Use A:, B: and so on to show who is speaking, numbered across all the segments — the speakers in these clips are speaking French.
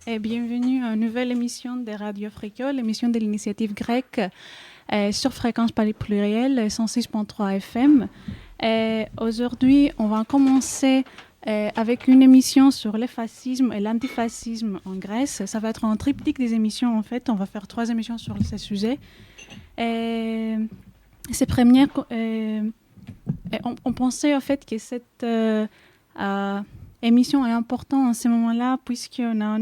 A: et bienvenue à une nouvelle émission de Radio Africa, l'émission de l'initiative grecque sur Fréquence Plurielle 106.3 FM. Aujourd'hui, on va commencer avec une émission sur le fascisme et l'antifascisme en Grèce. Ça va être un triptyque des émissions en fait. On va faire 3 émissions sur ce sujet. Ces premières, on pensait en fait que cette émission est importante en ce moment-là puisqu'on a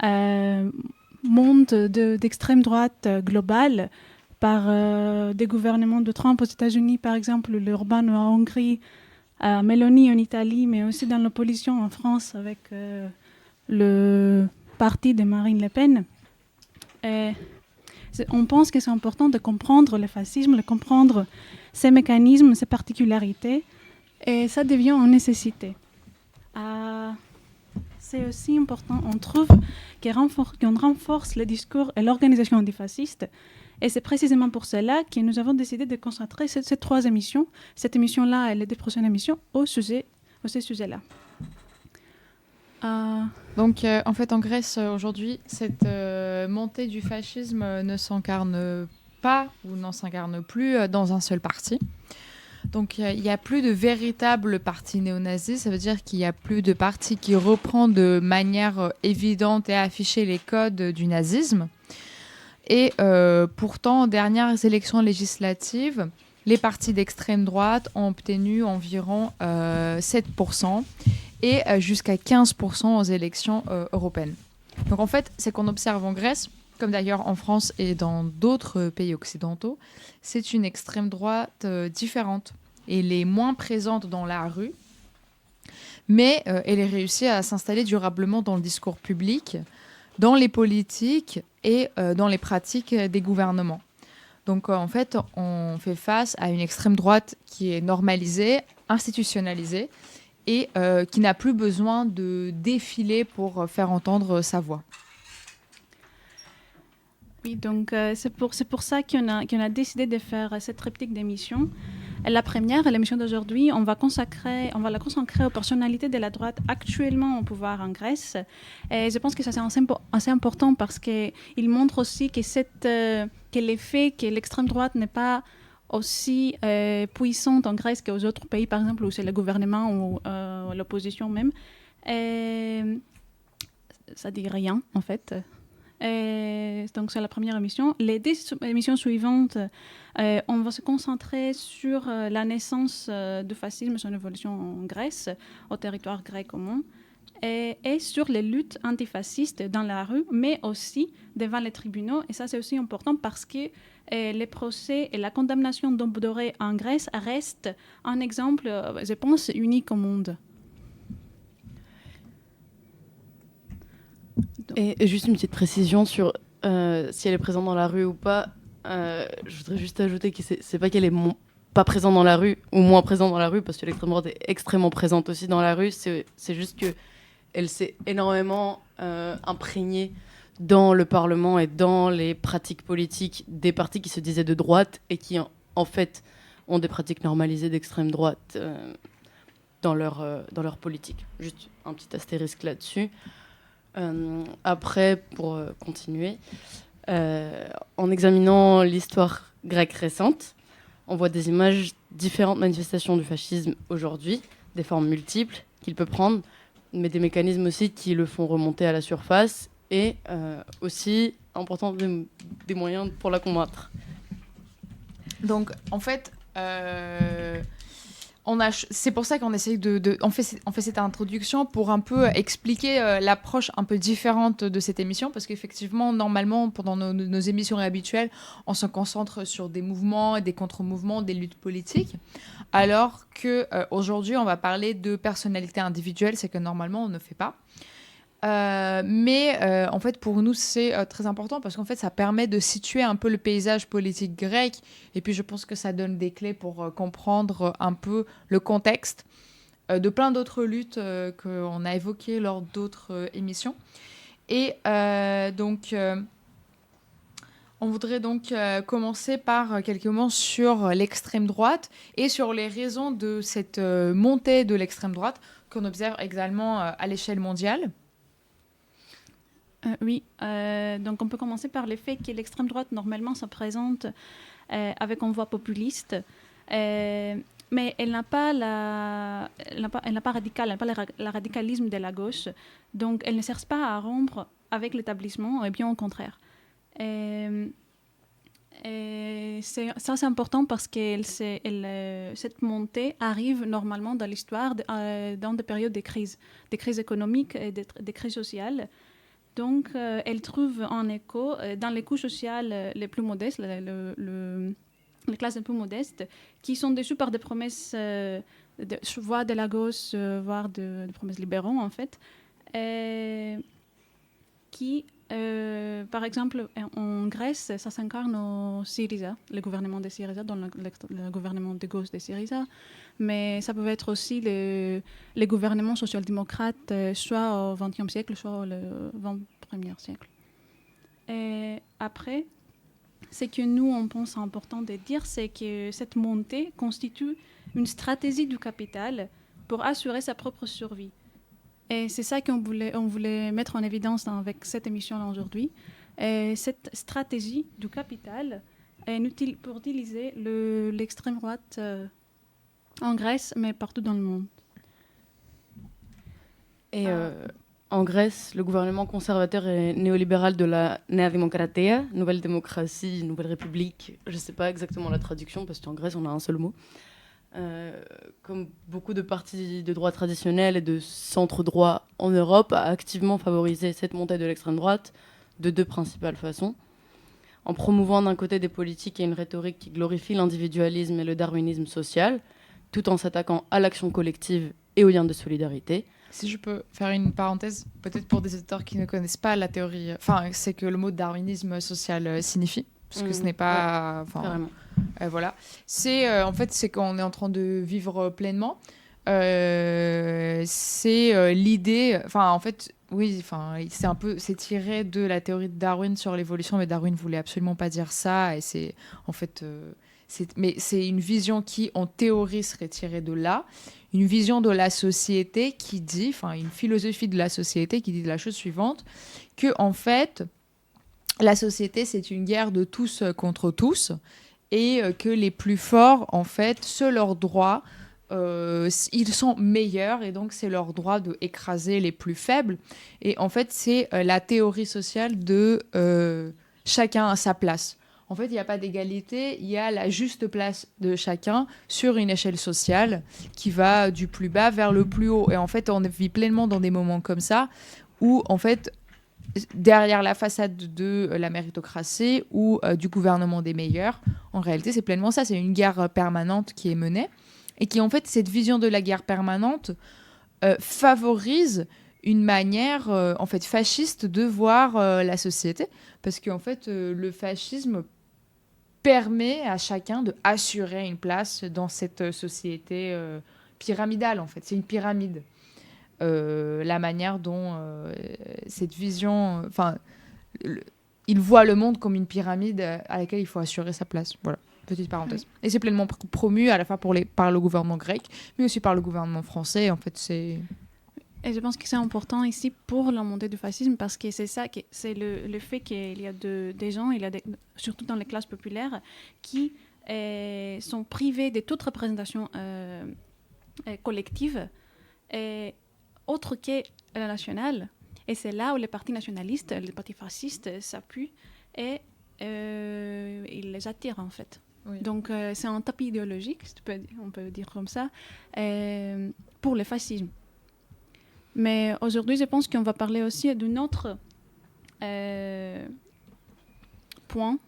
A: un monde d'extrême droite globale par des gouvernements de Trump aux États-Unis, par exemple, l'Orban en Hongrie, Meloni en Italie, mais aussi dans l'opposition en France avec le parti de Marine Le Pen. On pense que c'est important de comprendre le fascisme, de comprendre ses mécanismes, ses particularités, et ça devient une nécessité. C'est aussi important, on trouve, qu'on renforce le discours et l'organisation antifasciste. Et c'est précisément pour cela que nous avons décidé de concentrer ces 3 émissions, cette émission-là et les 2 prochaines émissions, au ces sujets-là.
B: Donc, en fait, en Grèce, aujourd'hui, cette montée du fascisme ne s'incarne pas ou n'en s'incarne plus dans un seul parti. Donc, il n'y a plus de véritable parti néo-nazi. Ça veut dire qu'il n'y a plus de parti qui reprend de manière évidente et affichée les codes du nazisme. Et pourtant, aux dernières élections législatives, les partis d'extrême droite ont obtenu environ 7% et jusqu'à 15% aux élections européennes. Donc en fait, ce qu'on observe en Grèce, comme d'ailleurs en France et dans d'autres pays occidentaux, c'est une extrême droite différente. Elle est moins présente dans la rue, mais elle est réussie à s'installer durablement dans le discours public, dans les politiques et dans les pratiques des gouvernements. Donc en fait, on fait face à une extrême droite qui est normalisée, institutionnalisée, et qui n'a plus besoin de défiler pour faire entendre sa voix.
A: Oui, donc c'est pour ça qu'on a décidé de faire cette triptyque d'émissions. La première, l'émission d'aujourd'hui, on va la consacrer aux personnalités de la droite actuellement au pouvoir en Grèce. Et je pense que ça c'est assez important parce qu'il montre aussi que l'effet que l'extrême droite n'est pas aussi puissante en Grèce qu'aux autres pays, par exemple, où c'est le gouvernement ou l'opposition même. Ça dit rien, en fait. Donc, c'est la première émission. Les 2 émissions suivantes, on va se concentrer sur la naissance du fascisme et son évolution en Grèce, au territoire grec commun, et sur les luttes antifascistes dans la rue, mais aussi devant les tribunaux. Et ça, c'est aussi important parce que les procès et la condamnation d'Obdoré en Grèce restent un exemple, je pense, unique au monde.
C: Et juste une petite précision sur si elle est présente dans la rue ou pas. Je voudrais juste ajouter que c'est pas qu'elle est pas présente dans la rue ou moins présente dans la rue, parce que l'extrême droite est extrêmement présente aussi dans la rue. C'est juste qu'elle s'est énormément imprégnée dans le Parlement et dans les pratiques politiques des partis qui se disaient de droite et qui, en fait, ont des pratiques normalisées d'extrême droite dans leur politique. Juste un petit astérisque là-dessus. Après, pour continuer, en examinant l'histoire grecque récente, on voit des images différentes manifestations du fascisme aujourd'hui, des formes multiples qu'il peut prendre, mais des mécanismes aussi qui le font remonter à la surface et aussi, important, des moyens pour la combattre.
B: Donc, en fait, c'est pour ça qu'on essaye on fait cette introduction pour un peu expliquer l'approche un peu différente de cette émission, parce qu'effectivement, normalement, pendant nos émissions habituelles, on se concentre sur des mouvements, des contre-mouvements, des luttes politiques, alors qu'aujourd'hui, on va parler de personnalités individuelles, c'est que normalement, on ne fait pas. Mais en fait, pour nous, c'est très important parce qu'en fait, ça permet de situer un peu le paysage politique grec. Et puis, je pense que ça donne des clés pour comprendre un peu le contexte de plein d'autres luttes qu'on a évoquées lors d'autres émissions. Et donc, on voudrait donc commencer par quelques mots sur l'extrême droite et sur les raisons de cette montée de l'extrême droite qu'on observe également à l'échelle mondiale.
A: Oui, donc on peut commencer par le fait que l'extrême droite, normalement, se présente avec une voix populiste, mais elle n'a pas radical, elle n'a pas le radicalisme de la gauche, donc elle ne cherche pas à rompre avec l'établissement, et bien au contraire. Ça, c'est important parce que cette montée arrive normalement dans l'histoire dans des périodes de crise économiques et des crises sociales. Donc, elle trouve un écho dans les couches sociales les plus modestes, les classes les plus modestes, qui sont déçues par des promesses, voire de la gauche, voire de promesses libéraux, en fait, qui, par exemple, en Grèce, ça s'incarne au Syriza, le gouvernement de Syriza, dans le gouvernement de gauche de Syriza, mais ça peut être aussi les gouvernements social-démocrates, soit au XXe siècle, soit au XXIe siècle. Et après, ce que nous, on pense important de dire, c'est que cette montée constitue une stratégie du capital pour assurer sa propre survie. Et c'est ça qu'on voulait mettre en évidence avec cette émission-là aujourd'hui. Et cette stratégie du capital est utile pour utiliser l'extrême droite en Grèce, mais partout dans le monde.
C: Et en Grèce, le gouvernement conservateur et néolibéral de la Nea Demokratia, Nouvelle Démocratie, Nouvelle République, je ne sais pas exactement la traduction, parce qu'en Grèce, on a un seul mot. Comme beaucoup de partis de droite traditionnels et de centre-droit en Europe, a activement favorisé cette montée de l'extrême droite de deux principales façons. En promouvant d'un côté des politiques et une rhétorique qui glorifie l'individualisme et le darwinisme social, tout en s'attaquant à l'action collective et aux liens de solidarité.
B: Si je peux faire une parenthèse, peut-être pour des auditeurs qui ne connaissent pas la théorie, c'est que le mot darwinisme social signifie, parce que ce n'est pas...
C: Carrément.
B: Voilà. En fait, c'est qu'on est en train de vivre pleinement. C'est l'idée... en fait, oui, c'est tiré de la théorie de Darwin sur l'évolution, mais Darwin voulait absolument pas dire ça. Et c'est, en fait... mais c'est une vision qui, en théorie, serait tirée de là. Une vision de la société qui dit... une philosophie de la société qui dit la chose suivante, que, en fait, la société, c'est une guerre de tous contre tous, et que les plus forts, en fait, c'est leur droit, ils sont meilleurs, et donc c'est leur droit d'écraser les plus faibles. Et en fait, c'est la théorie sociale de chacun à sa place. En fait, il n'y a pas d'égalité, il y a la juste place de chacun sur une échelle sociale qui va du plus bas vers le plus haut. Et en fait, on vit pleinement dans des moments comme ça, où, en fait, derrière la façade de la méritocratie ou du gouvernement des meilleurs, en réalité, c'est pleinement ça. C'est une guerre permanente qui est menée et qui, en fait, cette vision de la guerre permanente favorise une manière, en fait, fasciste de voir la société. Parce qu'en fait, le fascisme permet à chacun de assurer une place dans cette société pyramidale, en fait. C'est une pyramide. La manière dont cette vision... il voit le monde comme une pyramide à laquelle il faut assurer sa place. Voilà, petite parenthèse. Oui. Et c'est pleinement promu à la fois par le gouvernement grec, mais aussi par le gouvernement français. En fait, c'est...
A: Et je pense que c'est important ici pour la montée du fascisme parce que c'est ça, c'est le fait qu'il y a des gens, surtout dans les classes populaires, qui sont privés de toute représentation collective, autre que la nationale. Et c'est là où les partis nationalistes, les partis fascistes s'appuient et ils les attirent en fait. Oui. Donc c'est un tapis idéologique, on peut dire comme ça, pour le fascisme. Mais aujourd'hui, je pense qu'on va parler aussi d'un autre point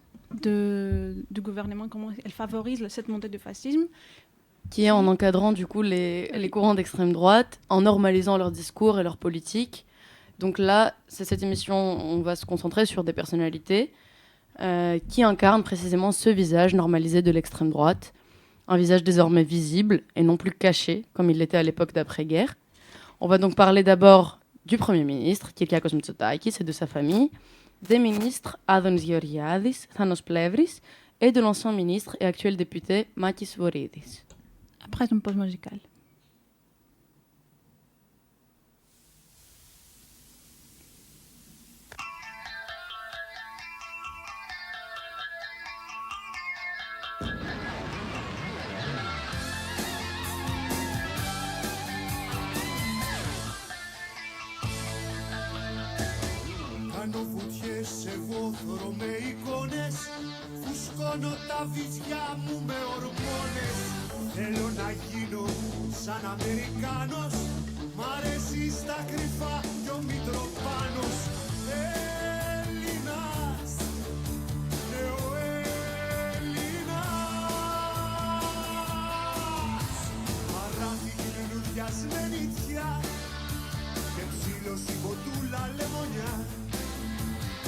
A: du gouvernement, comment elle favorise cette montée du fascisme.
C: Qui est en encadrant du coup les courants d'extrême droite, en normalisant leur discours et leur politique. Donc là, c'est cette émission, on va se concentrer sur des personnalités qui incarnent précisément ce visage normalisé de l'extrême droite. Un visage désormais visible et non plus caché, comme il l'était à l'époque d'après-guerre. On va donc parler d'abord du Premier ministre, Kyriakos Mitsotakis, et de sa famille, des ministres Άδωνης Γεωργιάδης, Thanos Plevris, et de l'ancien ministre et actuel député Makis Voridis.
A: Après une pause musicale.
D: Πληρώνω τα βυζιά μου με ορμόνες. Θέλω να γίνω σαν Αμερικάνος. Μ' αρέσει στα κρυφά κι ο Μητροπάνος. Έλληνας, νεοέλληνας. Παράθηκη λουλουδιασμένη τιά και ψήλωση κοτούλα λεμονιά.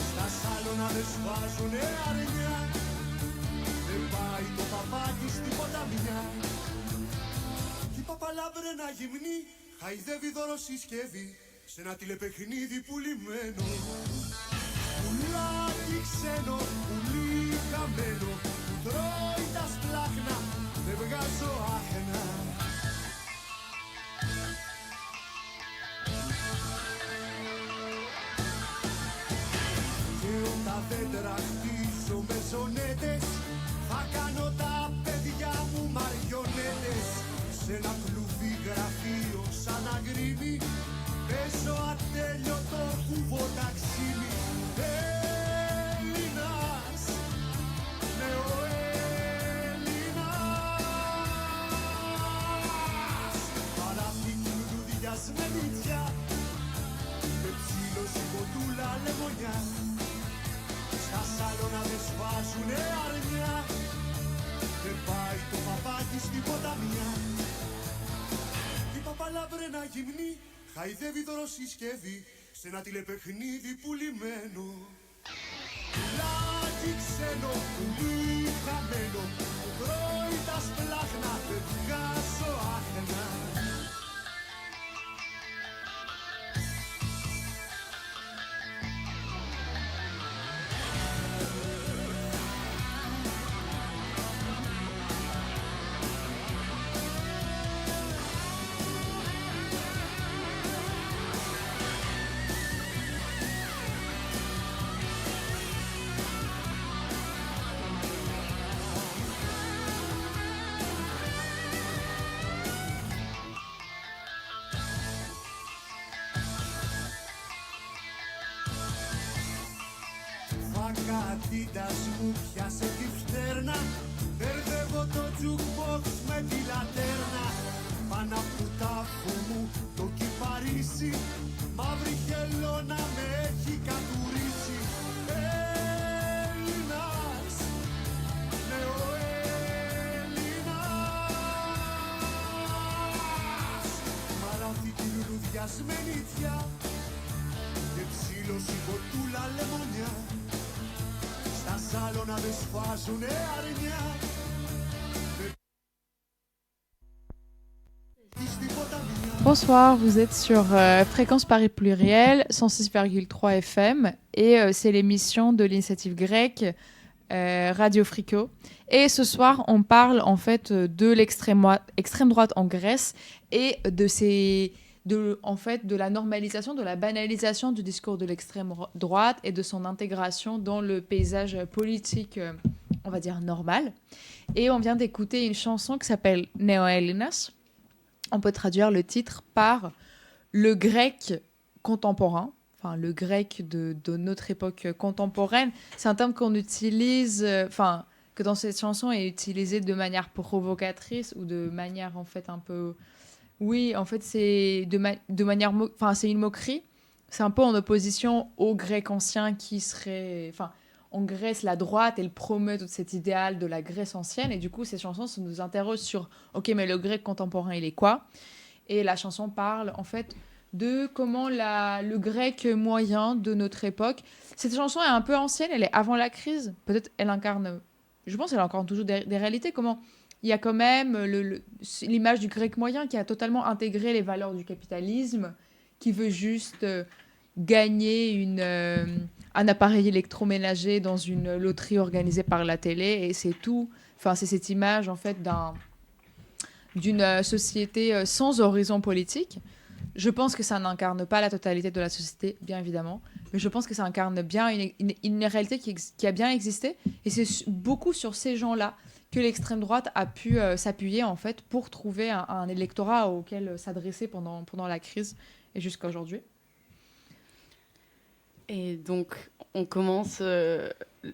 D: Στα σάλωνα δεν σβάζουνε αρνιά. Δεν πάει το παπάκι στην ποταμιά. Κι η παπαλάμπρενα γυμνή χαϊδεύει δωροσυσκεύη σε ένα τηλεπαιχνίδι πουλημένο. Πουλάκι ξένο, πουλί χαμένο, που τρώει τα σπλάχνα, δεν βγάζω άχνα. Και όταν δεν τραχτίζω με ζωνέτες, θα κάνω τα παιδιά μου μαριονέτες. Σε ένα κλουβί γραφείο σαν αγρίμι, παίζω ατέλειωτο κουβοταξίμι. Έλληνας, νεοέλληνας. Παράθηκη λουλουδιασμένη τιά με ψήλωση κοτούλα λεμονιά. Στα σάλωνα δεν σβάζουνε αρνιά. Δεν πάει το παπάκι στην ποταμιά. Η παπαλάμπρενα γυμνή χαϊδεύει δωροσυσκεύη σε ένα τηλεπαιχνίδι πουλημένο. Πουλάκι ξένο, πουλί χαμένο, που τρώει τα σπλάχνα, δεν βγάζω άχνα. Φακατίτας μου πιάσε τη φτέρνα, μπερδεύω το jukebox με τη λατέρνα. Πάνω απ' του τάφου μου το κυπαρίσι, μαύρη χελώνα με έχει κατουρίσει. Έλληνας, νεοέλληνας. Παράθηκη λουλουδιασμένη τιά και ψήλωση κοτούλα λεμονιά. Στα σάλωνα δεν σφάζουνε αρνιά.
B: Bonsoir, vous êtes sur Fréquence Paris Pluriel, 106,3 FM, et c'est l'émission de l'initiative grecque Radio Frico. Et ce soir, on parle en fait de l'extrême droite en Grèce et de la normalisation, de la banalisation du discours de l'extrême droite et de son intégration dans le paysage politique, on va dire, normal. Et on vient d'écouter une chanson qui s'appelle Neoélinas. On peut traduire le titre par le grec contemporain, enfin le grec de notre époque contemporaine. C'est un terme qu'on utilise, que dans cette chanson est utilisé de manière provocatrice ou de manière en fait un peu... Oui, en fait c'est de manière... c'est une moquerie. C'est un peu en opposition au grec ancien qui serait... En Grèce, la droite, elle promeut tout cet idéal de la Grèce ancienne. Et du coup, ces chansons nous interrogent sur « Ok, mais le grec contemporain, il est quoi ?» Et la chanson parle, en fait, de comment le grec moyen de notre époque... Cette chanson est un peu ancienne, elle est avant la crise. Peut-être elle incarne... Je pense qu'elle incarne toujours des réalités. Comment il y a quand même l'image du grec moyen qui a totalement intégré les valeurs du capitalisme, qui veut juste gagner un appareil électroménager dans une loterie organisée par la télé, et c'est tout. Enfin, c'est cette image en fait d'une société sans horizon politique. Je pense que ça n'incarne pas la totalité de la société, bien évidemment, mais je pense que ça incarne bien une réalité qui a bien existé, et c'est beaucoup sur ces gens-là que l'extrême droite a pu s'appuyer en fait pour trouver un électorat auquel s'adresser pendant la crise et jusqu'à aujourd'hui.
C: Et donc, on commence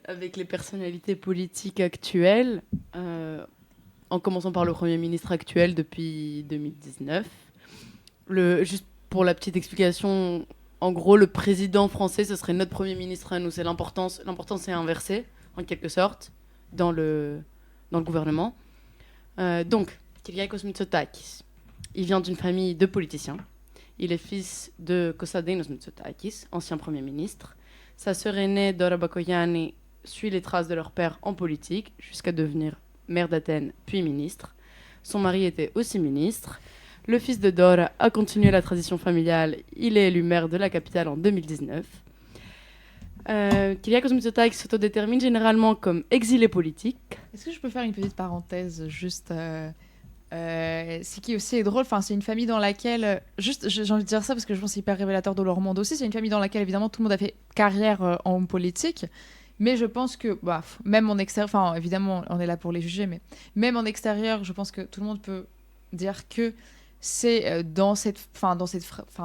C: avec les personnalités politiques actuelles, en commençant par le Premier ministre actuel depuis 2019. Juste pour la petite explication, en gros, le président français, ce serait notre Premier ministre à nous. L'importance est inversée, en quelque sorte, dans le gouvernement. Donc, Kyriakos Mitsotakis, il vient d'une famille de politiciens. Il est fils de Kostadínos Mitsotakis, ancien Premier ministre. Sa sœur aînée, Dora Bakoyanni, suit les traces de leur père en politique, jusqu'à devenir maire d'Athènes, puis ministre. Son mari était aussi ministre. Le fils de Dora a continué la tradition familiale. Il est élu maire de la capitale en 2019. Kyriakos Mitsotakis s'autodétermine généralement comme exilé politique.
B: Est-ce que je peux faire une petite parenthèse juste ce qui aussi est drôle, c'est une famille dans laquelle, j'ai envie de dire ça parce que je pense que c'est hyper révélateur de leur monde aussi, c'est une famille dans laquelle évidemment tout le monde a fait carrière en politique, mais je pense que, même en extérieur, évidemment on est là pour les juger, mais même en extérieur, je pense que tout le monde peut dire que c'est dans cette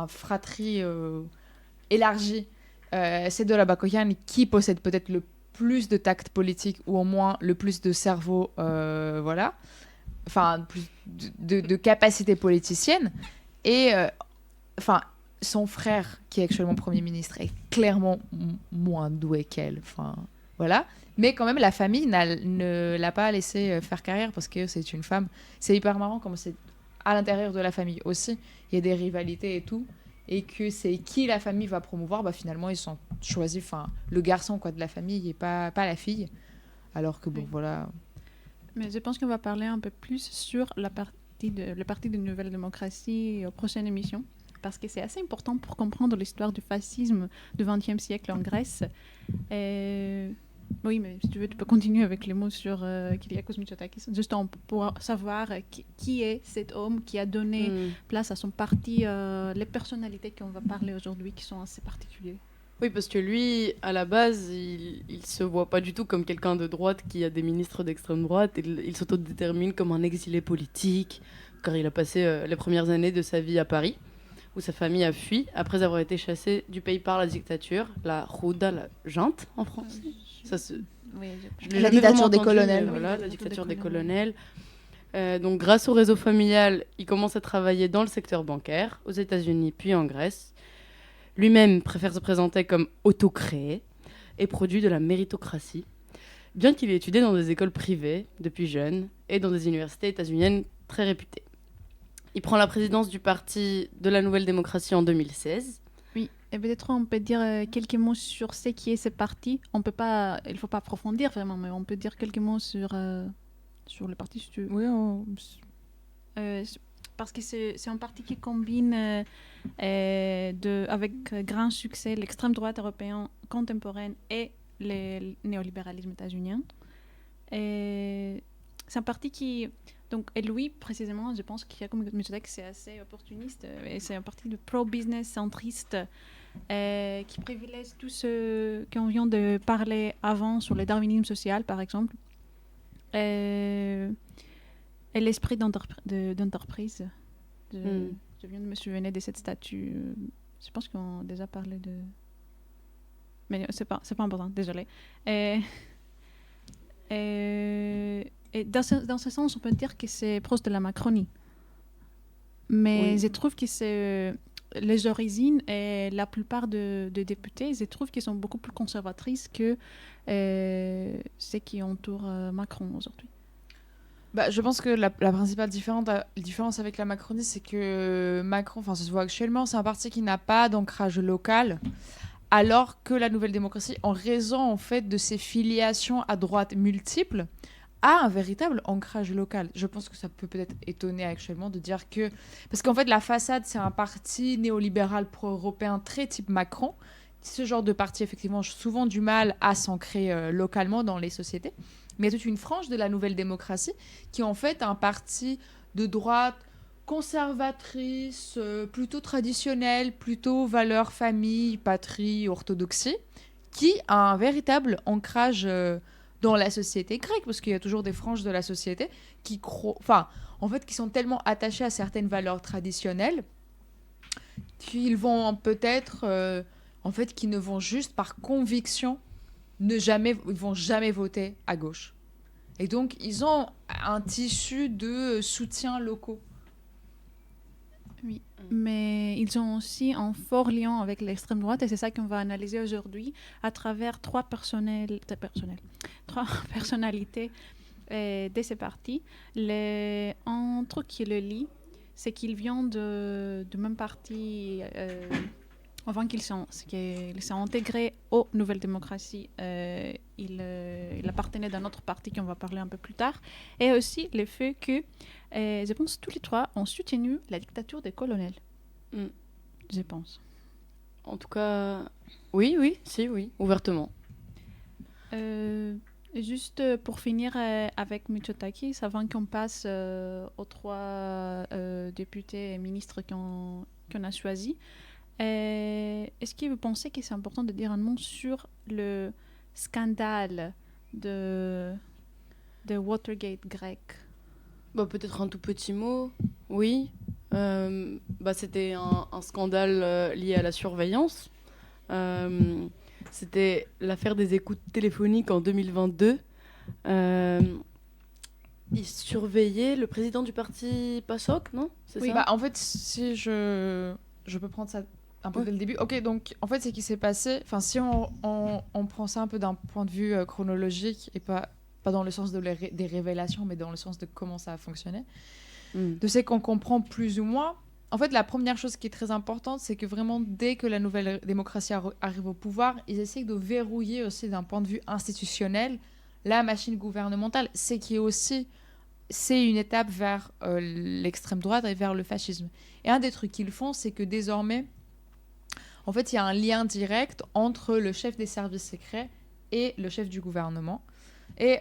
B: fratrie élargie, c'est Dora Bakoyanni qui possède peut-être le plus de tact politique ou au moins le plus de cerveau, plus de capacité politicienne. Et son frère, qui est actuellement Premier ministre, est clairement moins doué qu'elle. Mais quand même, la famille ne l'a pas laissé faire carrière parce que c'est une femme. C'est hyper marrant comme c'est à l'intérieur de la famille aussi. Il y a des rivalités et tout. Et que c'est qui la famille va promouvoir, finalement, ils sont choisis le garçon de la famille et pas la fille. Alors que voilà...
A: Mais je pense qu'on va parler un peu plus sur le parti de Nouvelle Démocratie aux prochaines émissions, parce que c'est assez important pour comprendre l'histoire du fascisme du XXe siècle en Grèce. Oui, mais si tu veux, tu peux continuer avec les mots sur Kyriakos Mitsotakis, juste pour savoir qui est cet homme qui a donné place à son parti, les personnalités qu'on va parler aujourd'hui qui sont assez particulières.
C: Oui, parce que lui, à la base, il se voit pas du tout comme quelqu'un de droite qui a des ministres d'extrême droite. Il s'autodétermine comme un exilé politique, car il a passé les premières années de sa vie à Paris, où sa famille a fui après avoir été chassée du pays par la dictature, la Rouda, la junte en français.
B: La dictature des colonels.
C: La dictature des colonels. Donc, grâce au réseau familial, il commence à travailler dans le secteur bancaire, aux États-Unis puis en Grèce. Lui-même préfère se présenter comme autocréé et produit de la méritocratie, bien qu'il ait étudié dans des écoles privées depuis jeune et dans des universités états-uniennes très réputées. Il prend la présidence du parti de la Nouvelle Démocratie en 2016.
A: Oui, et peut-être on peut dire quelques mots sur ce qui est ce parti. Il ne faut pas approfondir vraiment, mais on peut dire quelques mots sur le parti, si tu veux.
B: Oui,
A: parce que c'est un parti qui combine avec grand succès l'extrême droite européenne contemporaine et le néolibéralisme états-unien. C'est un parti qui... Donc, et lui, précisément, je pense qu'il y a comme Mitsotakis, c'est assez opportuniste. Et c'est un parti de pro-business centriste qui privilège tout ce qu'on vient de parler avant sur le darwinisme social, par exemple. Et l'esprit d'entreprise. Je viens de me souvenir de cette statue. Je pense qu'on a déjà parlé de... Mais c'est pas important, désolé. Et dans ce sens, on peut dire que c'est proche de la Macronie. Mais je trouve que c'est... les origines et la plupart des députés, je trouve qu'ils sont beaucoup plus conservatrices que ceux qui entourent Macron aujourd'hui.
B: Je pense que la principale différence avec la Macronie, c'est que Macron, ça se voit actuellement, c'est un parti qui n'a pas d'ancrage local, alors que la Nouvelle Démocratie, en raison en fait de ses filiations à droite multiples, a un véritable ancrage local. Je pense que ça peut-être étonner actuellement de dire que... Parce qu'en fait, la façade, c'est un parti néolibéral pro-européen très type Macron. Ce genre de parti, effectivement, a souvent du mal à s'ancrer localement dans les sociétés. Mais il y a toute une frange de la Nouvelle Démocratie qui est en fait un parti de droite conservatrice, plutôt traditionnelle, plutôt valeurs famille, patrie, orthodoxie, qui a un véritable ancrage dans la société grecque, parce qu'il y a toujours des franges de la société qui sont tellement attachées à certaines valeurs traditionnelles qu'ils vont peut-être en fait, qui ne vont juste par conviction, ils vont jamais voter à gauche. Et donc, ils ont un tissu de soutien locaux.
A: Oui, mais ils ont aussi un fort lien avec l'extrême droite et c'est ça qu'on va analyser aujourd'hui à travers trois personnalités de ces partis. Un truc qui le lie, c'est qu'ils viennent du même parti avant qu'ils sont intégrés aux Nouvelles Démocraties. Il appartenait d'un autre parti qu'on va parler un peu plus tard. Et aussi le fait que, je pense, tous les trois ont soutenu la dictature des colonels. Je pense.
C: En tout cas, oui, ouvertement.
A: Juste pour finir avec Mitsotakis, avant qu'on passe aux trois députés et ministres qu'on a choisis, est-ce que vous pensez que c'est important de dire un mot sur le scandale de Watergate grec?
C: Peut-être un tout petit mot, oui. C'était un scandale lié à la surveillance. C'était l'affaire des écoutes téléphoniques en 2022. Ils surveillaient le président du parti PASOK, non? C'est ça?
B: En fait, si je peux prendre ça un peu dès le début. Ok, donc en fait, c'est ce qui s'est passé. Enfin, si on prend ça un peu d'un point de vue chronologique et pas dans le sens des révélations, mais dans le sens de comment ça a fonctionné, de ce qu'on comprend plus ou moins. En fait, la première chose qui est très importante, c'est que vraiment, dès que la Nouvelle Démocratie arrive au pouvoir, ils essayent de verrouiller aussi d'un point de vue institutionnel la machine gouvernementale. C'est une étape vers l'extrême droite et vers le fascisme. Et un des trucs qu'ils font, c'est que désormais, en fait, il y a un lien direct entre le chef des services secrets et le chef du gouvernement. Et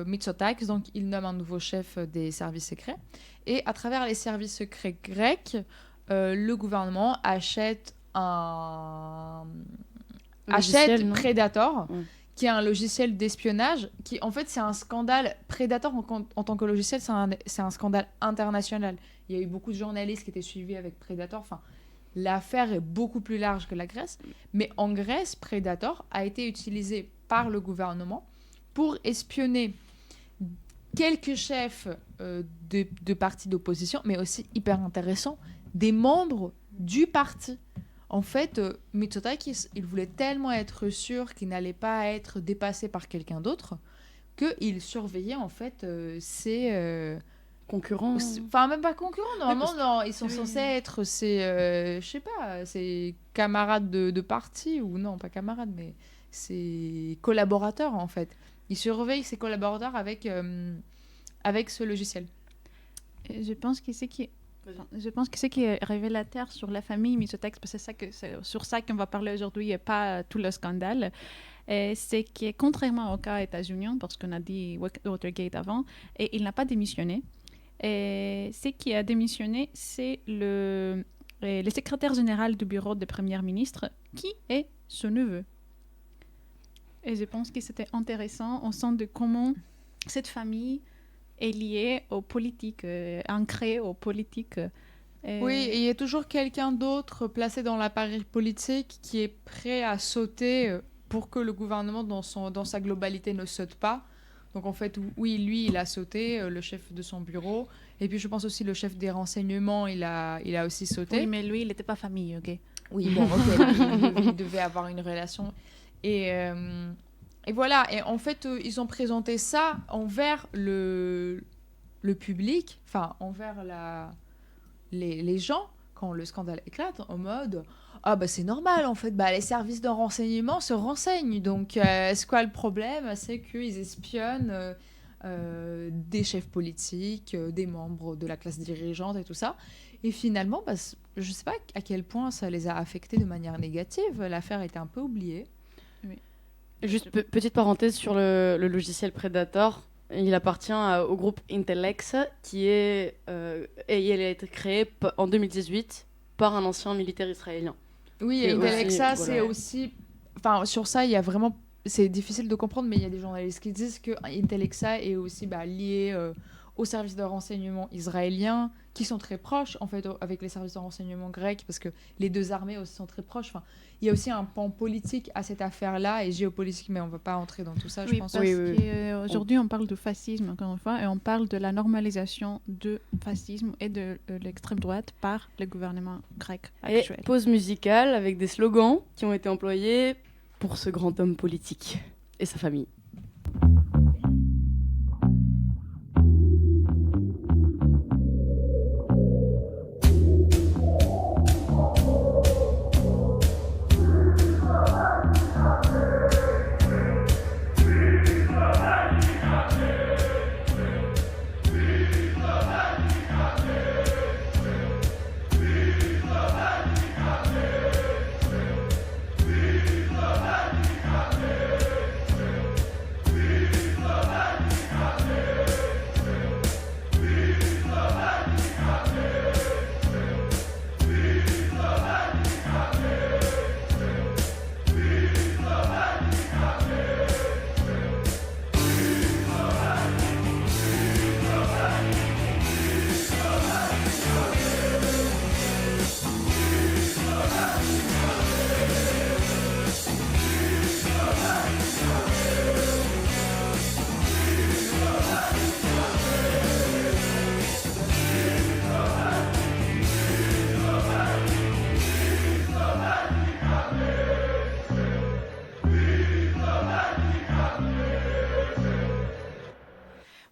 B: Mitsotakis, donc, il nomme un nouveau chef des services secrets. Et à travers les services secrets grecs, le gouvernement achète Predator, qui est un logiciel d'espionnage, qui en fait c'est un scandale. Predator en tant que logiciel, c'est un scandale international. Il y a eu beaucoup de journalistes qui étaient suivis avec Predator. Enfin, l'affaire est beaucoup plus large que la Grèce. Mais en Grèce, Predator a été utilisé par le gouvernement pour espionner quelques chefs de partis d'opposition, mais aussi, hyper intéressant, des membres du parti. En fait, Mitsotakis, il voulait tellement être sûr qu'il n'allait pas être dépassé par quelqu'un d'autre qu'il surveillait en fait ses
C: concurrents.
B: Enfin, même pas concurrents, normalement, non, ils sont censés être ses camarades de parti, ou non, pas camarades, mais ses collaborateurs en fait. Il surveille ses collaborateurs avec ce logiciel.
A: Je pense que ce qui est révélateur sur la famille Mitsotakis, parce que c'est sur ça qu'on va parler aujourd'hui et pas tout le scandale, c'est que contrairement au cas états-unien, parce qu'on a dit Watergate avant, et il n'a pas démissionné. Et ce qui a démissionné, c'est le secrétaire général du bureau du Premier ministre, qui est son neveu. Et je pense que c'était intéressant au sens de comment cette famille est liée aux politiques, ancrée aux politiques.
B: Oui, et il y a toujours quelqu'un d'autre placé dans l'appareil politique qui est prêt à sauter pour que le gouvernement, dans sa globalité, ne saute pas. Donc en fait, oui, lui, il a sauté, le chef de son bureau. Et puis je pense aussi le chef des renseignements, il a aussi sauté.
A: Oui, mais lui, il n'était pas famille, ok.
B: Oui, bon, ok, il devait avoir une relation. Et voilà, et en fait, ils ont présenté ça envers le public, enfin, envers les gens, quand le scandale éclate, en mode « Ah, bah c'est normal, en fait, bah, les services de renseignement se renseignent, donc est-ce quoi le problème? C'est qu'ils espionnent des chefs politiques, des membres de la classe dirigeante et tout ça. » Et finalement, bah, je ne sais pas à quel point ça les a affectés de manière négative. L'affaire était un peu oubliée.
A: Oui.
C: Juste petite parenthèse sur le logiciel Predator. Il appartient au groupe Intellex, et il a été créé en 2018 par un ancien militaire israélien.
B: Oui, et Intellexa, c'est aussi... Enfin, sur ça, il y a vraiment... C'est difficile de comprendre, mais il y a des journalistes qui disent que Intellexa est aussi lié aux services de renseignement israéliens, qui sont très proches, en fait, avec les services de renseignement grecs, parce que les deux armées aussi sont très proches. Enfin, il y a aussi un pan politique à cette affaire-là, et géopolitique, mais on ne va pas entrer dans tout ça, je
A: Oui,
B: pense.
A: parce qu'aujourd'hui, on parle de fascisme, encore une fois, et on parle de la normalisation du fascisme et de l'extrême droite par le gouvernement grec actuel.
C: Et pause musicale avec des slogans qui ont été employés pour ce grand homme politique et sa famille.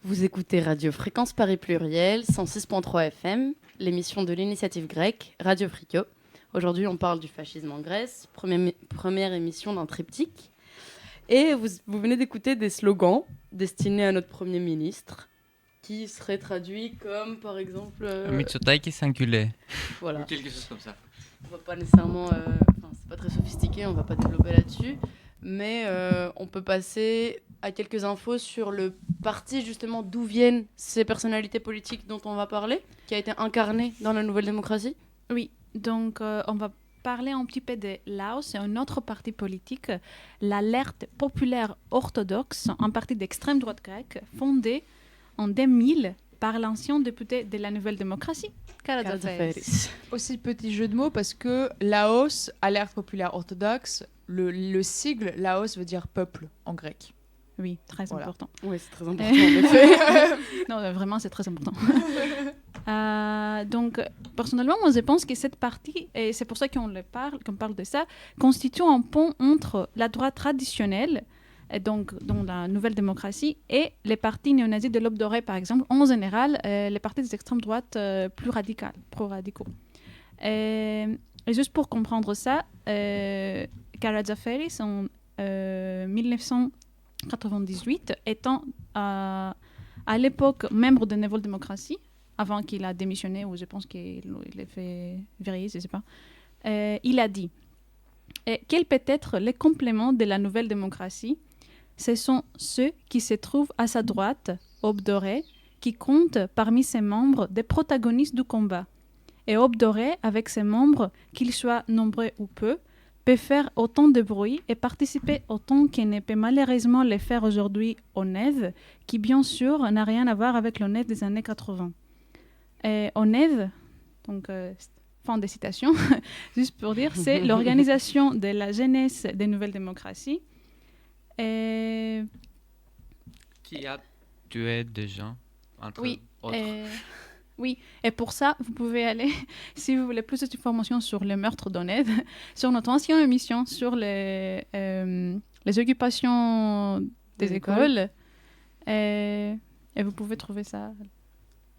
C: Vous écoutez Radio Fréquence Paris Pluriel, 106.3 FM, l'émission de l'initiative grecque, Radio Frikio. Aujourd'hui, on parle du fascisme en Grèce, première émission d'un triptyque. Et vous venez d'écouter des slogans destinés à notre Premier ministre, qui seraient traduits comme, par exemple...
E: Mitsotakis s'enculait.
C: Voilà.
E: Ou quelque chose comme ça.
C: On va pas nécessairement... c'est pas très sophistiqué, on va pas développer là-dessus. Mais on peut passer à quelques infos sur le parti, justement, d'où viennent ces personnalités politiques dont on va parler, qui a été incarné dans la Nouvelle Démocratie.
A: Oui, donc on va parler un petit peu de Laos, c'est un autre parti politique, l'Alerte populaire orthodoxe, un parti d'extrême droite grecque, fondé en 2000 par l'ancien député de la Nouvelle Démocratie, Karatzaféris.
B: Aussi petit jeu de mots, parce que Laos, Alerte populaire orthodoxe, le sigle Laos veut dire peuple en grec.
A: Oui, très important.
C: Oui, c'est très important, en effet.
A: Non, vraiment, c'est très important. Donc, personnellement, moi, je pense que cette partie, et c'est pour ça qu'on parle de ça, constitue un pont entre la droite traditionnelle, et donc dans la Nouvelle Démocratie, et les partis néo-nazis de l'aube dorée, par exemple, en général, les partis des extrêmes droites plus pro-radicaux. Et juste pour comprendre ça, Karatzaféris, en 1998, étant à l'époque membre de Nouvelle Démocratie, avant qu'il a démissionné, ou je pense qu'il l'a fait vérifier, je ne sais pas, il a dit quel peut être le complément de la Nouvelle Démocratie? Ce sont ceux qui se trouvent à sa droite, aube dorée, qui comptent parmi ses membres des protagonistes du combat. Et aube dorée, avec ses membres, qu'ils soient nombreux ou peu, peut faire autant de bruit et participer autant qu'il ne peut malheureusement le faire aujourd'hui au NEV, qui bien sûr n'a rien à voir avec le NEV des années 80. Au NEV, donc fin de citation, juste pour dire, c'est l'organisation de la jeunesse des nouvelles démocraties.
E: Qui a tué des gens, entre autres.
A: Oui, et pour ça, vous pouvez aller, si vous voulez plus d'informations sur le meurtre d'Oned, sur notre ancienne émission sur les occupations des écoles. Et vous pouvez trouver ça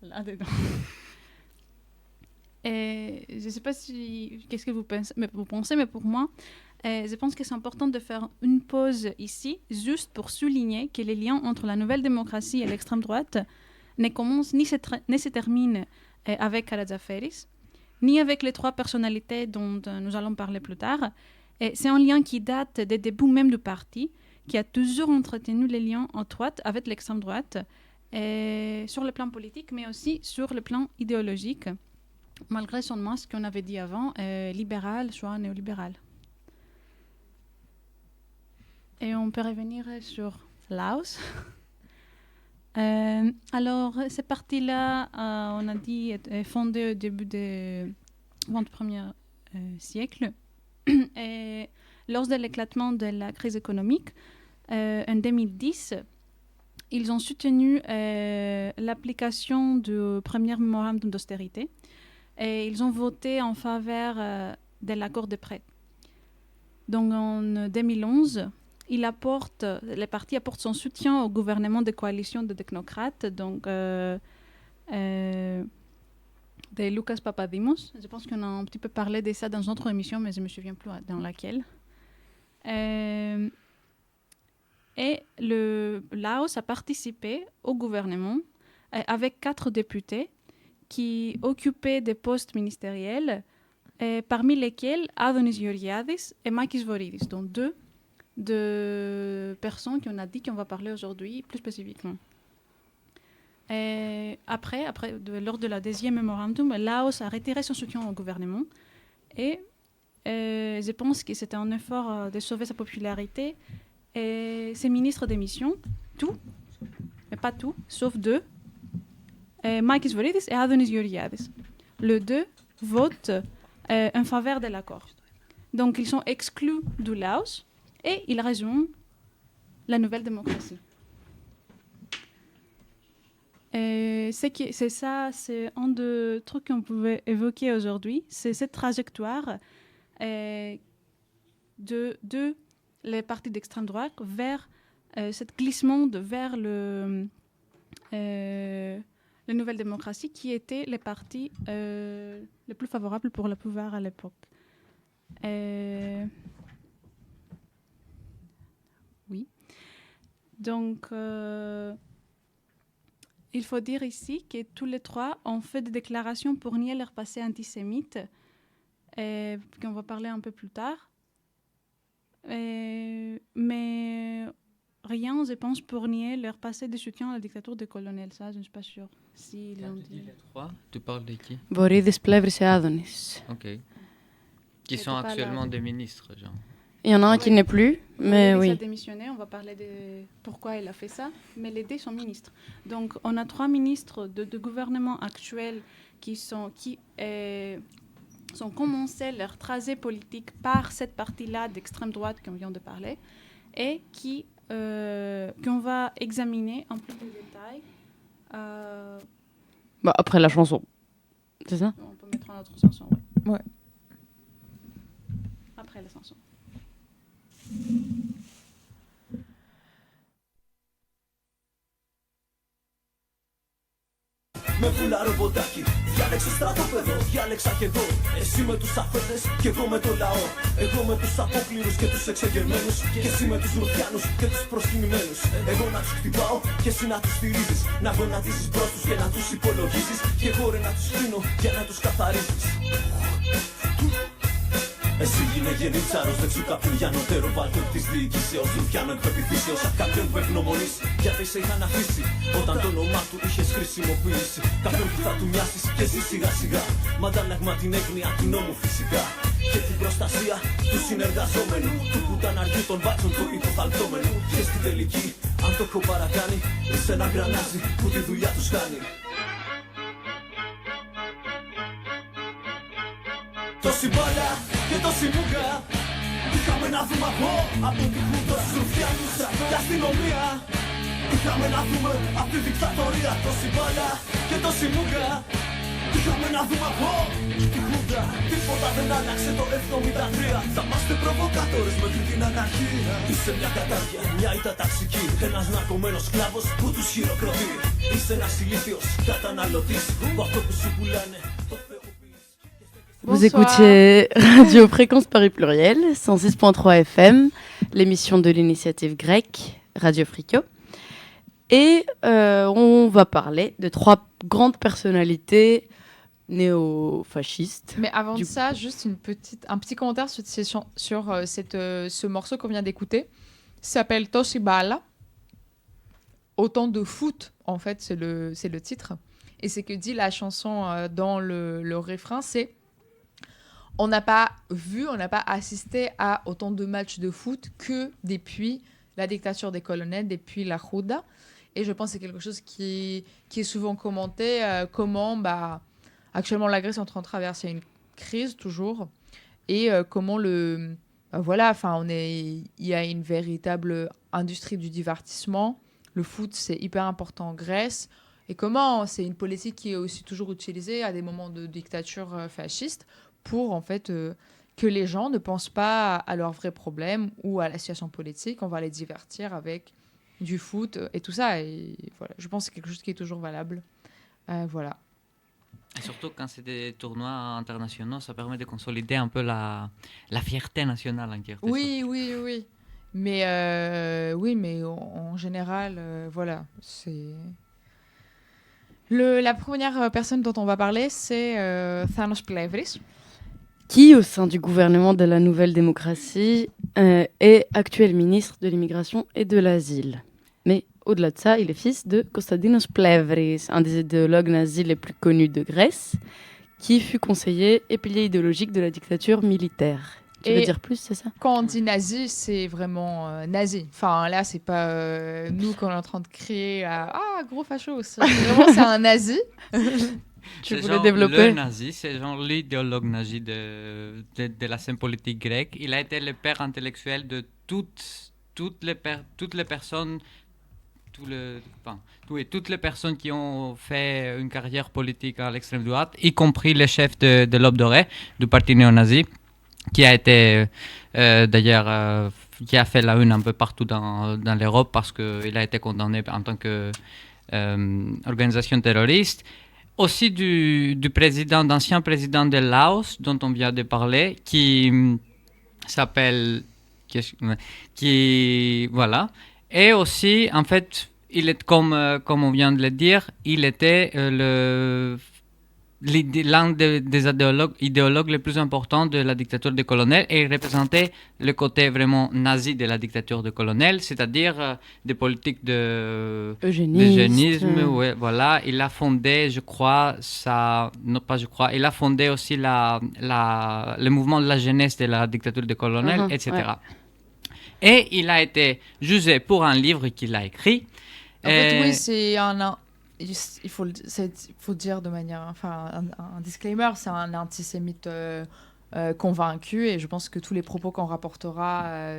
A: là-dedans. Et je ne sais pas qu'est-ce que vous pensez, mais pour moi, je pense que c'est important de faire une pause ici, juste pour souligner que les liens entre la Nouvelle Démocratie et l'extrême droite ne commence ni se termine avec Karatzaféris, ni avec les trois personnalités dont nous allons parler plus tard. Et c'est un lien qui date des débuts même du parti, qui a toujours entretenu les liens étroits avec l'extrême droite, sur le plan politique, mais aussi sur le plan idéologique, malgré seulement ce qu'on avait dit avant, libéral, soit néolibéral. Et on peut revenir sur Laos. Alors, ce parti-là, on a dit, est fondé au début du XXIe siècle. Et lors de l'éclatement de la crise économique, en 2010, ils ont soutenu l'application du premier mémorandum d'austérité et ils ont voté en faveur de l'accord de prêt. Donc, en 2011, le parti apporte son soutien au gouvernement de coalition de technocrates, donc de Lucas Papadimos. Je pense qu'on a un petit peu parlé de ça dans une autre émission, mais je ne me souviens plus dans laquelle. Et le Laos a participé au gouvernement avec 4 députés qui occupaient des postes ministériels, parmi lesquels Adonis Georgiadis et Makis Voridis, donc deux personnes qu'on a dit qu'on va parler aujourd'hui plus spécifiquement. Et lors de la deuxième mémorandum, Laos a retiré son soutien au gouvernement et je pense que c'était un effort de sauver sa popularité. Et ses ministres démissionnent, mais pas tout, sauf 2, Makis Voridis et Adonis Georgiadis. Les 2 votent en faveur de l'accord. Donc, ils sont exclus du Laos et ils rejoignent la nouvelle démocratie. C'est un des trucs qu'on pouvait évoquer aujourd'hui, c'est cette trajectoire de les partis d'extrême droite vers ce glissement vers la nouvelle démocratie qui était les partis les plus favorables pour le pouvoir à l'époque. Oui. Donc, il faut dire ici que tous les 3 ont fait des déclarations pour nier leur passé antisémite, qu'on va parler un peu plus tard. Mais rien, je pense, pour nier leur passé de soutien à la dictature des colonels. Ça, je ne suis pas sûre. Si
E: Quand tu dis les 3, tu parles de qui?
C: Voridis, Plevris et Adonis.
E: Ok. Qui
A: J'étais
E: sont
A: pas
E: actuellement
A: là.
E: des ministres, genre.
C: Il y en a un qui n'est plus, mais
A: Il a
C: oui.
A: démissionné, on va parler de pourquoi il a fait ça, mais les 2 sont ministres. Donc, on a 3 ministres de gouvernement actuels qui ont commencé leur tracé politique par cette partie-là d'extrême droite qu'on vient de parler et qu'on va examiner en plus de détails.
C: Après la chanson, c'est ça?
A: On peut mettre un autre chanson, oui.
B: Ouais.
A: Après la chanson.
D: Με βουλάρω ποτάκι, διάλεξε στρατόπεδο, διάλεξα κι εγώ. Εσύ με τους αφέντες και εγώ με το λαό. Εγώ με τους απόκληρους και τους εξεγερμένους. Και εσύ με τους ρουφιάνους και τους προσκυνημένους. Εγώ να τους χτυπάω και εσύ να τους στηρίζεις. Να γονατίζεις μπρος τους και να τους υπολογίζεις. Και εγώ ρε να τους κρίνω για να τους καθαρίζεις. Εσύ γίνε γεννήτσαρος δεξιού κάποιου για νοτέρο βαλκόν της διοικήσεως. Ρουφιάνο εκ πεποιθήσεως απ' κάποιον που ευγνωμονείς. Γιατί σε είχαν αφήσει όταν το όνομά του είχες χρησιμοποιήσει. Κάποιον που θα του μοιάσεις και εσύ σιγά σιγά. Μ' αντάλλαγμα την έγνοια του νόμου φυσικά. Και την προστασία του συνεργαζόμενου. Του πουταναριού των μπάτσων του υποθαλπτόμενου. Και στην τελική, αν το έχω παρακάνει, είσαι ένα γρανάζι που τη δουλειά τους κάνει. Τόση μπάλα και τόση μούγκα. Είχαμε να δούμε από την Χούντα στους ρουφιάνους και αστυνομία. Είχαμε να δούμε από τη δικτατορία. Τόση μπάλα και τόση μούγκα. Είχαμε να δούμε από την Χούντα. Τίποτα δεν άλλαξε το 73. Θα είμαστε προβοκάτορες μέχρι την αναρχία. Είσαι μια κατάρια, μια ήττα ταξική. Ένας ναρκωμένος σκλάβος που τους χειροκροτεί. Είσαι ένας ηλίθιος καταναλωτής που αυτό που σου πουλάνε το θεοποιείς.
C: Vous écoutiez Radio Fréquence Paris Pluriel, 106.3 FM, l'émission de l'initiative grecque, Radio Frikio. Et on va parler de 3 grandes personnalités néo-fascistes.
B: Mais avant de ça, juste un petit commentaire sur ce morceau qu'on vient d'écouter. Ça s'appelle Toshi Bala. Autant de foot, en fait, c'est le titre. Et c'est que dit la chanson dans le refrain, c'est on n'a pas vu, on n'a pas assisté à autant de matchs de foot que depuis la dictature des colonels, depuis la Houda. Et je pense que c'est quelque chose qui est souvent commenté, comment actuellement la Grèce est en train de traverser une crise toujours, et comment il y a une véritable industrie du divertissement. Le foot, c'est hyper important en Grèce. Et comment c'est une politique qui est aussi toujours utilisée à des moments de dictature fasciste pour, en fait, que les gens ne pensent pas à leurs vrais problèmes ou à la situation politique. On va les divertir avec du foot et tout ça. Et voilà, je pense que c'est quelque chose qui est toujours valable. Voilà.
E: Et surtout quand c'est des tournois internationaux, ça permet de consolider un peu la fierté nationale en quelque sorte.
B: Oui. Mais en général, voilà, c'est... La première personne dont on va parler, c'est Thanos Plevris.
C: Qui, au sein du gouvernement de la Nouvelle Démocratie, est actuel ministre de l'Immigration et de l'Asile. Mais au-delà de ça, il est fils de Konstantinos Plevris, un des idéologues nazis les plus connus de Grèce, qui fut conseiller et pilier idéologique de la dictature militaire. Tu veux dire plus, c'est ça?
B: Quand on dit nazi, c'est vraiment nazi. Enfin, là, c'est pas nous qu'on est en train de créer gros facho. C'est un nazi.
C: Tu voulais développer?
E: Le nazi, c'est genre l'idéologue nazi de la scène politique grecque. Il a été le père intellectuel de toutes les personnes, toutes les personnes qui ont fait une carrière politique à l'extrême droite, y compris le chef de l'Aube dorée, du parti néo-nazi, qui a été d'ailleurs qui a fait la une un peu partout dans l'Europe parce qu'il a été condamné en tant qu'organisation terroriste. Aussi d'ancien président de Laos, dont on vient de parler, qui s'appelle... Voilà. Et aussi, en fait, il est comme on vient de le dire, il était l'un des idéologues les plus importants de la dictature des colonels, et il représentait le côté vraiment nazi de la dictature des colonels, c'est-à-dire des politiques d'eugénisme. Ouais, voilà. Il a fondé, il a fondé aussi le mouvement de la jeunesse de la dictature des colonels, etc. Ouais. Et il a été jugé pour un livre qu'il a écrit.
B: En fait, oui, c'est il faut dire de manière, un disclaimer, c'est un antisémite convaincu, et je pense que tous les propos qu'on rapportera,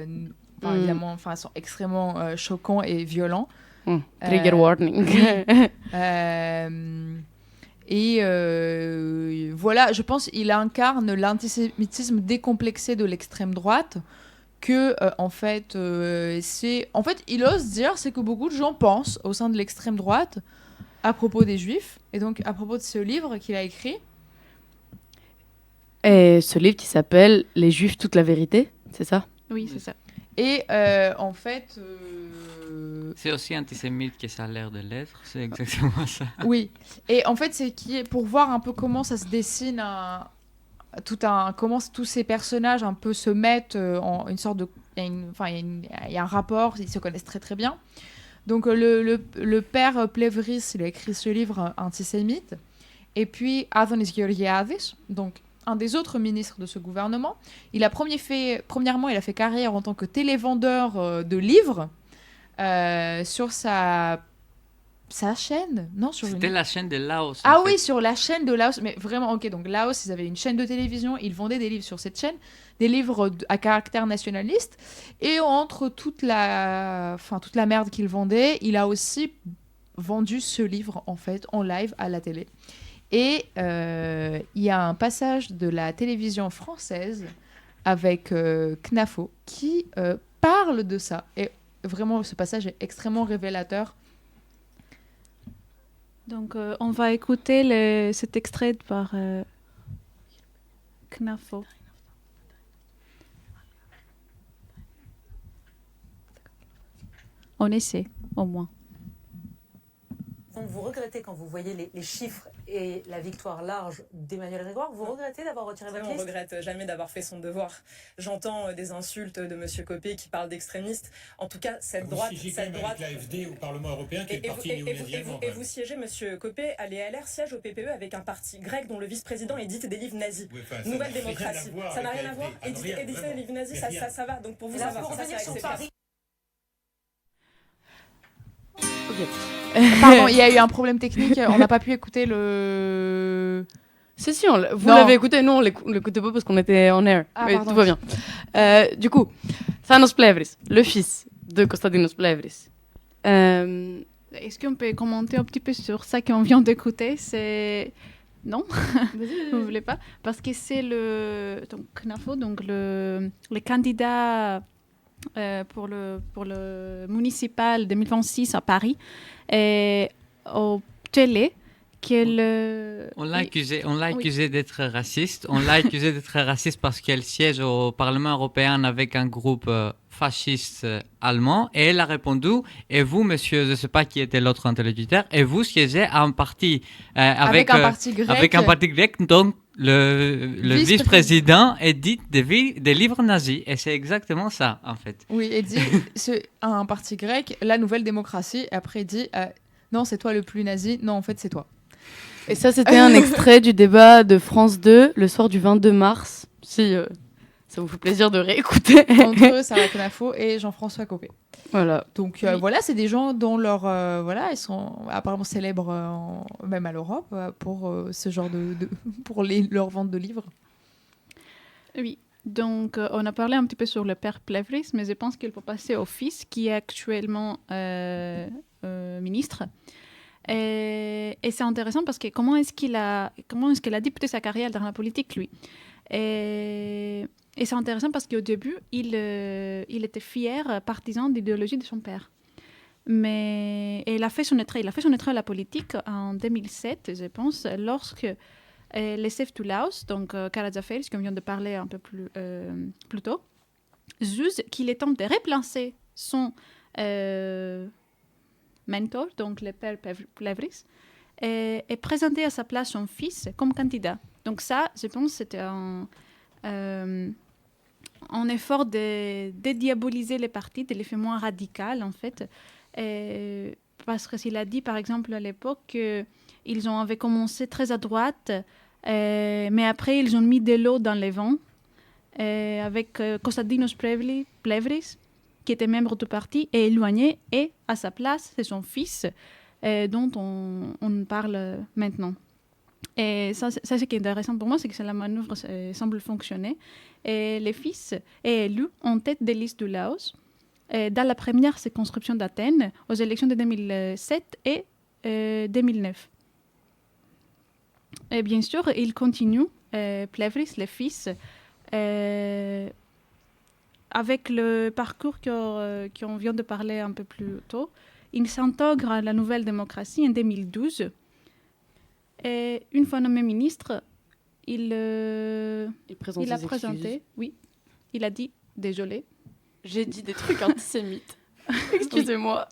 B: évidemment, sont extrêmement choquants et violents.
C: Trigger warning.
B: Voilà, je pense qu'il incarne l'antisémitisme décomplexé de l'extrême droite. Que il ose dire, c'est que beaucoup de gens pensent au sein de l'extrême droite à propos des Juifs, et donc à propos de ce livre qu'il a écrit.
C: Et ce livre qui s'appelle « Les Juifs, toute la vérité », c'est ça?
A: Oui, c'est ça.
B: Et
E: c'est aussi antisémite que ça a l'air de l'être, c'est exactement ça.
B: Oui, et en fait, c'est pour voir un peu comment ça se dessine, comment tous ces personnages un peu se mettent en une sorte de... Il y a un rapport, ils se connaissent très très bien. Donc le père Plevris, il a écrit ce livre antisémite. Et puis Adonis Georgiadis, donc un des autres ministres de ce gouvernement, premièrement, il a fait carrière en tant que télévendeur de livres sur sa chaîne, non,
E: C'était la chaîne de Laos.
B: Oui, sur la chaîne de Laos, mais vraiment, ok, donc Laos, ils avaient une chaîne de télévision, ils vendaient des livres sur cette chaîne, des livres à caractère nationaliste, et entre toute la merde qu'il vendait, il a aussi vendu ce livre, en fait, en live à la télé. Et il y a un passage de la télévision française avec Knafo qui parle de ça, et vraiment, ce passage est extrêmement révélateur.
A: Donc, on va écouter cet extrait par Knafo. On essaie, au moins.
F: Donc vous regrettez, quand vous voyez les chiffres et la victoire large d'Emmanuel Grégoire, vous regrettez d'avoir retiré votre liste?
G: On ne regrette jamais d'avoir fait son devoir. J'entends des insultes de M. Copé qui parle d'extrémistes. En tout cas, cette droite...
H: Avec l'AFD au Parlement européen, qui est le parti néo-nazi allemand.
G: Et vous siégez, M. Copé, les LR siègent au PPE avec un parti grec dont le vice-président édite des livres nazis. Oui, Nouvelle démocratie. Ça n'a rien à voir. Éditer des livres nazis, ça va. Donc pour vous, ça va. Ça, c'est acceptable.
B: Pardon, il y a eu un problème technique. On n'a pas pu écouter le...
C: Si, vous l'avez écouté. Nous, on l'écoutait pas parce qu'on était en air. Mais
B: pardon.
C: tout va bien. Du coup, Thanos Plevris, le fils de Konstantinos Plevris.
A: Est-ce qu'on peut commenter un petit peu sur ça qu'on vient d'écouter? C'est... Non, vous voulez pas? Parce que c'est donc Knafo, donc le candidat pour le municipal 2026 à Paris, au télé.
E: On l'a accusé d'être raciste. On l'a accusé d'être raciste parce qu'elle siège au Parlement européen avec un groupe fasciste allemand. Et elle a répondu, et vous, monsieur, je ne sais pas qui était l'autre interlocuteur, et vous siégez à un parti avec un parti grec. Donc, le vice-président édite des livres nazis. Et c'est exactement ça, en fait.
B: Oui, et dit, c'est un parti grec, la Nouvelle Démocratie. Et après, il dit, non, c'est toi le plus nazi. Non, en fait, c'est toi.
C: Et ça, c'était un extrait du débat de France 2 le soir du 22 mars. Si ça vous fait plaisir de réécouter.
B: Entre eux, Sarah Knafo et Jean-François Copé.
C: Voilà.
B: Donc voilà, c'est des gens dont ils sont apparemment célèbres même à l'Europe pour ce genre pour leur vente de livres.
A: Oui. Donc, on a parlé un petit peu sur le père Plevris, mais je pense qu'il faut passer au fils qui est actuellement ministre. Et c'est intéressant parce que comment est-ce qu'il a débuté sa carrière dans la politique, lui. Et c'est intéressant parce qu'au début, il était fier partisan de l'idéologie de son père. Mais il a fait son entrée à la politique en 2007, je pense, lorsque les chefs du Laos, donc Karadziaferis, qu'on vient de parler un peu plus tôt, jugent qu'il est temps de replacer son mentor, donc le père Plevris, et présenter à sa place son fils comme candidat. Donc ça, je pense, c'était un effort de dédiaboliser les partis, de les faire moins radicales, en fait. Parce qu'il a dit, par exemple, à l'époque, qu'ils avaient commencé très à droite, mais après, ils ont mis de l'eau dans les vents, avec Konstantinos Plevris, qui était membre du parti, est éloigné, et à sa place, c'est son fils dont on parle maintenant. Et ça, ce qui est intéressant pour moi, c'est que la manœuvre semble fonctionner. Et le fils est élu en tête des listes du Laos dans la première circonscription d'Athènes aux élections de 2007 et 2009. Et bien sûr, il continue, Plevris, le fils, avec le parcours qu'on vient de parler un peu plus tôt. Il s'intègre à la Nouvelle Démocratie en 2012. Et une fois nommé ministre, il a présenté, oui, il a dit « Désolé,
C: j'ai dit des trucs antisémites. Excusez-moi. »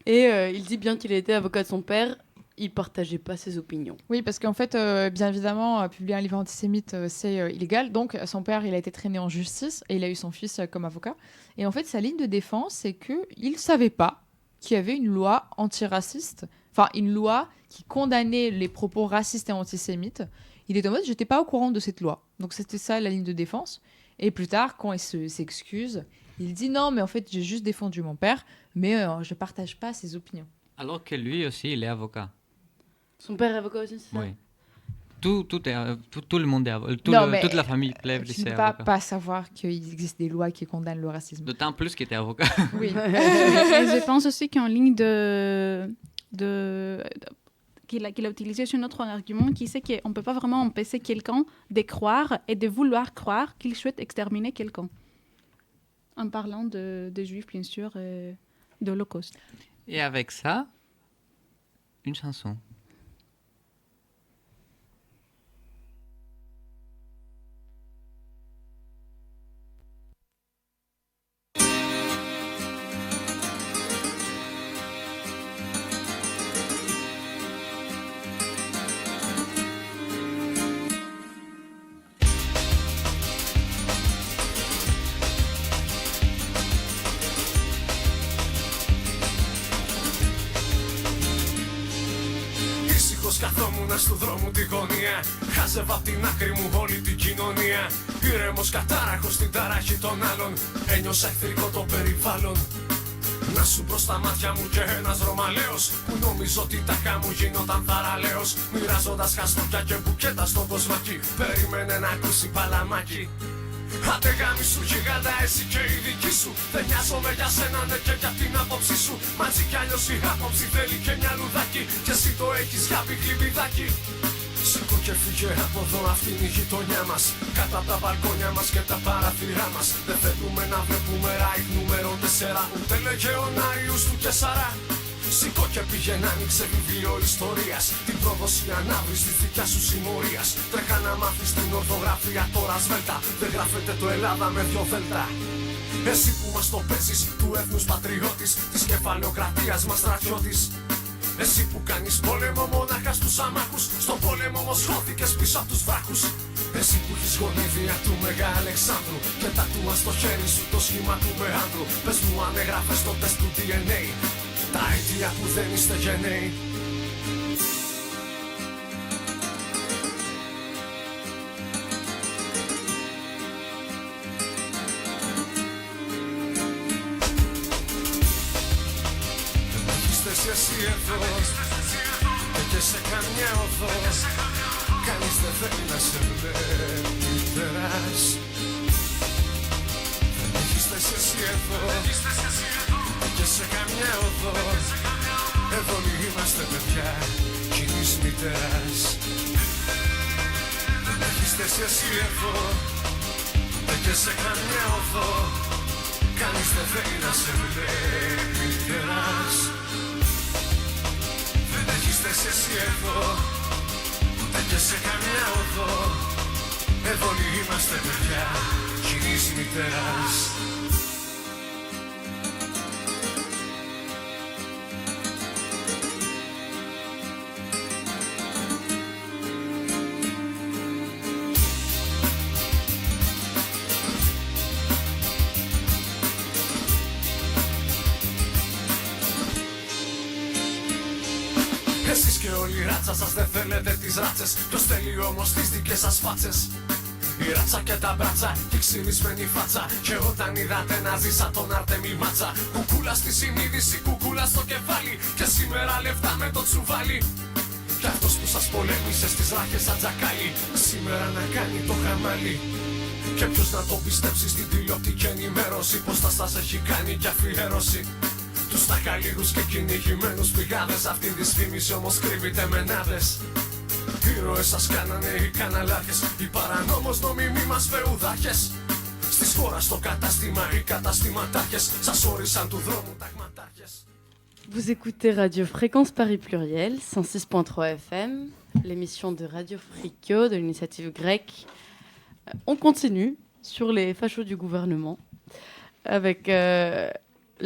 C: Et il dit bien qu'il a été avocat de son père, il ne partageait pas ses opinions.
B: Oui, parce qu'en fait, bien évidemment, publier un livre antisémite, c'est illégal. Donc, son père, il a été traîné en justice et il a eu son fils comme avocat. Et en fait, sa ligne de défense, c'est qu'il ne savait pas qu'il y avait une loi antiraciste, enfin, une loi qui condamnait les propos racistes et antisémites. Il est en mode, j'étais pas au courant de cette loi. Donc, c'était ça, la ligne de défense. Et plus tard, quand il s'excuse, il dit, non, mais en fait, j'ai juste défendu mon père, mais je partage pas ses opinions.
E: Alors que lui aussi, il est avocat.
C: Son père est avocat aussi, c'est ça?
E: Oui. Tout le monde est avocat. Toute la famille Plevris
B: tu
E: est
B: ne
E: avocat.
B: peux pas savoir qu'il existe des lois qui condamnent le racisme.
E: D'autant plus qu'il était avocat.
B: Oui.
A: Et je pense aussi qu'en ligne qu'il a utilisé sur notre argument, qui sait qu'on ne peut pas vraiment empêcher quelqu'un de croire et de vouloir croire qu'il souhaite exterminer quelqu'un. En parlant des Juifs, bien sûr, et de l'Holocauste.
E: Et avec ça, une chanson.
D: Καθόμουνα στου δρόμου τη γωνία. Χάζευα απ' την άκρη μου όλη την κοινωνία. Ήρεμος κατάραχος στην ταράχη των άλλων. Ένιωσα εχθρικό το περιβάλλον. Να σου μπρος στα μάτια μου και ένας Ρωμαλαίος που νόμιζε ότι τα κάμου γίνονταν θαραλέος, μοιράζοντας χαστούκια και μπουκέτα στο κοσμάκι. Περίμενε να ακούσει παλαμάκι. Άντε γάμι σου γιγάντα, εσύ και η δική σου. Δεν νοιάζομαι για σένα, ναι, και για την άποψή σου. Μαζί κι αλλιώς η άποψη θέλει και μια λουδάκι. Κι εσύ το έχεις για πηγλιμπιδάκι. Σήκω και φύγε από εδώ, αυτή είναι η γειτονιά μας. Κάτω από τα μπαλκόνια μας και τα παραθυρά μας. Δεν θέλουμε να βλέπουμε ράικ νούμερο 4, ούτε λεγεωνάριους του Κεσαρά. Σήκω και πήγαινε, άνοιξε βιβλίο ιστορίας. Την πρόδοση ανάβρις της δικιάς σου συμμορίας. Τρέχα να μάθεις την ορθογραφία τώρα σβέλτα. Δεν γράφεται το Ελλάδα με 2 δέλτα. Εσύ που μας το παίζεις, του έθνους πατριώτης, της κεφαλαιοκρατίας μας στρατιώτης. Εσύ που κάνεις πόλεμο μονάχα στους αμάχους, στον πόλεμο όμως χώθηκες πίσω απ' τους βράχους. Εσύ που έχεις γονίδια του Μεγά Αλεξάνδρου και τατούα στο χέρι σου το σχήμα του Μεάνδρου. Πες μου αν έγραφες το τεστ του DNA τα αίτια που δεν είστε γενναίοι. Εσύ εδώ και σε καμιά οδό κανείς δεν θέλει να σε βλέπει τεράς. Δεν έχεις θέση εσύ εδώ και σε καμιά οδό. Εδώ όλοι είμαστε παιδιά κοινής μητέρας. Δεν έχεις θέση εσύ εδώ και σε καμιά οδό. Κανείς δεν θέλει να σε βλέπει τεράς. Είσαι εσύ εδώ, ούτε και σε καμιά οδό. Εδώ όλοι είμαστε παιδιά κοινής μητέρας. Εσείς και όλη η ράτσα σας δεν θέλετε τις ράτσες. Ποιος θέλει όμως τις δικές σας φάτσες. Η ράτσα και τα μπράτσα και ξυρισμένη φάτσα. Και όταν είδατε να ζήσα τον Αρτέμι Μάτσα. Κουκούλα στη συνείδηση, κουκούλα στο κεφάλι. Και σήμερα λεφτά με το τσουβάλι. Κι αυτός που σας πολέμησε στις ράχες σαν τζακάλι, σήμερα να κάνει το χαμάλι. Και ποιος να το πιστέψει στην τηλεοπτική ενημέρωση, πως θα σας έχει κάνει κι αφιέρωση. Τους ταχαλίγους και κυνηγημένους πηγάδες. Αυτή τη δυσφήμιση όμως κρύβεται μενάδες. Ήρωες σας κάνανε οι καναλάρχες, οι παρανόμως νομιμοί μας φεουδάρχες. Στις χώρας στο κατάστημα οι καταστηματάρχες σας όρισαν του δρόμου ταγματάρχες.
C: Vous écoutez Radio Fréquence Paris Pluriel, 106.3 FM, l'émission de Radio Frikio de l'initiative grecque. On continue sur les fachos du gouvernement avec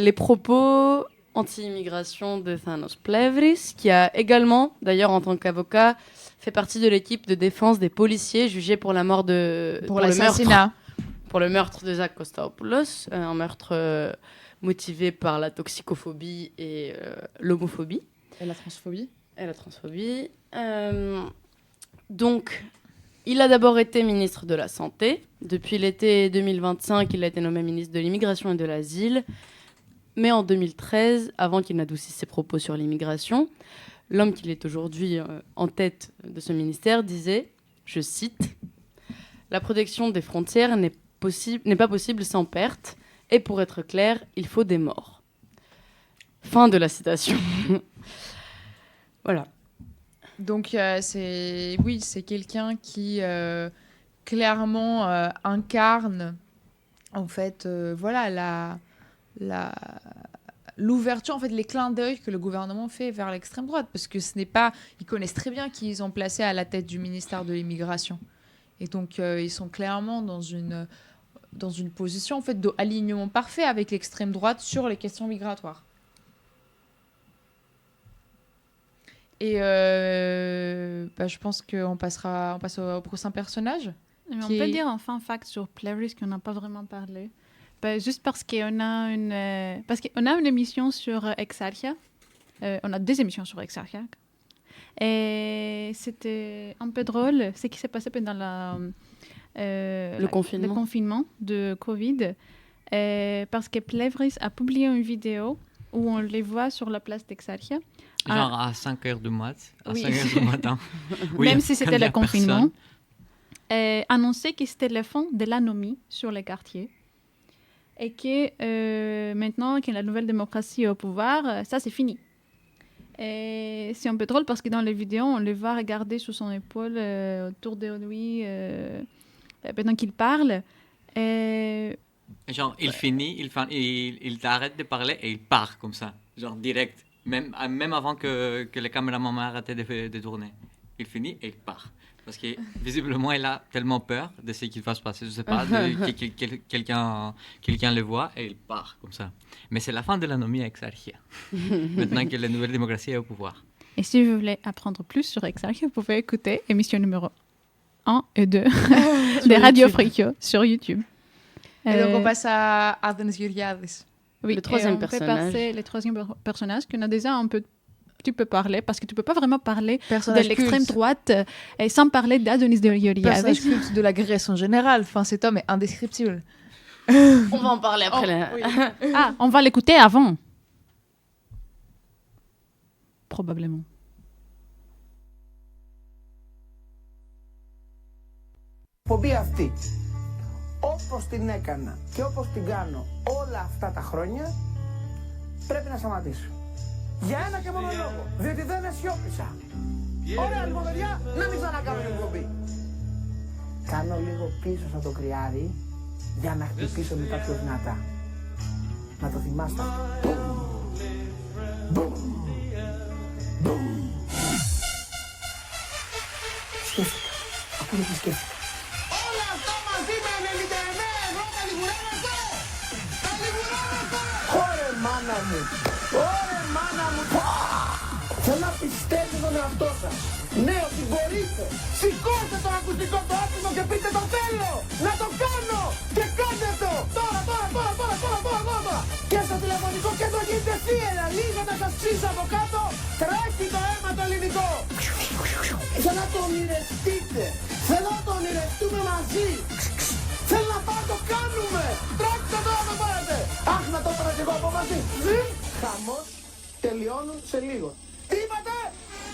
C: les propos anti-immigration de Thanos Plevris, qui a également, d'ailleurs en tant qu'avocat, fait partie de l'équipe de défense des policiers jugés pour la mort de... Pour le meurtre de Zach Kostopoulos, un meurtre motivé par la toxicophobie et l'homophobie.
B: Et la transphobie.
C: Donc, il a d'abord été ministre de la Santé. Depuis l'été 2025, il a été nommé ministre de l'Immigration et de l'Asile. Mais en 2013, avant qu'il n'adoucisse ses propos sur l'immigration, l'homme qu'il est aujourd'hui en tête de ce ministère disait, je cite, « La protection des frontières n'est pas possible sans perte, et pour être clair, il faut des morts. » Fin de la citation. Voilà.
B: Donc, c'est quelqu'un qui clairement incarne, en fait, l'ouverture, en fait, les clins d'œil que le gouvernement fait vers l'extrême droite, parce que ce n'est pas, ils connaissent très bien qui ils ont placé à la tête du ministère de l'immigration, et donc ils sont clairement dans une position en fait d'alignement parfait avec l'extrême droite sur les questions migratoires. Et je pense qu'on passe au prochain personnage.
A: Mais on peut dire un fun fact sur Plevris qu'on n'a pas vraiment parlé. Juste parce qu'on a une émission sur Exarchia. On a 2 émissions sur Exarchia. Et c'était un peu drôle ce qui s'est passé pendant le
C: confinement
A: de Covid. Parce que Plevris a publié une vidéo où on les voit sur la place d'Exarchia.
E: Genre à 5h du matin.
A: Oui.
E: 5h du matin. Oui,
A: Même si
E: quand
A: c'était
E: il y a
A: le confinement.
E: personne.
A: Annoncer que c'était la fin de l'anomie sur les quartiers. Et que maintenant que la nouvelle démocratie est au pouvoir, ça c'est fini. Et c'est un peu drôle parce que dans les vidéos, on les voit regarder sous son épaule, autour de lui, pendant qu'il parle.
E: Genre, il finit, il arrête de parler et il part comme ça. Genre direct. Même avant que les caméramans arrêtent de tourner. Il finit et il part. Parce que visiblement, il a tellement peur de ce qu'il va se passer. Je ne sais pas, quelqu'un le voit et il part comme ça. Mais c'est la fin de l'anomie à Exarchia. Maintenant que la nouvelle démocratie est au pouvoir.
A: Et si vous voulez apprendre plus sur Exarchia, vous pouvez écouter émission numéro 1 et 2 de Radio Frikio sur YouTube.
B: Et donc on passe à Athens Georgiadis.
A: Oui,
C: le troisième
A: on peut
C: personnage.
A: passer le troisième personnage qu'on a déjà un peu... Tu peux parler, parce que tu peux pas vraiment parler
B: Personnage
A: de l'extrême
B: culte.
A: droite et sans parler d'Adonis
B: Personnage
A: Georgiadis.
B: culte de la Grèce en général. Enfin, cet homme est indescriptible.
C: On va en parler après.
A: Ah, on va l'écouter avant. Probablement.
I: Πομπή αυτή, όπως την έκανα και όπως την κάνω όλα αυτά τα χρόνια, πρέπει να σταματήσω. Για ένα και μόνο λόγο, διότι δεν σιώπησα. Ωραία λοιπόν παιδιά, να μην ξανακάνω την εκπομπή. Κάνω λίγο πίσω σαν το κρυάρι, για να χτυπήσω μετά πιο δυνατά. Να το θυμάστε αυτό. Μπουμ. Μπουμ. Σκέφτηκα, ακούω τι σκέφτηκα. Όλα αυτά μαζί με 99 ευρώ τα λιγουρεύεστε! Τα λιγουρεύεστε! Ωρε μάνα μου! Ωρε μάνα μου! Θέλω να πιστέψετε τον εαυτό σας. Ναι, ότι μπορείτε. Σηκώστε το ακουστικό το άτιμο και πείτε το θέλω! Να το κάνω! Και κάντε το! Τώρα! Και στο τηλεφωνικό κέντρο γίνεται θύελα. Λίγο να σας ψήσω από κάτω. Τρέχει το αίμα το ελληνικό. Θέλω να το ονειρευτείτε. Θέλω να το ονειρευτούμε μαζί. Θέλω να πάω να το κάνουμε. Τρέξτε τώρα να πάρετε. Αχ, να το έπαινα και εγώ από μαζί. Χαμός τελειώνουν σε λίγο. Τι είπατε?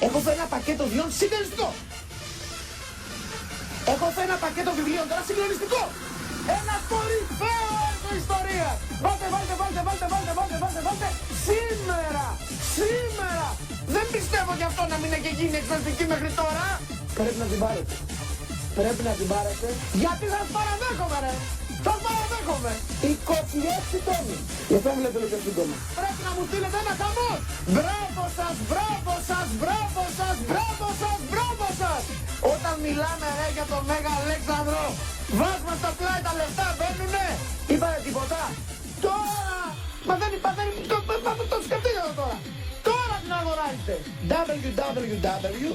I: Έχω φέρει ένα πακέτο βιών συγκλονιστικό. Έχω φέρει ένα πακέτο βιβλίων τώρα συγκλονιστικό. Ένα κορυφαίο έργο ιστορίας. Βάλτε. Σήμερα. Δεν πιστεύω γι' αυτό να μην έχει γίνει εξαιρετική μέχρι τώρα. Πρέπει να την πάρετε. Γιατί σας παραδέχομαι ρε. Σας παραδέχομαι. 26 τόνοι. Γι' αυτό μου λέτε λίγο σύντομα. Πρέπει να μου στείλετε ένα χαμό. Μπράβο σας. Όταν μιλάμε ρε για τον Μέγα Αλέξανδρο, βάζουμε στο πλάι τα λεφτά, μπαίνουνε. Είπατε τίποτα. Τώρα. Μα δεν υπάρχει. Το σκεφτείτε εδώ τώρα. Τώρα την αγοράζετε. www.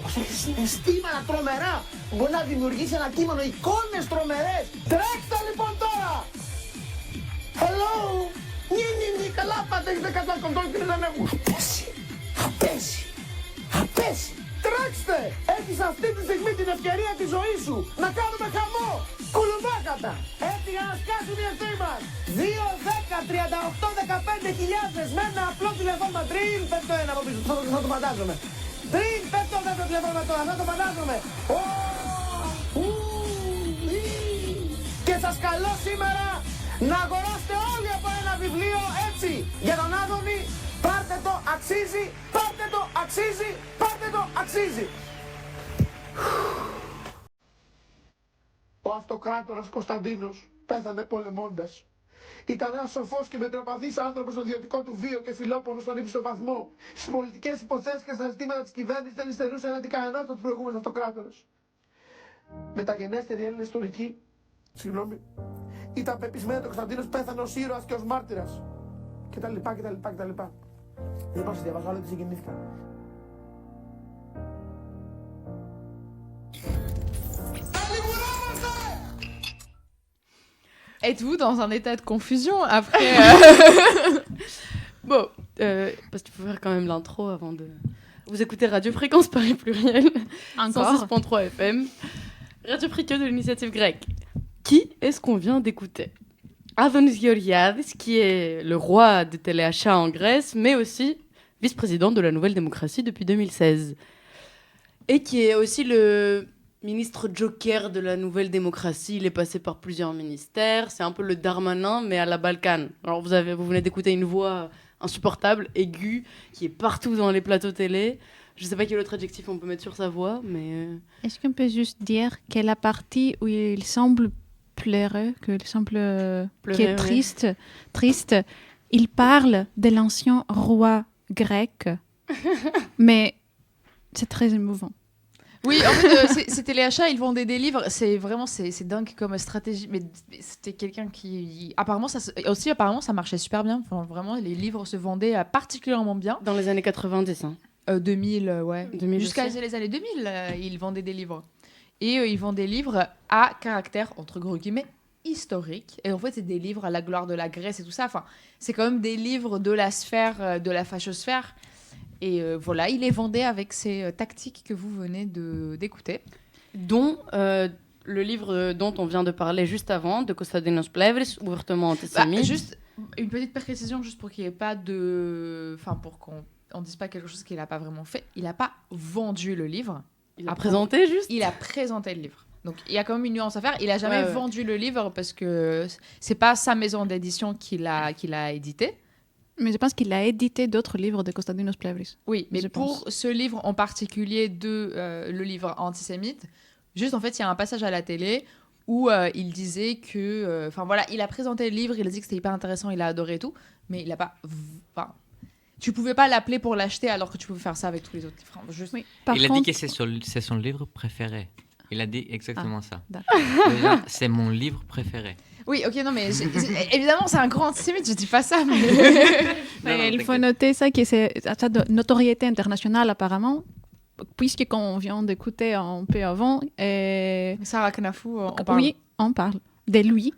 I: Συναισθήματα τρομερά. Μπορεί να δημιουργήσει ένα κείμενο, εικόνες τρομερές. Τρέξτε λοιπόν τώρα. Hello. Νι, καλά πάτε, έχετε κατά κοντρόλ και δεν έχουν. Απέσει. Τρέξτε. Έχεις αυτή τη στιγμή την ευκαιρία της ζωής σου. Να κάνουμε χαμό. Κουλουμπάκατα. Έτσι για να σκάσουν οι ευθύ μας. 2-10-38-15.000 με ένα απλό τηλεφώνημα. Τριν, πες το ένα από πίσω. Θα το φαντάζομαι. Τριν, πες το δεύτερο τηλεφώνημα τώρα. Θα το φαντάζομαι. Και σας καλώ σήμερα να αγοράσετε όλοι από ένα βιβλίο έτσι. Για τον Άδωνη. Πάρτε το, αξίζει. Ο αυτοκράτορας Κωνσταντίνος πέθανε πολεμώντας. Ήταν ένας σοφός και μετριοπαθής άνθρωπος στο ιδιωτικό του βίο και φιλόπονος στον ύψιστο βαθμό. Στις πολιτικές υποθέσεις και στα ζητήματα της κυβέρνησης δεν υστερούσε έναντι κανένας από τους προηγούμενους αυτοκράτορες. Μεταγενέστεροι Έλληνες ιστορικοί, ήταν πεπισμένοι ότι ο Κωνσταντίνος πέθανε ως ήρωας και ως μάρτυρας. Και τα λοιπά. Δεν πάω να διαβάζω, αλλά δεν συγκινήθηκα.
B: Êtes-vous dans un état de confusion après
C: Bon, parce qu'il faut faire quand même l'intro avant de... Vous écoutez Radio Fréquence Paris Pluriel,
A: Encore.
C: 106.3 FM, Radio Frikio de l'initiative grecque. Qui est-ce qu'on vient d'écouter? Adonis Georgiadis, qui est le roi des téléachats en Grèce, mais aussi vice-président de la Nouvelle Démocratie depuis 2016. Et qui est aussi le ministre joker de la Nouvelle Démocratie. Il est passé par plusieurs ministères. C'est un peu le Darmanin, mais à la Balkane. Alors vous venez d'écouter une voix insupportable, aiguë, qui est partout dans les plateaux télé. Je ne sais pas quel autre adjectif on peut mettre sur sa voix, mais...
A: Est-ce qu'on peut juste dire que la partie où il semble pleurer, qu'il semble qui est triste, il parle de l'ancien roi grec, mais c'est très émouvant.
B: Oui, en fait, ces téléachats, ils vendaient des livres. C'est dingue comme stratégie. Mais c'était quelqu'un qui... Apparemment, ça marchait super bien. Enfin, vraiment, les livres se vendaient particulièrement bien.
C: Dans les années 90, hein.
B: 2000, ouais.
C: 2000
B: Jusqu'à
C: aussi.
B: les années 2000, ils vendaient des livres. Et ils vendent des livres à caractère, entre gros guillemets, historique. Et en fait, c'est des livres à la gloire de la Grèce et tout ça. Enfin, c'est quand même des livres de la sphère, de la fachosphère. Et voilà, il les vendait avec ces tactiques que vous venez d'écouter.
C: Dont le livre dont on vient de parler juste avant, de Kostadinos Plevris, ouvertement antisémite.
B: Juste une petite précision, juste pour qu'il n'y ait pas de... Enfin, pour qu'on ne dise pas quelque chose qu'il n'a pas vraiment fait. Il n'a pas vendu le livre.
C: Il a présenté juste.
B: Il a présenté le livre. Donc, il y a quand même une nuance à faire. Il n'a jamais vendu le livre parce que c'est pas sa maison d'édition qui l'a édité.
A: Mais je pense qu'il a édité d'autres livres de Kostadinos Plevris.
B: Oui, mais pour ce livre en particulier, le livre antisémite, juste en fait, il y a un passage à la télé où il disait que... Enfin voilà, il a présenté le livre, il a dit que c'était hyper intéressant, il a adoré et tout, mais il n'a pas... Enfin, tu pouvais pas l'appeler pour l'acheter alors que tu pouvais faire ça avec tous les autres livres. Juste...
A: Oui.
E: Il a dit que c'est son livre préféré. Il a dit exactement ça.
A: D'accord.
E: C'est mon livre préféré.
B: Oui, ok, non, mais évidemment, c'est un grand antisémite, je dis pas ça, mais...
A: il faut noter ça, que c'est ça de notoriété internationale, apparemment, puisque quand on vient d'écouter un peu avant...
B: Sarah Knafou, on parle.
A: Oui, on parle de lui,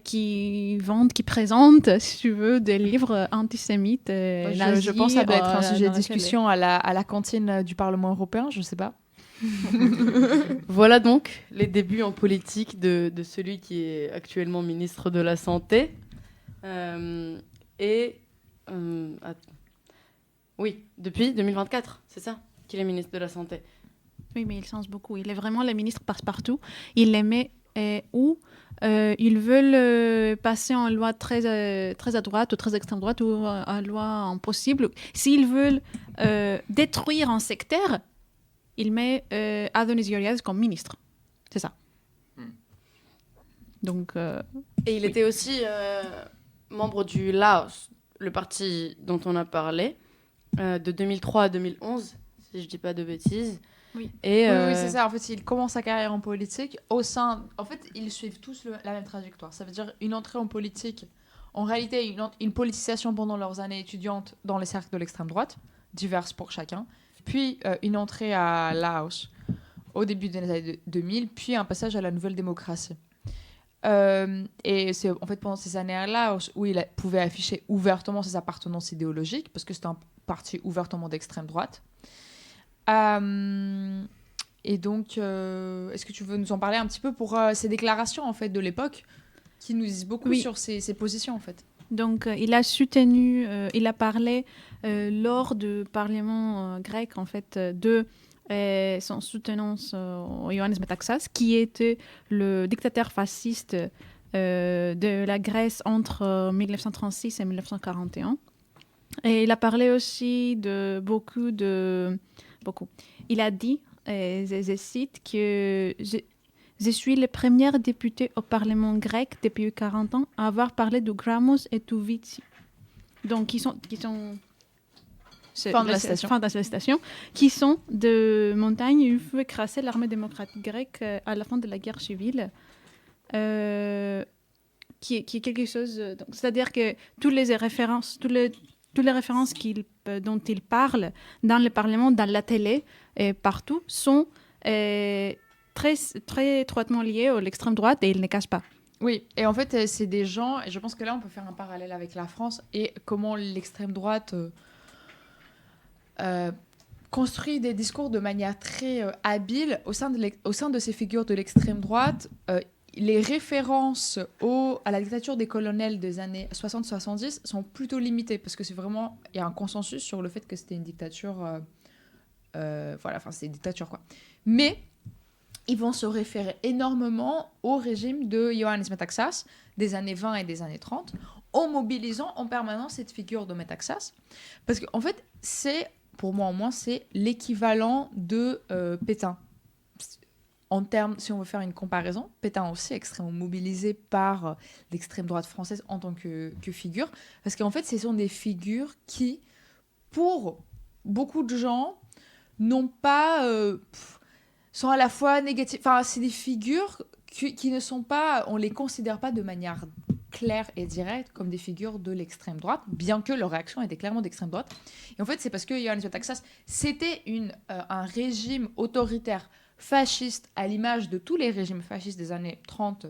A: qui présente, si tu veux, des livres antisémites nazis.
B: Je pense que ça doit être un sujet de discussion à la cantine du Parlement européen, je sais pas.
C: Voilà donc les débuts en politique de celui qui est actuellement ministre de la Santé. Oui, depuis 2024, c'est ça qu'il est ministre de la Santé.
A: Oui, mais il change beaucoup. Il est vraiment le ministre passe-partout. Il les met où ils veulent passer en loi très à droite ou très extrême droite ou en loi impossible. S'ils veulent détruire un secteur, il met Adonis Georgiadis comme ministre. C'est ça. Donc,
C: et il était aussi membre du Laos, le parti dont on a parlé, de 2003 à 2011, si je dis pas de bêtises.
B: Oui, oui, c'est ça. En fait, il commence sa carrière en politique au sein... En fait, ils suivent tous la même trajectoire. Ça veut dire une entrée en politique, en réalité, une politisation pendant leurs années étudiantes dans les cercles de l'extrême droite, diverses pour chacun, puis une entrée à Laos au début des années 2000, puis un passage à la Nouvelle Démocratie. Et c'est en fait pendant ces années à Laos où il pouvait afficher ouvertement ses appartenances idéologiques, parce que c'est un parti ouvertement d'extrême droite. Et donc, est-ce que tu veux nous en parler un petit peu pour ces déclarations en fait, de l'époque qui nous disent beaucoup sur ses positions en fait.
A: Donc, il a soutenu, il a parlé lors du Parlement grec en fait de son soutenance Ioannis Metaxas, qui était le dictateur fasciste de la Grèce entre 1936 et 1941. Et il a parlé aussi de beaucoup. Il a dit, je cite, que je suis le premier député au Parlement grec depuis 40 ans à avoir parlé de Gramos et de Vici. Donc, qui sont
B: fin de la
A: citation, qui sont de montagnes où il faut écraser l'armée démocratique grecque à la fin de la guerre civile, qui est quelque chose... Donc, c'est-à-dire que toutes les références dont il parle dans le Parlement, dans la télé et partout sont très, très étroitement liées à l'extrême droite et il ne cache pas.
B: Oui, et en fait, c'est des gens, et je pense que là, on peut faire un parallèle avec la France et comment l'extrême droite construit des discours de manière très habile au sein de ces figures de l'extrême droite. les références à la dictature des colonels des années 60-70 sont plutôt limitées parce que il y a un consensus sur le fait que c'était une dictature. C'est une dictature quoi. Mais ils vont se référer énormément au régime de Ioannis Metaxas des années 20 et des années 30, en mobilisant en permanence cette figure de Metaxas. Parce qu'en fait, pour moi au moins, c'est l'équivalent de Pétain. En termes, si on veut faire une comparaison, Pétain aussi est extrêmement mobilisé par l'extrême droite française en tant que figure. Parce qu'en fait, ce sont des figures qui, pour beaucoup de gens, n'ont pas... sont à la fois négatives. Enfin, c'est des figures qui ne sont pas... On ne les considère pas de manière claire et directe comme des figures de l'extrême droite, bien que leur réaction était clairement d'extrême droite. Et en fait, c'est parce que Ioannis Metaxas, c'était un régime autoritaire fasciste à l'image de tous les régimes fascistes des années 30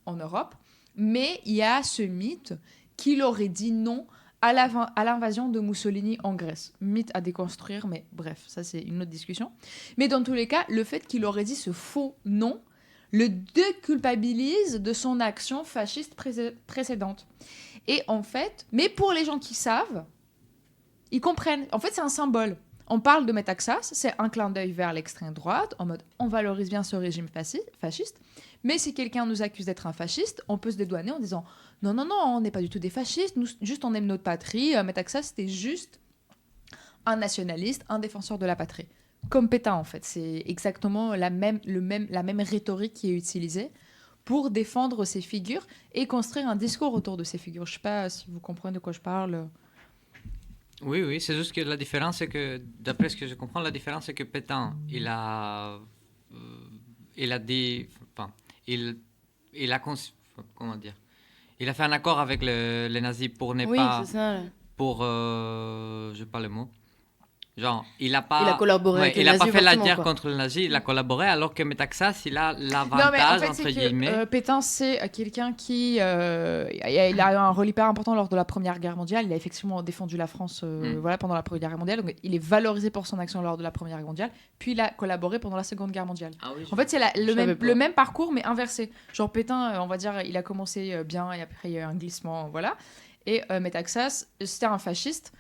B: en Europe. Mais il y a ce mythe qu'il aurait dit non à l'invasion de Mussolini en Grèce. Mythe à déconstruire, mais bref, ça c'est une autre discussion. Mais dans tous les cas, le fait qu'il aurait dit ce faux non le déculpabilise de son action fasciste précédente. Et en fait, mais pour les gens qui savent, ils comprennent. En fait, c'est un symbole. On parle de Metaxas, c'est un clin d'œil vers l'extrême droite, en mode on valorise bien ce régime fasciste, mais si quelqu'un nous accuse d'être un fasciste, on peut se dédouaner en disant non, on n'est pas du tout des fascistes, nous, juste on aime notre patrie, Metaxas c'était juste un nationaliste, un défenseur de la patrie. Comme Pétain en fait, c'est exactement la même rhétorique qui est utilisée pour défendre ces figures et construire un discours autour de ces figures. Je ne sais pas si vous comprenez de quoi je parle.
E: Oui, c'est juste que la différence, c'est que, d'après ce que je comprends, la différence, c'est que Pétain, il a fait un accord avec les nazis pour ne pas...
C: Oui, c'est ça.
E: Pour... je n'ai pas le mot. Genre, il a
C: collaboré avec les nazis.
E: Il n'a pas fait la guerre contre les nazis, il a collaboré, alors que Metaxas, il a l'avantage, entre guillemets.
B: Pétain, c'est quelqu'un qui... il a eu un rôle hyper important lors de la Première Guerre mondiale. Il a effectivement défendu la France pendant la Première Guerre mondiale. Donc, il est valorisé pour son action lors de la Première Guerre mondiale. Puis, il a collaboré pendant la Seconde Guerre mondiale.
E: Ah oui,
B: en fait, c'est le même parcours, mais inversé. Genre, Pétain, on va dire, il a commencé bien, et après, il y a eu un glissement, voilà. Et Metaxas, c'était un fasciste.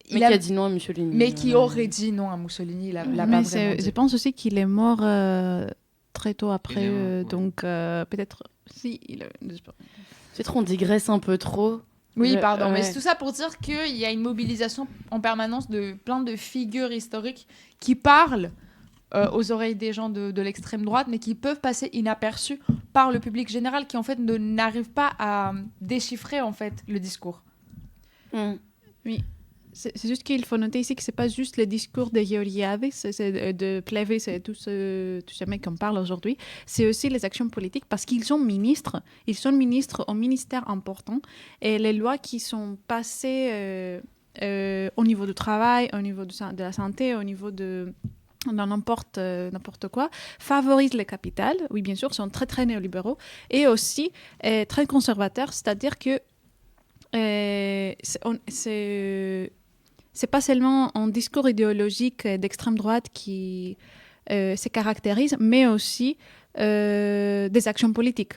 C: Qui a dit non à Mussolini.
B: Mais qui aurait dit non à Mussolini, l'a pas vraiment dit.
A: Je pense aussi qu'il est mort très tôt après, donc peut-être si...
C: Peut-être on digresse un peu trop.
B: Oui, pardon, mais c'est tout ça pour dire qu'il y a une mobilisation en permanence de plein de figures historiques qui parlent aux oreilles des gens de l'extrême droite, mais qui peuvent passer inaperçus par le public général qui en fait n'arrive pas à déchiffrer en fait le discours.
A: Oui. C'est juste qu'il faut noter ici que ce n'est pas juste le discours de Georgiades, de Plevés, c'est tout ce mec qu'on parle aujourd'hui. C'est aussi les actions politiques parce qu'ils sont ministres. Ils sont ministres au ministère important. Et les lois qui sont passées au niveau du travail, au niveau de la santé, au niveau de n'importe quoi, favorisent le capital. Oui, bien sûr, sont très, très néolibéraux. Et aussi très conservateurs, c'est-à-dire que c'est pas seulement un discours idéologique d'extrême droite qui se caractérise, mais aussi des actions politiques.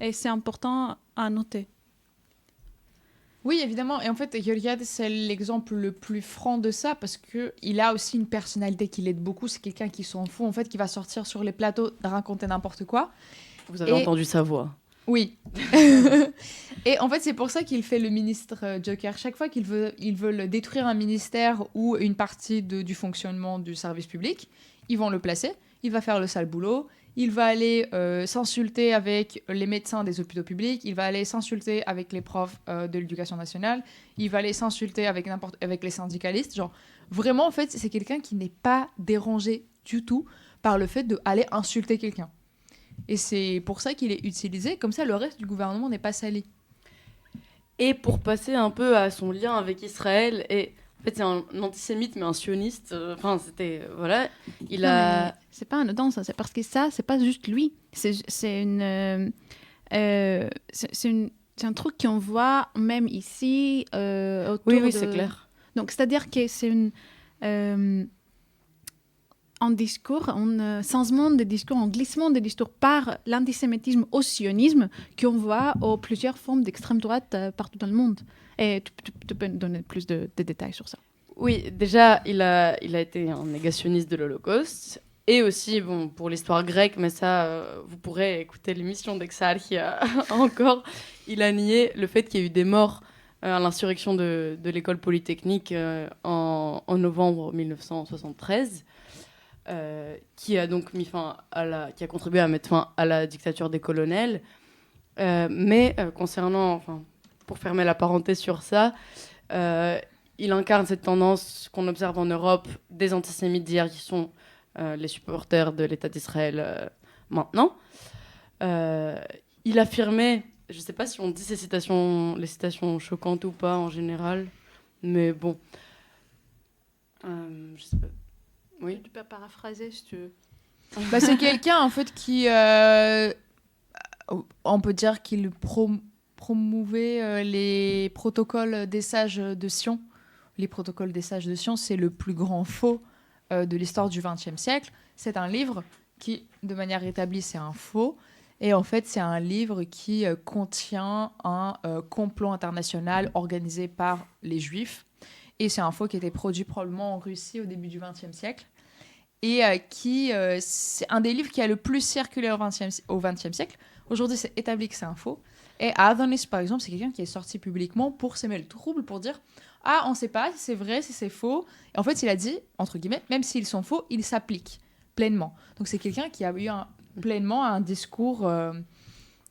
A: Et c'est important à noter.
B: Oui, évidemment. Et en fait, Georgiades, c'est l'exemple le plus franc de ça parce qu'il a aussi une personnalité qui l'aide beaucoup. C'est quelqu'un qui s'en fout, en fait, qui va sortir sur les plateaux, raconter n'importe quoi.
C: Vous avez entendu sa voix.
B: Oui. Et en fait, c'est pour ça qu'il fait le ministre Joker. Chaque fois qu'ils veulent détruire un ministère ou une partie du fonctionnement du service public, ils vont le placer. Il va faire le sale boulot. Il va aller s'insulter avec les médecins des hôpitaux publics. Il va aller s'insulter avec les profs de l'éducation nationale. Il va aller s'insulter avec les syndicalistes. Genre, vraiment, en fait, c'est quelqu'un qui n'est pas dérangé du tout par le fait d'aller insulter quelqu'un. Et c'est pour ça qu'il est utilisé. Comme ça, le reste du gouvernement n'est pas sali.
C: Et pour passer un peu à son lien avec Israël, et en fait, c'est un antisémite, mais un sioniste. Enfin, c'était... Voilà.
A: C'est pas anodin, ça. C'est parce que ça, c'est pas juste lui. C'est un truc qu'on voit même ici, autour
C: oui, c'est clair.
A: Donc, c'est-à-dire que c'est une... un discours, un changement de discours, un glissement de discours par l'antisémitisme au sionisme qu'on voit aux plusieurs formes d'extrême droite partout dans le monde. Et tu peux nous donner plus de détails sur ça.
C: Oui, déjà, il a été un négationniste de l'Holocauste. Et aussi, bon, pour l'histoire grecque, mais ça, vous pourrez écouter l'émission d'Exarchia encore. Il a nié le fait qu'il y ait eu des morts à l'insurrection de l'école polytechnique en novembre 1973, qui a donc mis fin qui a contribué à mettre fin à la dictature des colonels. Mais concernant, pour fermer la parenthèse sur ça, il incarne cette tendance qu'on observe en Europe des antisémites d'hier qui sont les supporters de l'État d'Israël maintenant. Il affirmait, je ne sais pas si on dit les citations choquantes ou pas en général, mais bon. Je sais pas. Oui.
A: Tu peux paraphraser si tu veux.
B: C'est quelqu'un en fait qui, on peut dire qu'il promouvait les protocoles des sages de Sion. Les protocoles des sages de Sion, c'est le plus grand faux de l'histoire du XXe siècle. C'est un livre qui, de manière établie, c'est un faux. Et en fait, c'est un livre qui contient un complot international organisé par les Juifs. Et c'est un faux qui a été produit probablement en Russie au début du XXe siècle. Et c'est un des livres qui a le plus circulé au XXe siècle. Aujourd'hui, c'est établi que c'est un faux. Et Adonis, par exemple, c'est quelqu'un qui est sorti publiquement pour s'aimer le trouble, pour dire « Ah, on ne sait pas si c'est vrai, si c'est faux. » Et en fait, il a dit, entre guillemets, même s'ils sont faux, ils s'appliquent pleinement. Donc, c'est quelqu'un qui a eu pleinement un discours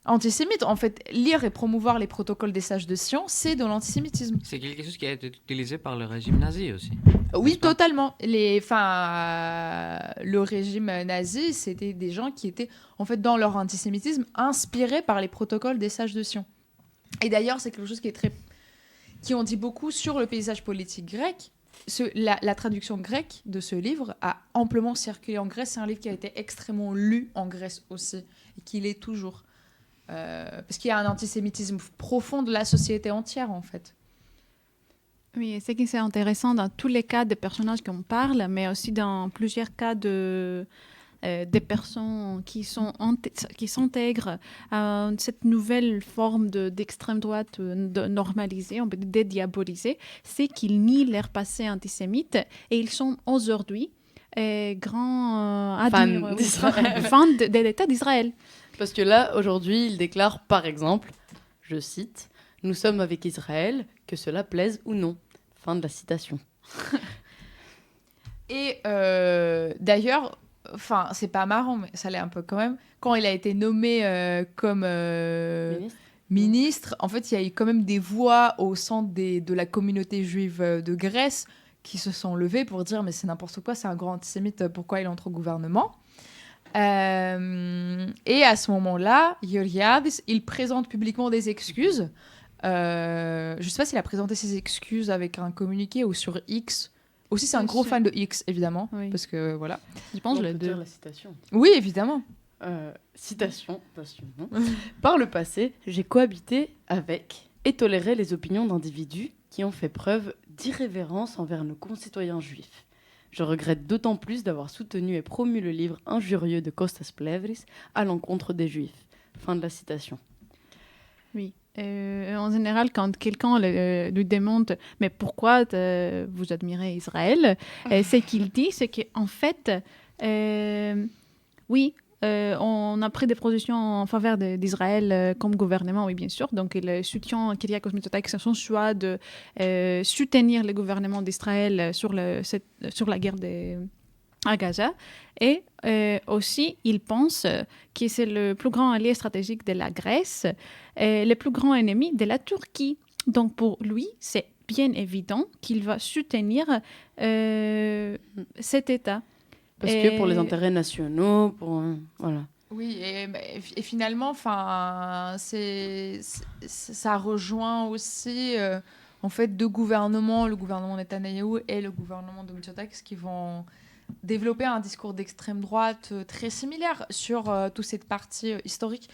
B: antisémite. En fait, lire et promouvoir les protocoles des sages de Sion, c'est de l'antisémitisme.
E: C'est quelque chose qui a été utilisé par le régime nazi aussi.
B: Oui, totalement. Le régime nazi, c'était des gens qui étaient, en fait, dans leur antisémitisme, inspirés par les protocoles des sages de Sion. Et d'ailleurs, c'est quelque chose qui en dit beaucoup sur le paysage politique grec. La traduction grecque de ce livre a amplement circulé en Grèce. C'est un livre qui a été extrêmement lu en Grèce aussi, et qui l'est toujours. Parce qu'il y a un antisémitisme profond de la société entière, en fait.
A: Oui, c'est qui c'est intéressant dans tous les cas des personnages qu'on parle, mais aussi dans plusieurs cas des personnes qui s'intègrent à cette nouvelle forme d'extrême droite normalisée, on peut dire dédiabolisée, c'est qu'ils nient leur passé antisémite et ils sont aujourd'hui grands fans de l'État d'Israël.
C: Parce que là, aujourd'hui, il déclare, par exemple, je cite, « Nous sommes avec Israël, que cela plaise ou non. » Fin de la citation. Et
B: d'ailleurs, c'est pas marrant, mais ça l'est un peu quand même, quand il a été nommé comme ministre, en fait, il y a eu quand même des voix au sein de la communauté juive de Grèce qui se sont levées pour dire « Mais c'est n'importe quoi, c'est un grand antisémite, pourquoi il entre au gouvernement ?» Et à ce moment-là, Georgiadis, il présente publiquement des excuses. Je ne sais pas s'il a présenté ses excuses avec un communiqué ou sur X. Aussi, c'est un gros fan de X, évidemment. Oui. Parce que, voilà.
C: Je pense que dire la citation.
B: Oui, évidemment.
C: Citation. Par le passé, j'ai cohabité avec et toléré les opinions d'individus qui ont fait preuve d'irrévérence envers nos concitoyens juifs. Je regrette d'autant plus d'avoir soutenu et promu le livre injurieux de Kostas Plevris à l'encontre des Juifs. Fin de la citation.
A: Oui. En général, quand quelqu'un lui demande « Mais pourquoi vous admirez Israël ?» Ce qu'il dit, c'est qu'en fait, oui, on a pris des positions en faveur d'Israël comme gouvernement, oui, bien sûr. Donc, il soutient Kyriakos Mitsotakis sur son choix de soutenir le gouvernement d'Israël sur la guerre à Gaza. Et aussi, il pense que c'est le plus grand allié stratégique de la Grèce et le plus grand ennemi de la Turquie. Donc, pour lui, c'est bien évident qu'il va soutenir cet État.
C: Parce que pour les intérêts nationaux, voilà.
B: Oui, et finalement, ça rejoint aussi en fait deux gouvernements, le gouvernement Netanyahou et le gouvernement de Mitsotakis, qui vont développer un discours d'extrême droite très similaire sur toute cette partie historique.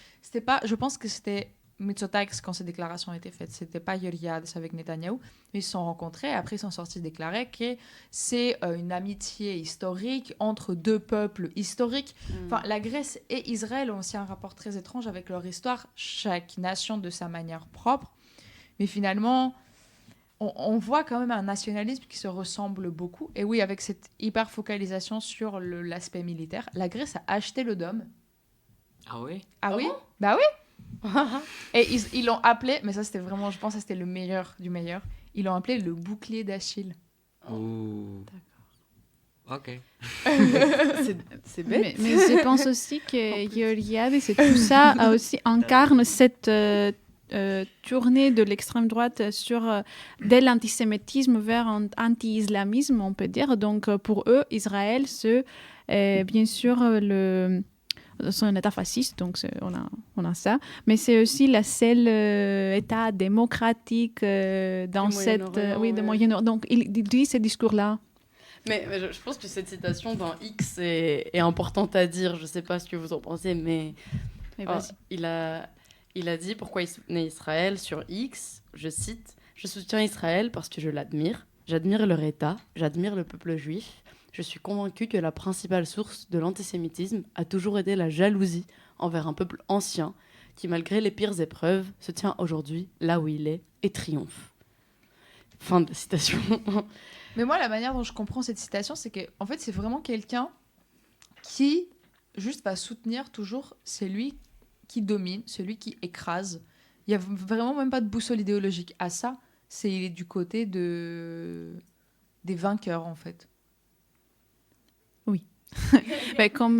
B: Je pense que c'était Mitsotakis, quand ces déclarations ont été faites, c'était pas Georgiades avec Netanyahou, mais ils se sont rencontrés. Après, ils sont sortis déclarer que c'est une amitié historique entre deux peuples historiques. Enfin, la Grèce et Israël ont aussi un rapport très étrange avec leur histoire, chaque nation de sa manière propre. Mais finalement, on voit quand même un nationalisme qui se ressemble beaucoup. Et oui, avec cette hyper focalisation sur l'aspect militaire, la Grèce a acheté le Dôme.
E: Ah oui?
B: Ah oui? Bah oui! Et ils l'ont appelé, mais ça c'était vraiment, je pense que c'était le meilleur du meilleur, ils l'ont appelé le bouclier d'Achille.
E: Oh. D'accord. Ok.
C: C'est bête.
A: Mais je pense aussi que Georgiades et tout ça incarne cette tournée de l'extrême droite sur de l'antisémitisme vers un anti-islamisme, on peut dire. Donc pour eux, Israël, c'est bien sûr son état fasciste, donc on a ça, mais c'est aussi la seule état démocratique dans de Moyen-Orient. Donc il dit ce discours-là.
C: Mais je pense que cette citation dans X est importante à dire. Je ne sais pas ce que vous en pensez, mais il a dit pourquoi il soutenait Israël sur X. Je cite: « Je soutiens Israël parce que je l'admire. J'admire leur État. J'admire le peuple juif. Je suis convaincue que la principale source de l'antisémitisme a toujours été la jalousie envers un peuple ancien qui, malgré les pires épreuves, se tient aujourd'hui là où il est et triomphe. » Fin de citation.
B: Mais moi, la manière dont je comprends cette citation, c'est que en fait, c'est vraiment quelqu'un qui juste va soutenir toujours celui qui domine, celui qui écrase. Il n'y a vraiment même pas de boussole idéologique à ça. Il est du côté des vainqueurs, en fait.
A: Oui. Mais comme,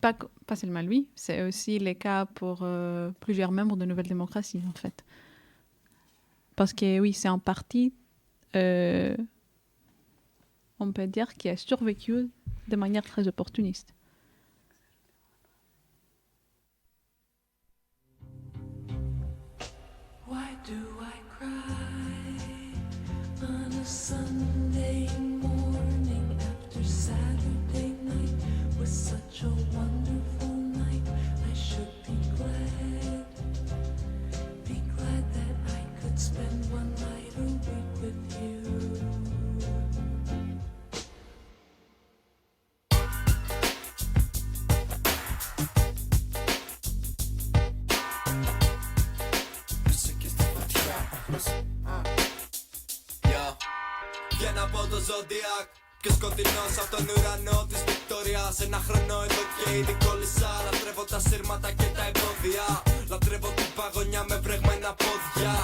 A: pas seulement lui, c'est aussi le cas pour plusieurs membres de Nouvelle Démocratie, en fait. Parce que oui, c'est un parti, on peut dire, qui a survécu de manière très opportuniste.
J: Why do I cry on a Sunday morning after Saturday night was such a wonderful night? I should be glad that I could spend one night a week with you.
K: Βγαίνω από το Zodiac και σκοτεινός από τον ουρανό της Βικτόριας. Ένα χρόνο εδώ και ήδη κόλλησα. Λατρεύω τα σύρματα και τα εμπόδια. Λατρεύω την παγωνιά με βρεγμένα πόδια.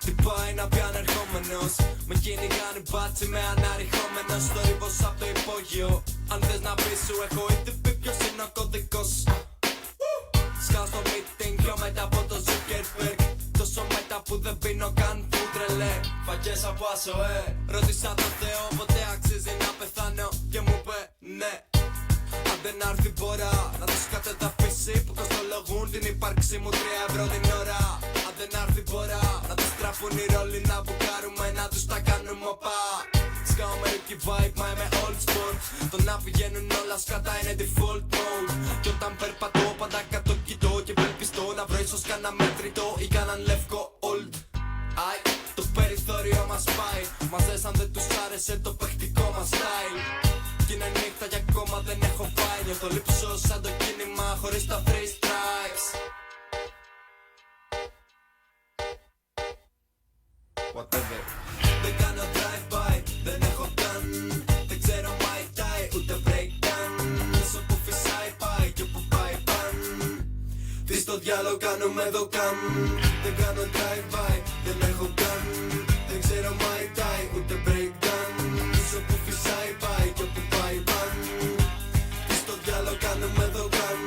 K: Τι πάει να πει ανερχόμενος. Με κυνηγάνε οι μπάτσι με αναρριχόμενος. Το ύβος από το υπόγειο. Αν θες να πεις σου έχω ήδη πει ποιος είναι ο κωδικός. Σκάω στο meeting πιο μετά από το Zuckerberg. Τόσο μετά που δεν πίνω καν φούτρελε. Φακές από άσοε. Ρώτησα το Θεό ποτέ αξίζει να πεθάνω. Και μου είπε ναι. Αν δεν άρθει μπορά να τους κατεδαφίσει που κοστολογούν την ύπαρξή μου 3 ευρώ την ώρα. Αν δεν άρθει μπορά να τους τράφουν οι ρόλοι να μπουκάρουμε να τους τα κάνουμε οπά. Σκάω μερική vibe μα είμαι old sport. Το να πηγαίνουν όλα σκατά είναι default mode. Κι όταν περπατώ πάντα κάτω κοιτώ και ευελπιστώ να βρω ίσως κανένα μέτρητο ή κανέναν λευκό old. Αι, το περιθώριο μας πάει. Μας δες αν δεν τους άρεσε το παιχτικό μας style. Κι είναι νύχτα και ακόμα δεν έχω πάει. Νιώθω λείψω σαν το κίνημα χωρίς τα 3 stripes. Whatever. Δεν κάνω drive-by, δεν έχω καν. Δεν ξέρω Muay Thai, ούτε breakdown. Όσο που φυσάει πάει και που πάει παν. Τι στο διάλογο κάνουμε εδώ καν. Δεν κάνω drive-by, δεν έχω καν. Δεν ξέρω Muay Thai, ούτε breakdown. Όσο που φυσάει πάει και που πάει παν. Τι στο διάλογο κάνουμε εδώ καν.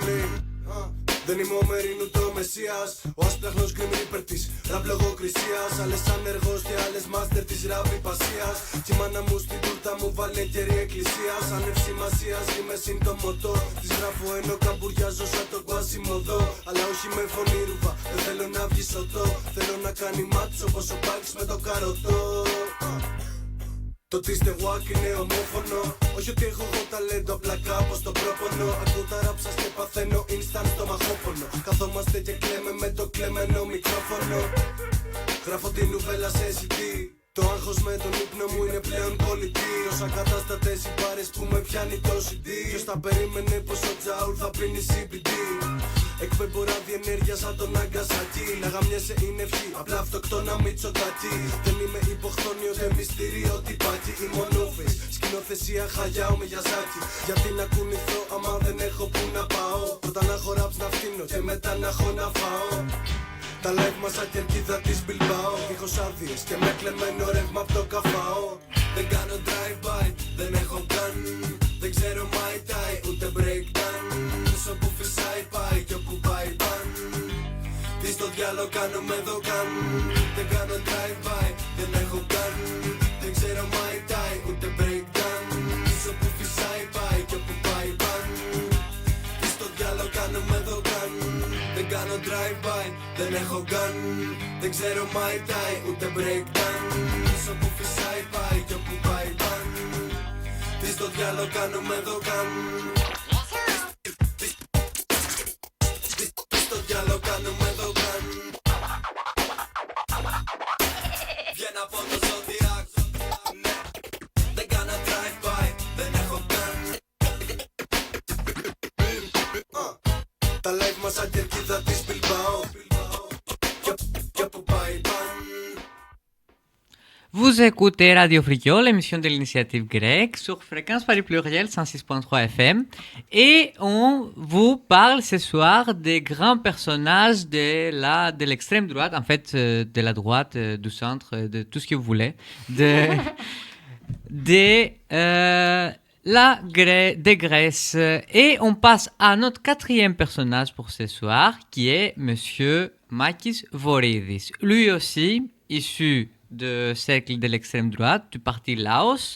K: Δεν είμαι ο Μερίνου το Μεσσίας. Ο άσπλαχνος γκριμ ρίπερ της ραπ λογοκρισίας. Άλλες ανεργός και άλλες μάστερ της ραπ υπασίας. Κι η μάνα μου στην τούρτα μου βάλε κερί εκκλησίας. Άνευ σημασίας είμαι συν το μοτό. Της γράφω ενώ καμπουριάζω σαν το Quasimodo. Αλλά όχι με φωνή ρουβα, δεν θέλω να βγει σωτό. Θέλω να κάνει μάτσο όπως ο Μπάκης με το καροτό. Το τίστε walk είναι ομόφωνο. Όχι ότι έχω εγώ ταλέντο, απλά κάπως το πρόπονο. Ακούω τα ράψα και παθαίνω instant στο μαχόπονο. Καθόμαστε και κλαίμε με το κλεμμένο μικρόφωνο. Γράφω την νουβέλα σε CD. Το άγχος με τον ύπνο μου είναι πλέον πολιτή. Όσα κατάστατες οι μπάρες που με πιάνει το CD. Ποιος θα περίμενε πως ο Τζάουλ θα πίνει CBD. Εκπέμπω ραδιενέργεια σαν τον Αγκασακί. Να γαμιέσαι είναι ευχή, απλά αυτοκτόνα Μητσοτάκη. Δεν είμαι υποχθόνιο, ούτε μυστήριο τυπάκι. Η μονούφης, σκηνοθεσία Χαγιάου με Γιαζάκι. Γιατί να κουνηθώ άμα δεν έχω που να πάω. Πρώτα να έχω raps να φτύνω και μετά να έχω να φάω. Τα live μας σαν κερκίδα της Μπιλμπάο. Δίχως άδειες και με κλεμμένο ρεύμα απ' το καφάο. Δεν κάνω drive-by, δεν έχω gun. Δεν ξέρω Muay Thai, ούτε breakdance. Όπου φυσάει πάει και όπου πάει παν. Τι στο διάλο κάνουμε εδώ καν. Δεν κάνω drive-by, δεν έχω gun. Δεν ξέρω Muay Thai, ούτε breakdance. Όπου φυσάει πάει και όπου πάει παν. Τι στο διάλο κάνουμε εδώ καν. Δεν κάνω drive-by, δεν έχω gun. Δεν ξέρω Muay Thai, ούτε breakdance. Όπου φυσάει πάει και όπου πάει παν. Τι στο διάλο κάνουμε εδώ καν. Τι στο διάλο κάνουμε εδώ καν. Βγαίνω από το Zodiac. Ναι, δεν κάνω drive-by, δεν έχω gun. Τα live μας σαν κερκίδα της Bilbao. Και που πάει παν.
E: Vous écoutez Radio Fricot, l'émission de l'initiative grecque sur fréquence Paris Pluriel 106.3 FM et on vous parle ce soir des grands personnages de l'extrême droite, en fait de la droite, du centre, de tout ce que vous voulez, de Grèce. Et on passe à notre quatrième personnage pour ce soir qui est Monsieur Makis Voridis. Lui aussi issu de cercle de l'extrême droite, du parti Laos.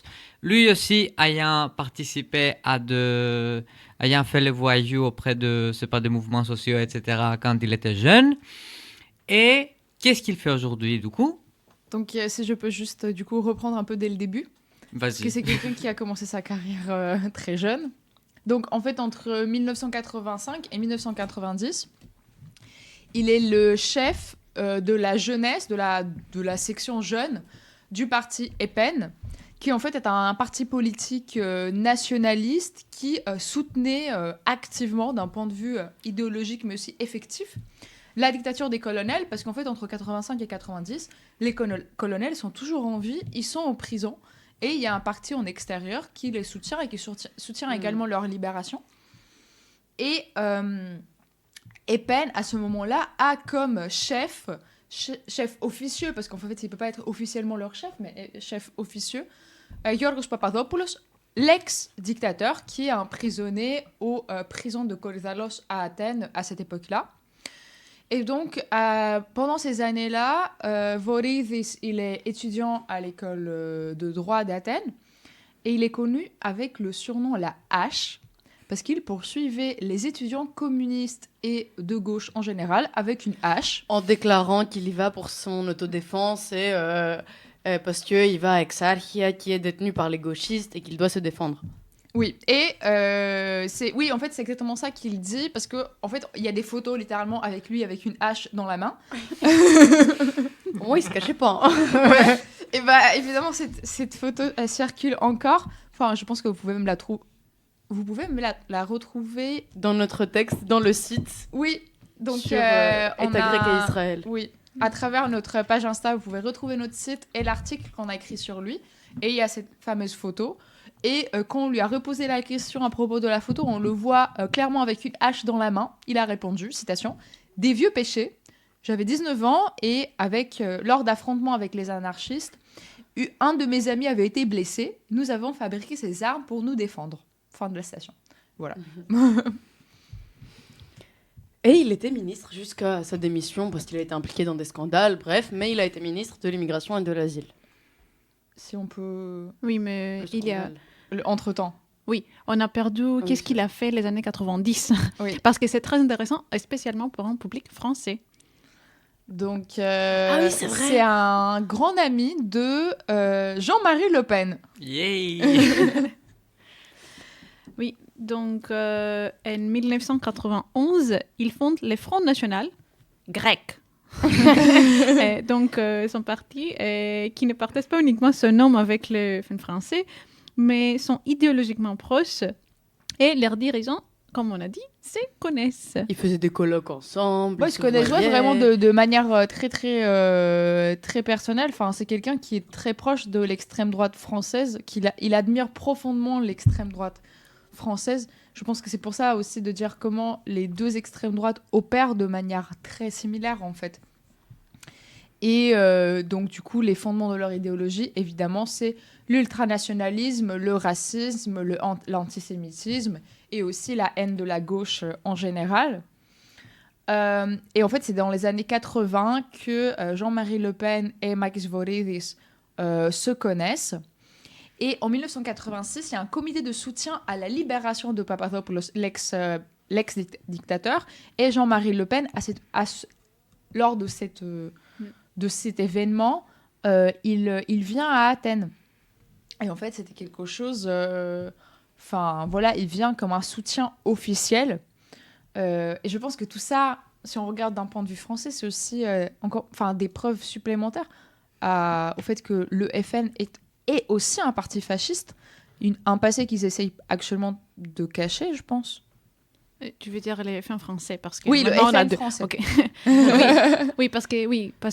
E: Lui aussi ayant participé ayant fait le voyou auprès de, des mouvements sociaux, etc. quand il était jeune. Et qu'est-ce qu'il fait aujourd'hui, du coup?
B: Donc, si je peux juste, du coup, reprendre un peu dès le début.
E: Vas-y.
B: Parce que c'est quelqu'un qui a commencé sa carrière très jeune. Donc, en fait, entre 1985 et 1990, il est le chef de la jeunesse, de la section jeune du parti EPEN, qui en fait est un parti politique nationaliste qui soutenait activement, d'un point de vue idéologique mais aussi effectif, la dictature des colonels, parce qu'en fait entre 85 et 90, les colonels sont toujours en vie, ils sont en prison, et il y a un parti en extérieur qui les soutient et qui soutient également leur libération. Et EPEN, à ce moment-là, a comme chef officieux, parce qu'en fait, il ne peut pas être officiellement leur chef, mais chef officieux, Giorgos Papadopoulos, l'ex-dictateur qui est emprisonné aux prisons de Korydallos à Athènes à cette époque-là. Et donc, pendant ces années-là, Voridis, il est étudiant à l'école de droit d'Athènes, et il est connu avec le surnom la hache, parce qu'il poursuivait les étudiants communistes et de gauche en général avec une hache.
C: En déclarant qu'il y va pour son autodéfense et parce qu'il va à Exarchia qui est détenu par les gauchistes et qu'il doit se défendre.
B: Oui, et en fait c'est exactement ça qu'il dit, parce que en fait il y a des photos littéralement avec lui avec une hache dans la main.
C: Oui, il se cachait pas.
B: Ouais. Et bah évidemment cette photo elle circule encore. Enfin, je pense que vous pouvez même la trouver. Vous pouvez me la retrouver
C: dans notre texte, dans le site.
B: Oui, donc
C: sur État grec et Israël.
B: Oui, à travers notre page Insta, vous pouvez retrouver notre site et l'article qu'on a écrit sur lui. Et il y a cette fameuse photo. Et quand on lui a reposé la question à propos de la photo, on le voit clairement avec une hache dans la main. Il a répondu, citation, « Des vieux péchés. J'avais 19 ans et lors d'affrontements avec les anarchistes, un de mes amis avait été blessé. Nous avons fabriqué ces armes pour nous défendre. » Fin de la citation. Voilà.
C: Et il était ministre jusqu'à sa démission parce qu'il a été impliqué dans des scandales, bref, mais il a été ministre de l'immigration et de l'asile.
B: Si on peut...
A: Oui, mais il y a...
B: Entre-temps.
A: Oui, on a perdu qu'est-ce qu'il a fait les années 90.
B: Oui.
A: Parce que c'est très intéressant, spécialement pour un public français.
B: Donc,
C: Ah oui, c'est vrai.
B: c'est un grand ami de Jean-Marie Le Pen.
E: Yay.
A: Oui, donc en 1991, il fonde le Front National grec. Et donc, son parti, qui ne partage pas uniquement son nom avec le FN français, mais sont idéologiquement proches et leurs dirigeants, comme on a dit, se connaissent.
C: Ils faisaient des colloques ensemble.
B: Ils se connaissent vraiment de manière très personnelle. Enfin, c'est quelqu'un qui est très proche de l'extrême droite française, il admire profondément l'extrême droite française. Je pense que c'est pour ça aussi de dire comment les deux extrêmes droites opèrent de manière très similaire en fait. Et donc du coup, les fondements de leur idéologie, évidemment, c'est l'ultranationalisme, le racisme, l'antisémitisme et aussi la haine de la gauche en général. Et en fait, c'est dans les années 80 que Jean-Marie Le Pen et Makis Voridis se connaissent. Et en 1986, il y a un comité de soutien à la libération de Papadopoulos, l'ex-dictateur, et Jean-Marie Le Pen, lors de cet événement, il vient à Athènes. Et en fait, c'était quelque chose... il vient comme un soutien officiel. Et je pense que tout ça, si on regarde d'un point de vue français, c'est aussi des preuves supplémentaires au fait que le FN est aussi un parti fasciste, un passé qu'ils essayent actuellement de cacher, je pense.
A: Tu veux dire les FN français parce que
B: oui, le FN français.
A: Okay. oui, parce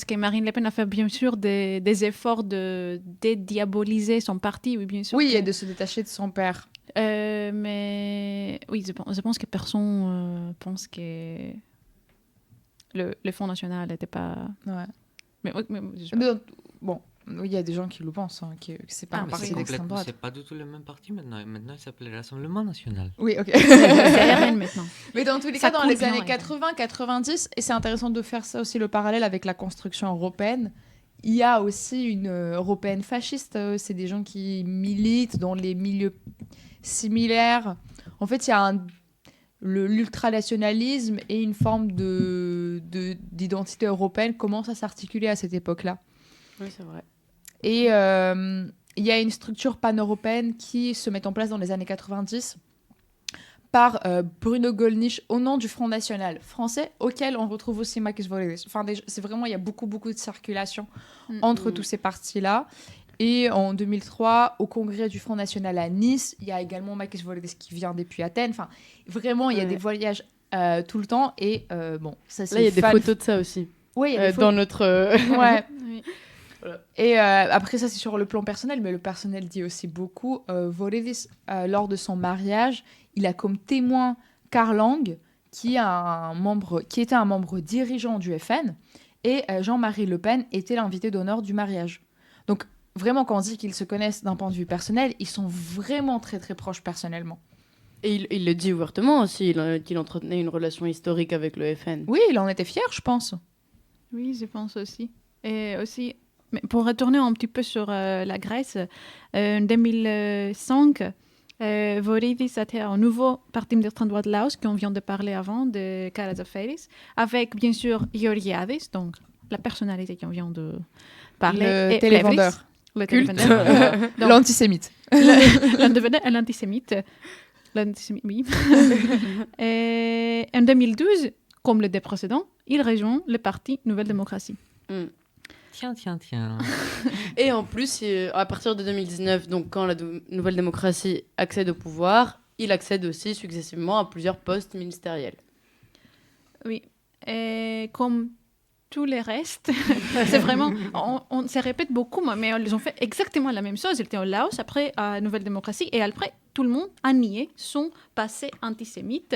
A: que Marine Le Pen a fait bien sûr des efforts de dédiaboliser son parti, oui bien sûr.
B: Oui, et de se détacher de son père.
A: Mais oui, je pense que personne pense que le Front National n'était pas.
B: Ouais.
A: Mais
B: bon. Oui, il y a des gens qui le pensent, que c'est pas un parti d'extrême droite.
E: C'est pas du tout le même parti maintenant. Maintenant, il s'appelle Rassemblement National.
B: Oui, ok.
A: C'est RN maintenant.
B: Mais dans tous les cas, dans les années 80-90, et c'est intéressant de faire ça aussi le parallèle avec la construction européenne, il y a aussi une européenne fasciste. C'est des gens qui militent dans les milieux similaires. En fait, il y a l'ultranationalisme et une forme d'identité européenne commencent à s'articuler à cette époque-là.
C: Oui, c'est vrai.
B: Et il y a une structure pan-européenne qui se met en place dans les années 90 par Bruno Gollnisch au nom du Front National français, auquel on retrouve aussi Makis Voridis. Enfin, c'est vraiment, il y a beaucoup de circulation entre tous ces partis-là. Et en 2003, au congrès du Front National à Nice, il y a également Makis Voridis qui vient depuis Athènes. Enfin, vraiment, il y a des voyages tout le temps. Et ça, c'est
C: là, il y a des photos de ça aussi.
B: Oui, il y a des photos.
C: Dans notre...
B: Ouais. Oui. Et après ça, c'est sur le plan personnel, mais le personnel dit aussi beaucoup. Voridis, lors de son mariage, il a comme témoin Karl Lang, qui était un membre dirigeant du FN, et Jean-Marie Le Pen était l'invité d'honneur du mariage. Donc, vraiment, quand on dit qu'ils se connaissent d'un point de vue personnel, ils sont vraiment très, très proches personnellement.
C: Et il le dit ouvertement aussi, qu'il entretenait une relation historique avec le FN.
B: Oui, il en était fier, je pense.
A: Oui, je pense aussi. Et aussi... Mais pour retourner un petit peu sur la Grèce, en 2005, Voridis était un nouveau parti d'extrême droite Laos, qu'on vient de parler avant, de Karazaferis, avec bien sûr Georgiadis, donc la personnalité qu'on vient de parler.
B: Le télévendeur.
A: Le télévendeur.
B: L'antisémite.
A: L'antisémite. L'antisémite, oui. Et en 2012, comme le deux précédents, il rejoint le parti Nouvelle Démocratie.
E: Tiens.
C: Et en plus, à partir de 2019, donc quand la Nouvelle Démocratie accède au pouvoir, il accède aussi successivement à plusieurs postes ministériels.
A: Oui, et comme tous les restes, c'est vraiment, on se répète beaucoup, mais ils ont fait exactement la même chose. Ils étaient au Laos, après à Nouvelle Démocratie, et après, tout le monde a nié son passé antisémite.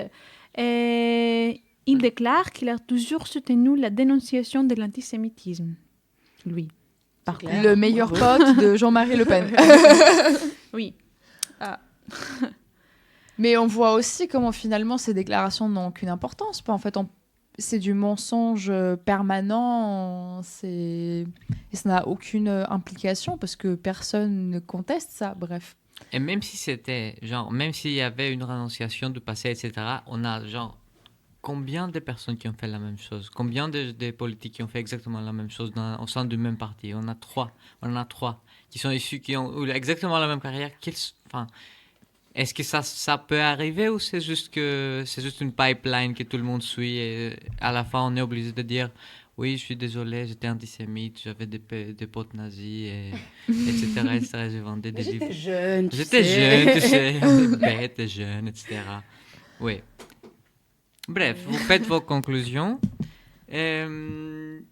A: Et il déclare qu'il a toujours soutenu la dénonciation de l'antisémitisme. Lui.
B: Le meilleur pote de Jean-Marie Le Pen.
A: Oui.
B: Ah. Mais on voit aussi comment finalement ces déclarations n'ont aucune importance. En fait, c'est du mensonge permanent. Et ça n'a aucune implication parce que personne ne conteste ça. Bref.
E: Et même si même s'il y avait une renonciation du passé, etc., on a combien de personnes qui ont fait la même chose? Combien de politiques qui ont fait exactement la même chose au sein du même parti? On en a trois qui sont issus, qui ont eu exactement la même carrière. Est-ce que ça peut arriver ou c'est juste une pipeline que tout le monde suit et à la fin on est obligé de dire oui, je suis désolé, j'étais antisémite, j'avais des potes nazis, etc., etc. J'ai vendu des livres.
C: J'étais jeune,
E: tu sais, bête, jeune, etc. Oui. Bref, vous faites vos conclusions.
A: Oui,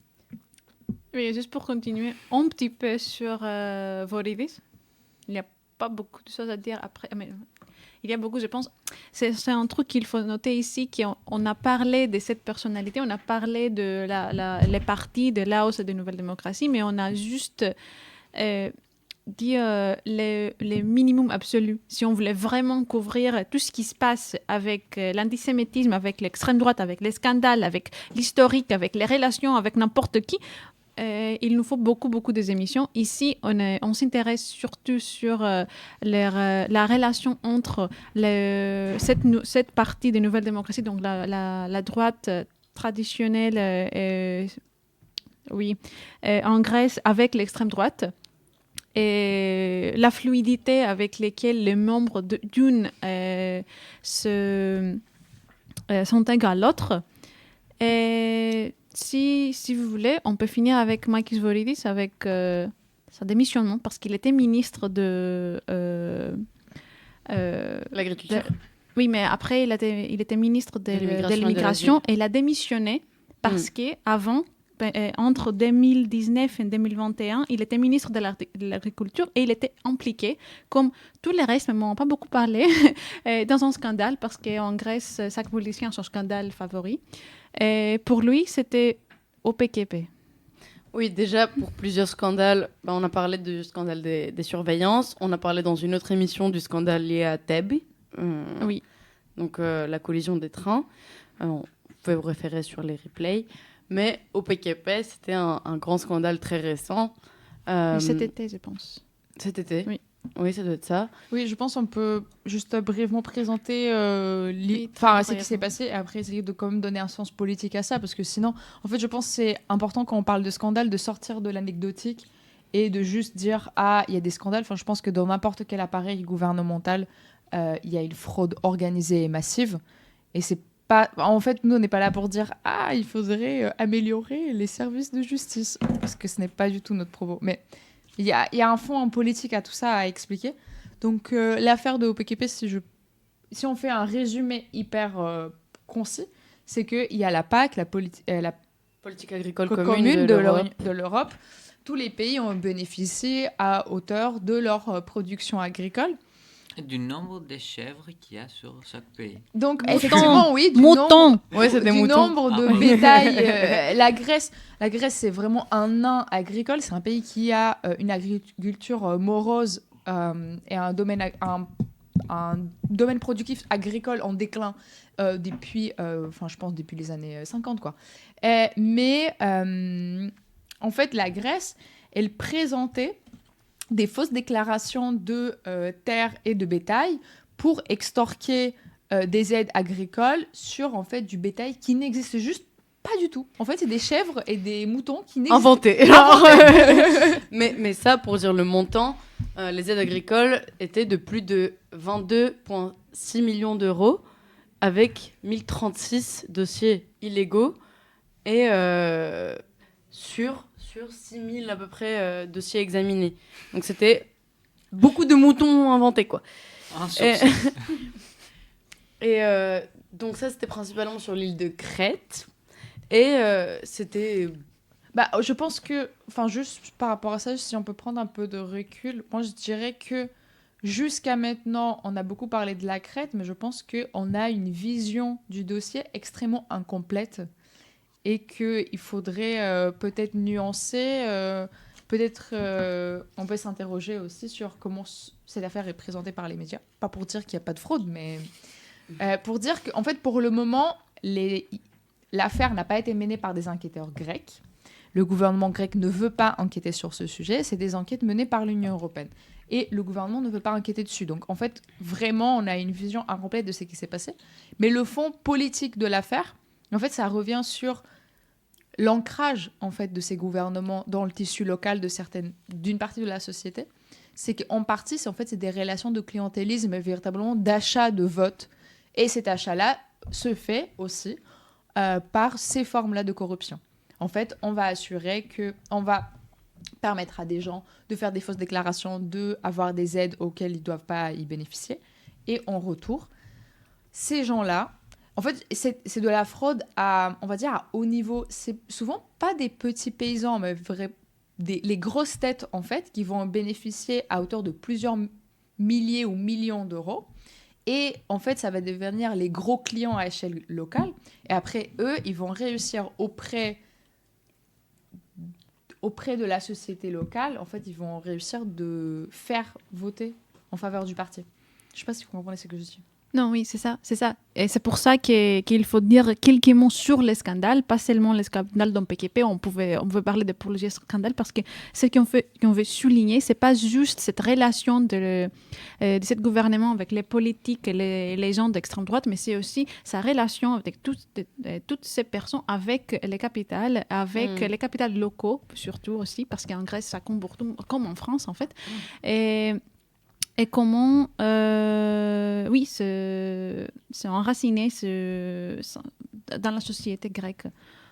A: juste pour continuer un petit peu sur Voridis, il n'y a pas beaucoup de choses à dire après, mais il y a beaucoup, je pense. C'est un truc qu'il faut noter ici, qu'on a parlé de cette personnalité, on a parlé de les partis de Laos et de Nouvelle Démocratie, mais on a juste dit les minimums absolus. Si on voulait vraiment couvrir tout ce qui se passe avec l'antisémitisme, avec l'extrême droite, avec les scandales, avec l'historique, avec les relations, avec n'importe qui, il nous faut beaucoup des émissions. Ici, on s'intéresse surtout sur la relation entre cette partie des Nouvelles Démocraties, donc la droite traditionnelle en Grèce, avec l'extrême droite, et la fluidité avec laquelle les membres d'une s'intègrent à l'autre. Et si vous voulez, on peut finir avec Makis Voridis, avec sa démissionnement, parce qu'il était ministre de...
C: l'agriculture.
A: Oui, mais après, il était ministre de l'immigration et il a démissionné parce qu'avant, entre 2019 et 2021, il était ministre de l'agriculture et il était impliqué, comme tous les restes, mais on n'a pas beaucoup parlé, dans un scandale, parce qu'en Grèce, chaque politicien a son scandale favori. Et pour lui, c'était OPKP.
C: Oui, déjà, pour plusieurs scandales, on a parlé du scandale des surveillances, on a parlé dans une autre émission du scandale lié à Thèbes,
A: oui.
C: Donc la collision des trains. Vous pouvez vous référer sur les replays. Mais OPKP, c'était un grand scandale très récent.
A: Cet été, je pense.
C: Cet été?
A: Oui.
C: Oui, ça doit être ça.
B: Oui, je pense qu'on peut juste brièvement présenter ce qui s'est passé et après essayer de quand même donner un sens politique à ça, parce que sinon, en fait, je pense que c'est important quand on parle de scandale de sortir de l'anecdotique et de juste dire « Ah, il y a des scandales ». Enfin, je pense que dans n'importe quel appareil gouvernemental, il y a une fraude organisée et massive. Et c'est pas... En fait, nous, on n'est pas là pour dire « Ah, il faudrait améliorer les services de justice », parce que ce n'est pas du tout notre propos. Mais il y a un fond en politique à tout ça à expliquer. Donc, l'affaire de OPKP, si on fait un résumé hyper concis, c'est qu'il y a la PAC, la politique agricole commune de l'Europe. Tous les pays ont bénéficié à hauteur de leur production agricole.
E: Et du nombre de chèvres qu'il y a sur chaque pays.
B: Donc, effectivement, oui, du nombre de bétail. La Grèce, c'est vraiment un nain agricole. C'est un pays qui a une agriculture morose et un domaine productif agricole en déclin depuis, je pense, depuis les années 50, quoi. Mais, en fait, la Grèce, elle présentait des fausses déclarations de terres et de bétail pour extorquer des aides agricoles sur, en fait, du bétail qui n'existe juste pas du tout. En fait, c'est des chèvres et des moutons qui n'existent
C: pas. mais ça, pour dire le montant, les aides agricoles étaient de plus de 22,6 millions d'euros avec 1036 dossiers illégaux et sur 6 000 à peu près dossiers examinés. Donc c'était beaucoup de moutons inventés, quoi. Donc ça, c'était principalement sur l'île de Crète. Et c'était...
B: je pense que, juste par rapport à ça, si on peut prendre un peu de recul, moi je dirais que jusqu'à maintenant, on a beaucoup parlé de la Crète, mais je pense qu'on a une vision du dossier extrêmement incomplète. Et qu'il faudrait peut-être nuancer, on peut s'interroger aussi sur comment cette affaire est présentée par les médias. Pas pour dire qu'il n'y a pas de fraude, mais pour dire qu'en fait, pour le moment, l'affaire n'a pas été menée par des enquêteurs grecs. Le gouvernement grec ne veut pas enquêter sur ce sujet. C'est des enquêtes menées par l'Union européenne. Et le gouvernement ne veut pas enquêter dessus. Donc, en fait, vraiment, on a une vision incomplète de ce qui s'est passé. Mais le fond politique de l'affaire, en fait, ça revient sur l'ancrage, en fait, de ces gouvernements dans le tissu local d'une partie de la société. C'est qu'en partie, c'est des relations de clientélisme et véritablement d'achat de vote. Et cet achat-là se fait aussi par ces formes-là de corruption. En fait, on va permettre à des gens de faire des fausses déclarations, d'avoir des aides auxquelles ils ne doivent pas y bénéficier. Et en retour, ces gens-là, en fait, c'est de la fraude à haut niveau. C'est souvent pas des petits paysans, mais les grosses têtes, en fait, qui vont bénéficier à hauteur de plusieurs milliers ou millions d'euros. Et en fait, ça va devenir les gros clients à échelle locale. Et après, eux, ils vont réussir auprès de la société locale, en fait, ils vont réussir de faire voter en faveur du parti. Je ne sais pas si vous comprenez ce que je dis.
A: Non, oui, c'est ça. Et c'est pour ça qu'il faut dire quelques mots sur les scandales, pas seulement les scandales dans PKP. On pouvait parler de plusieurs scandales parce que ce qu'on veut souligner, c'est pas juste cette relation de ce gouvernement avec les politiques et les gens d'extrême droite, mais c'est aussi sa relation avec toutes ces personnes avec les capitales, avec les capitales locaux, surtout aussi, parce qu'en Grèce, ça compte beaucoup, comme en France, en fait. Et comment, c'est enraciné dans la société grecque.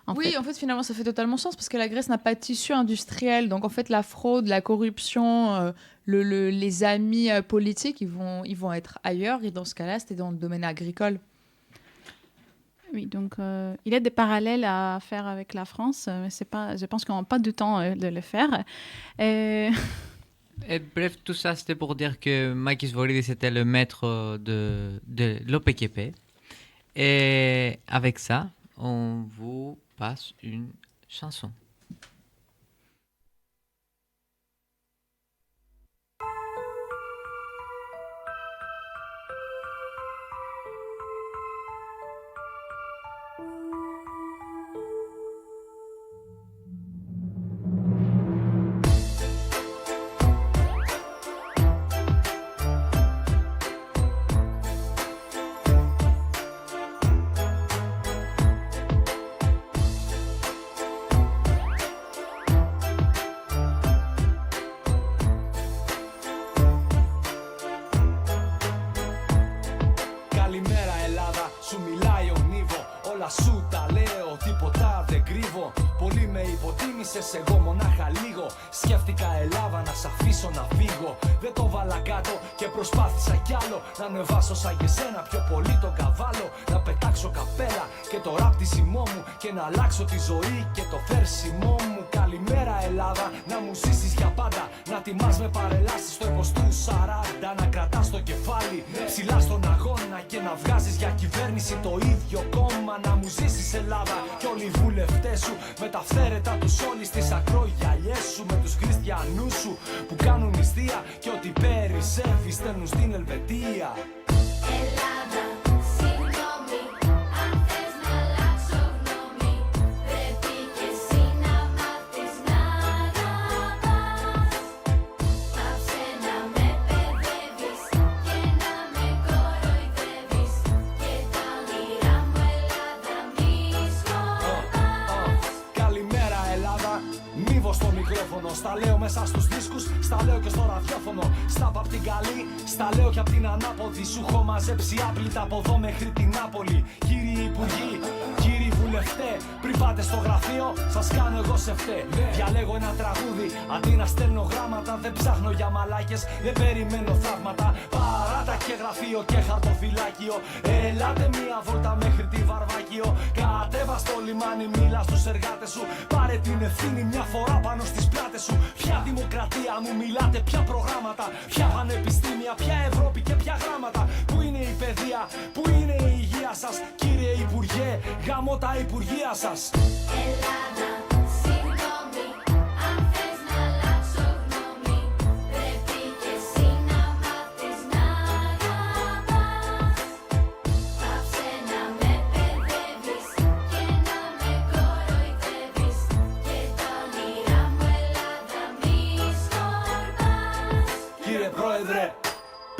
A: En fait,
B: finalement, ça fait totalement sens parce que la Grèce n'a pas de tissu industriel. Donc, en fait, la fraude, la corruption, les amis politiques, ils vont être ailleurs. Et dans ce cas-là, c'était dans le domaine agricole.
A: Oui, donc il y a des parallèles à faire avec la France, mais je pense qu'on n'a pas du temps de le faire.
E: Et bref, tout ça, c'était pour dire que Makis Voridis était le maître de l'OPKP. Et avec ça, on vous passe une chanson.
K: Εγώ μονάχα λίγο σκέφτηκα Ελλάδα να σ' αφήσω να φύγω. Δεν το βάλα κάτω και προσπάθησα κι άλλο να ανεβάσω σαν και σένα πιο πολύ τον καβάλο. Να πετάξω καπέλα και το ράπτισιμό μου και να αλλάξω τη ζωή και το φέρσιμό μου. Καλημέρα Ελλάδα, να μου ζήσεις για πάντα. Να τιμάς με παρελάσεις στο 2040. Να κρατάς το κεφάλι ψηλά στον αγώνα και να βγάζεις για κυβέρνηση το ίδιο κόμμα. Να μου ζήσεις Ελλάδα κι όλοι οι βουλευτές σου με τα φθαίρετα τους όλοι στις ακρογιαλιές σου. Με τους χριστιανούς σου που κάνουν νηστεία και ό,τι περισσεύει στέλνουν στην Ελβετία. Ελλάδα, συγγνώμη, αν θες να αλλάξω γνώμη, πρέπει και εσύ να μάθεις να αγαπάς. Πάψε να με παιδεύεις και να με κοροϊδεύεις και τα όνειρά μου Ελλάδα μη σκορπάς. Καλημέρα Ελλάδα, μύβω στο μικρόφωνο. Στα λέω μέσα στους δίσκους, στα λέω και στο ραδιόφωνο. Στα απ' την καλή, στα λέω και απ' την ανάποδη. Σου έχω μαζέψει άπλυτα από εδώ μέχρι την Νάπολη. Κύριοι Υπουργοί, κύριοι Βουλευτέ, πριν πάτε στο γραφείο, σας κάνω εγώ σε φταί. Διαλέγω ένα τραγούδι, αντί να στέλνω γράμματα. Δεν ψάχνω για μαλάκες, δεν περιμένω θαύματα. Παράτα και γραφείο και χαρτοφυλάκιο. Ελάτε μία βόλτα μέχρι τη Βαρβάκιο. Κατέβα στο λιμάνι, μίλα στους εργάτες σου. Πάρε την ευθύνη μια φορά πάνω στις πλάτες σου. Ποια δημοκρατία μου μιλάτε, ποια προγράμματα, ποια πανεπιστήμια, ποια Ευρώπη και ποια γράμματα. Πού είναι η παιδεία, πού είναι η υγεία σας, κύριε Υπουργέ, γαμώ τα Υπουργεία σας. Ελλάδα, συγγνώμη, αν θες να αλλάξω γνώμη, πρέπει και εσύ να μάθεις να αγαπάς. Πάψε να με παιδεύεις και να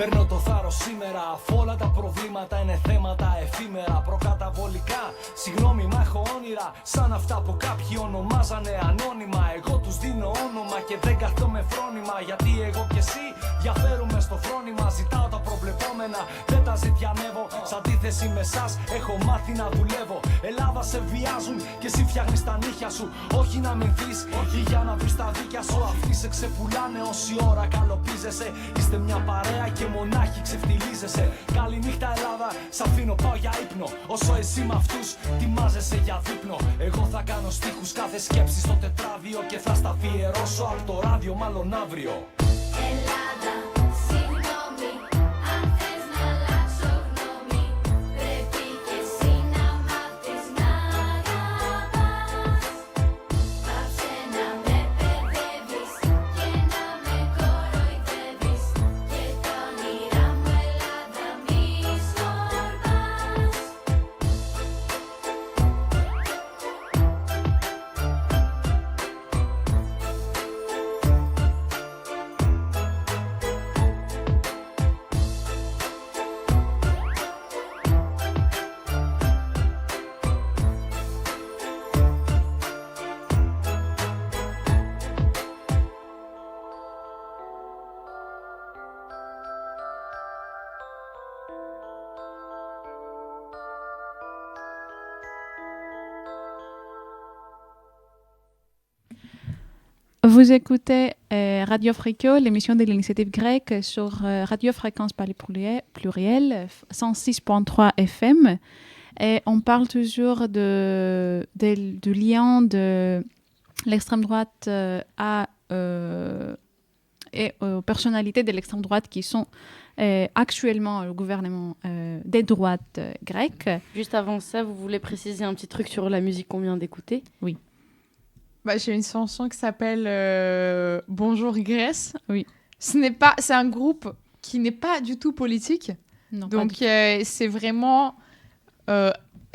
L: Παίρνω το θάρρος σήμερα, αφού όλα τα προβλήματα είναι θέματα εφήμερα. Προκαταβολικά, συγγνώμη, μα έχω όνειρα. Σαν αυτά που κάποιοι ονομάζανε ανώνυμα. Εγώ τους δίνω όνομα και δεν καθόμαι φρόνημα. Γιατί εγώ κι εσύ διαφέρουμε στο φρόνημα. Ζητάω τα προβλεπόμενα, δεν τα ζητιανεύω. Σ' αντίθεση με εσάς, έχω μάθει να δουλεύω. Ελλάδα σε βιάζουν και εσύ φτιάχνεις τα νύχια σου. Όχι να μηνθείς, όχι για να βρεις τα δίκια σου. Αυτοί σε ξεπουλάνε όση ώρα καλοπίζεσαι. Είστε μια παρέα και μονάχοι ξεφτιλίζεσαι. Καληνύχτα Ελλάδα, σ' αφήνω πάω για ύπνο. Όσο εσύ με αυτούς τιμάζεσαι για δείπνο. Εγώ θα κάνω στίχους κάθε σκέψη στο τετράδιο. Και θα στα αφιερώσω από το ράδιο μάλλον αύριο.
J: Ελλάδα, συγγνώμη, αν θες να αλλάξω γνώμη, πρέπει κι εσύ να μάθεις να αγαπάς. Πάψε να με παιδεύεις και να με κοροϊδεύεις, και τα όνειρά μου Ελλάδα μη σκορπάς.
A: Vous écoutez Radio Frico, l'émission de l'initiative grecque sur Radio Fréquence par les pluriels, 106.3 FM. Et on parle toujours du lien de l'extrême droite et aux personnalités de l'extrême droite qui sont actuellement au gouvernement des droites grecques.
C: Juste avant ça, vous voulez préciser un petit truc sur la musique qu'on vient d'écouter?
A: Oui.
B: Bah, j'ai une chanson qui s'appelle Bonjour Grèce.
A: Oui.
B: C'est un groupe qui n'est pas du tout politique.
A: Non,
B: donc c'est vraiment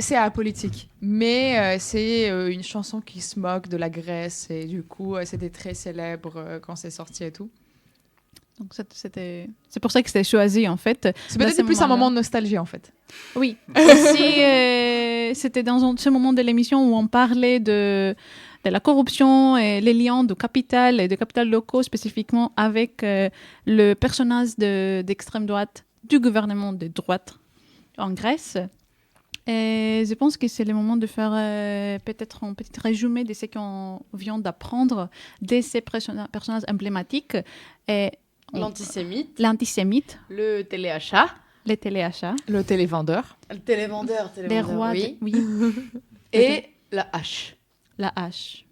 B: c'est apolitique. Mais c'est une chanson qui se moque de la Grèce et du coup c'était très célèbre quand c'est sorti et tout.
A: Donc c'est pour ça que c'était choisi en fait.
B: C'est peut-être plus un moment de nostalgie en fait.
A: Oui. Aussi, c'était dans ce moment de l'émission où on parlait de la corruption et les liens de capital et de capital locaux spécifiquement avec le personnage d'extrême droite du gouvernement de droite en Grèce. Et je pense que c'est le moment de faire peut-être un petit résumé de ce qu'on vient d'apprendre de ces personnages emblématiques. Et l'antisémite,
C: le téléachat,
A: les téléachats,
B: le télévendeur,
A: les rois,
C: oui. Et la hache.
A: La hache.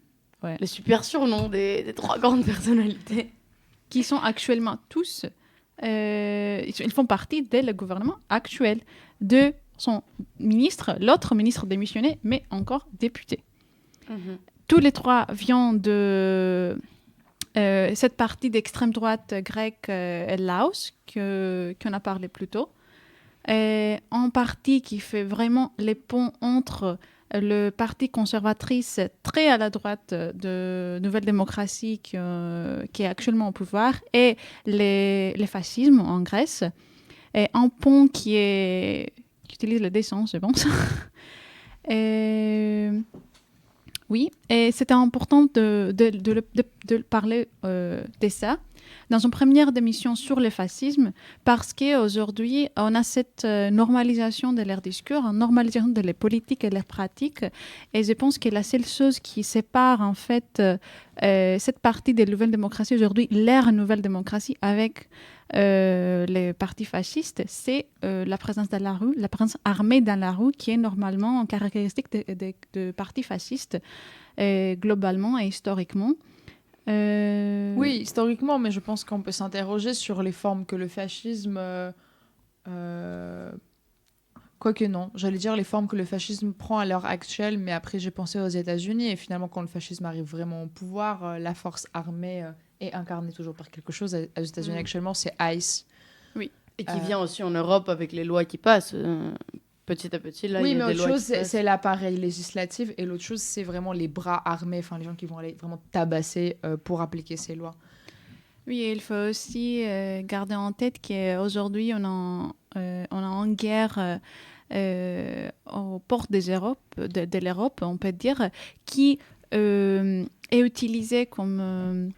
A: Ouais.
C: Les super surnoms des trois grandes personnalités.
A: Qui sont actuellement tous... ils font partie du gouvernement actuel de son ministre, l'autre ministre démissionné, mais encore député. Mm-hmm. Tous les trois viennent de cette partie d'extrême droite grecque Laos, qu'on a parlé plus tôt. En partie qui fait vraiment les ponts entre le parti conservatrice très à la droite de Nouvelle Démocratie qui est actuellement au pouvoir et les fascismes en Grèce. Et un pont qui utilise le dessin, je pense. Oui, et c'était important de parler de ça dans une première émission sur le fascisme parce qu'aujourd'hui, on a cette normalisation de leur discours, une normalisation de les politiques et leurs pratiques. Et je pense que la seule chose qui sépare en fait cette partie des nouvelles démocraties aujourd'hui, l'ère nouvelle démocratie avec les partis fascistes, c'est la présence dans la rue, la présence armée dans la rue qui est normalement une caractéristique de partis fascistes globalement et historiquement.
B: Oui, historiquement, mais je pense qu'on peut s'interroger sur les formes que le fascisme... Quoique non, j'allais dire les formes que le fascisme prend à l'heure actuelle, mais après j'ai pensé aux États-Unis et finalement quand le fascisme arrive vraiment au pouvoir, la force armée est incarnée toujours par quelque chose. Aux États-Unis actuellement, c'est ICE.
C: Oui, et qui vient aussi en Europe avec les lois qui passent. Petit à petit, là,
B: oui,
C: il y a
B: mais
C: des
B: autre
C: lois
B: chose, c'est l'appareil législatif et l'autre chose, c'est vraiment les bras armés, enfin les gens qui vont aller vraiment tabasser pour appliquer ces lois.
A: Oui, et il faut aussi garder en tête qu'aujourd'hui, on est en guerre aux portes de l'Europe, on peut dire, qui est utilisée comme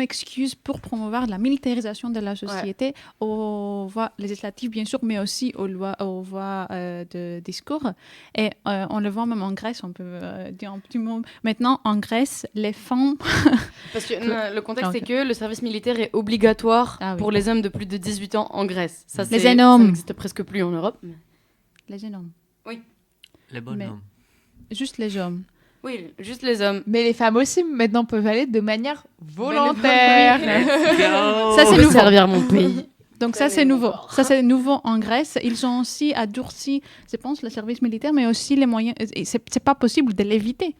A: excuse pour promouvoir la militarisation de la société aux voies législatives, bien sûr, mais aussi aux voies de discours. Et on le voit même en Grèce, on peut dire un petit mot. Maintenant, en Grèce, les femmes...
C: Parce que le contexte, c'est que le service militaire est obligatoire pour les hommes de plus de 18 ans en Grèce. Ça,
A: les jeunes hommes.
C: Ça n'existe presque plus en Europe. Mais...
A: Les jeunes hommes.
C: Oui.
E: Les bonhommes.
A: Juste les hommes.
C: Oui, juste les hommes.
B: Mais les femmes aussi, maintenant, peuvent aller de manière volontaire.
A: Ça, c'est nouveau.
C: Servir mon pays.
A: Donc ça, c'est nouveau. Ça, c'est nouveau en Grèce. Ils ont aussi adouci, je pense, le service militaire, mais aussi les moyens... C'est pas possible de l'éviter.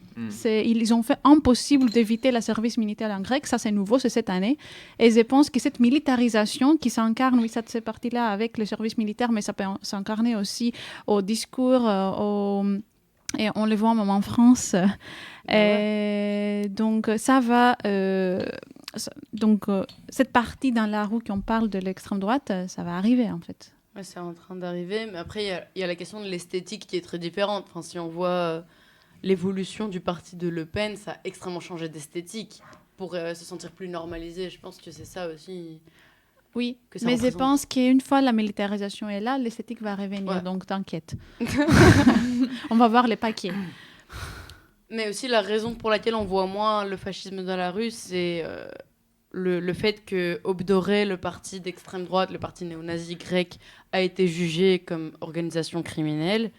A: Ils ont fait impossible d'éviter le service militaire en Grèce. Ça, c'est nouveau, c'est cette année. Et je pense que cette militarisation qui s'incarne, oui, cette partie-là avec le service militaire, mais ça peut s'incarner aussi au discours, et on le voit même en France. Donc, ça va... cette partie dans la roue qu'on parle de l'extrême droite, ça va arriver, en fait.
C: Ouais, c'est en train d'arriver. Mais après, il y a la question de l'esthétique qui est très différente. Enfin, si on voit l'évolution du parti de Le Pen, ça a extrêmement changé d'esthétique pour se sentir plus normalisé. Je pense que c'est ça aussi...
A: Oui, mais je pense qu'une fois la militarisation est là, l'esthétique va revenir, donc t'inquiète. On va voir les paquets.
C: Mais aussi la raison pour laquelle on voit moins le fascisme dans la rue, c'est le fait que Obdoré, le parti d'extrême droite, le parti néo-nazi grec, a été jugé comme organisation criminelle.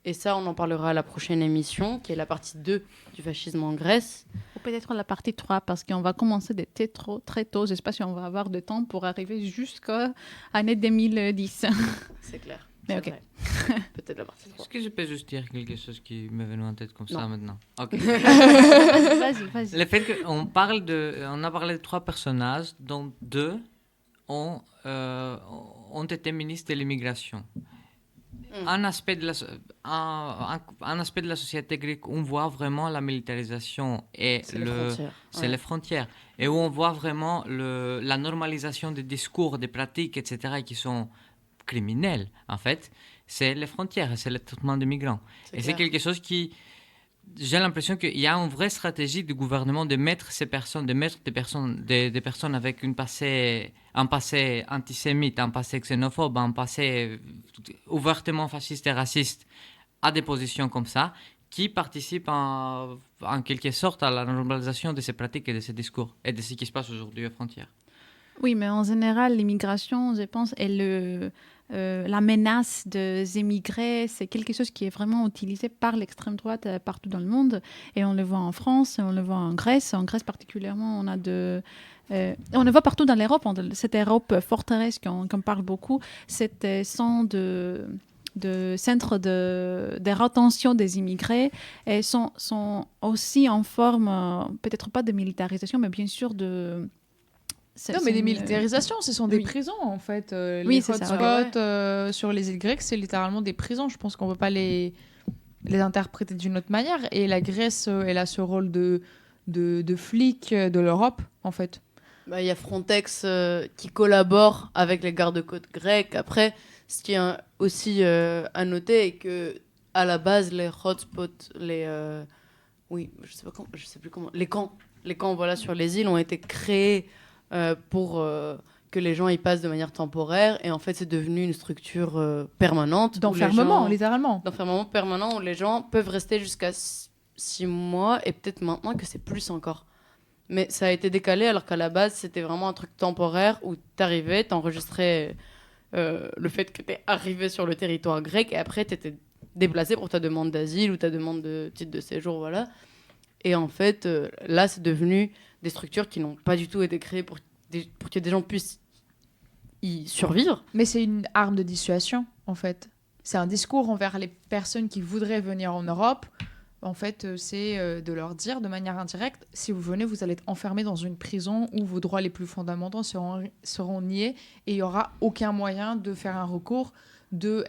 C: Et ça, on en parlera à la prochaine émission, qui est la partie 2 du fascisme en Grèce.
A: Ou peut-être la partie 3, parce qu'on va commencer très tôt. Je ne sais pas si on va avoir de temps pour arriver jusqu'à l'année 2010.
C: C'est clair.
A: Mais ok.
C: Peut-être la partie 3.
E: Est-ce que je peux juste dire quelque chose qui m'est venu en tête comme ça maintenant? Ok.
A: Vas-y.
E: Le fait qu'on a parlé de 3 personnages, dont 2 ont été ministres de l'immigration. Un aspect de la société grecque où on voit vraiment la militarisation et les frontières. Et où on voit vraiment la normalisation des discours, des pratiques, etc. qui sont criminels, en fait, c'est les frontières et c'est le traitement des migrants. C'est quelque chose qui... J'ai l'impression qu'il y a une vraie stratégie du gouvernement de mettre des personnes avec un passé antisémite, un passé xénophobe, un passé ouvertement fasciste et raciste à des positions comme ça, qui participent en quelque sorte à la normalisation de ces pratiques et de ces discours et de ce qui se passe aujourd'hui aux frontières.
A: Oui, mais en général, l'immigration, je pense, est la menace des émigrés, c'est quelque chose qui est vraiment utilisé par l'extrême droite partout dans le monde. Et on le voit en France, on le voit en Grèce. En Grèce particulièrement, on le voit partout dans l'Europe. Cette Europe forteresse qu'on parle beaucoup, cette centre de rétention des immigrés sont aussi en forme, peut-être pas de militarisation, mais bien sûr de...
B: Non, mais des militarisations, ce sont des prisons, en fait. Les hotspots sur les îles grecques, c'est littéralement des prisons. Je pense qu'on ne peut pas les interpréter d'une autre manière. Et la Grèce, elle a ce rôle de flic de l'Europe, en fait.
C: Il y a Frontex qui collabore avec les gardes-côtes grecs. Après, ce qui est aussi à noter est qu'à la base, les hotspots, les camps voilà, sur les îles ont été créés pour que les gens y passent de manière temporaire, et en fait c'est devenu une structure permanente
B: d'enfermement, littéralement
C: d'enfermement permanent où les gens peuvent rester jusqu'à 6 mois, et peut-être maintenant que c'est plus encore, mais ça a été décalé alors qu'à la base c'était vraiment un truc temporaire où t'arrivais, t'enregistrais le fait que t'es arrivé sur le territoire grec, et après t'étais déplacé pour ta demande d'asile ou ta demande de titre de séjour, voilà. Et en fait là c'est devenu des structures qui n'ont pas du tout été créées pour que des gens puissent y survivre.
B: Mais c'est une arme de dissuasion, en fait. C'est un discours envers les personnes qui voudraient venir en Europe. En fait, c'est de leur dire de manière indirecte, si vous venez, vous allez être enfermés dans une prison où vos droits les plus fondamentaux seront niés, et il n'y aura aucun moyen de faire un recours, tout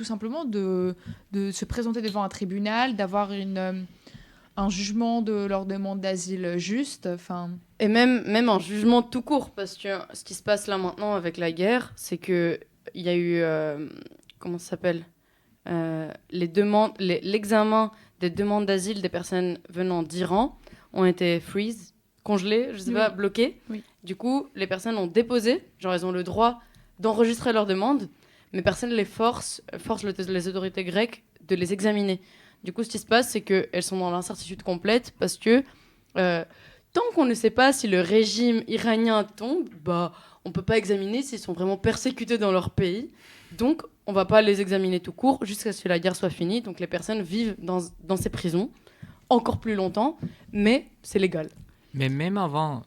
B: simplement de se présenter devant un tribunal, d'avoir un jugement de leur demande d'asile juste. Enfin,
C: Et même un jugement tout court, parce que ce qui se passe là maintenant avec la guerre, c'est qu'il y a eu, comment ça s'appelle l'examen des demandes d'asile des personnes venant d'Iran ont été congelés, je sais pas, bloqués.
A: Oui.
C: Du coup, les personnes ont déposé, genre elles ont le droit d'enregistrer leurs demandes, mais personne les force les autorités grecques de les examiner. Du coup, ce qui se passe, c'est qu'elles sont dans l'incertitude complète parce que tant qu'on ne sait pas si le régime iranien tombe, bah, on peut pas examiner s'ils sont vraiment persécutés dans leur pays. Donc, on va pas les examiner tout court jusqu'à ce que la guerre soit finie. Donc, les personnes vivent dans ces prisons encore plus longtemps, mais c'est légal.
E: Mais même avant...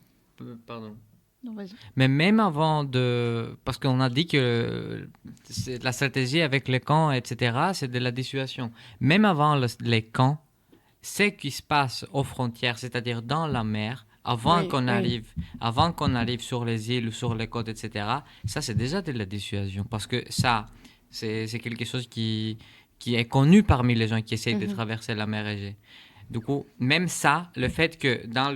E: Pardon.
A: Non, vas-y.
E: Mais même avant de... Parce qu'on a dit que la stratégie avec les camps, etc., c'est de la dissuasion. Même avant les camps, ce qui se passe aux frontières, c'est-à-dire dans la mer, avant qu'on arrive sur les îles ou sur les côtes, etc., ça, c'est déjà de la dissuasion. Parce que ça, c'est quelque chose qui est connu parmi les gens qui essayent de traverser la mer Égée. Du coup, même ça, le fait que dans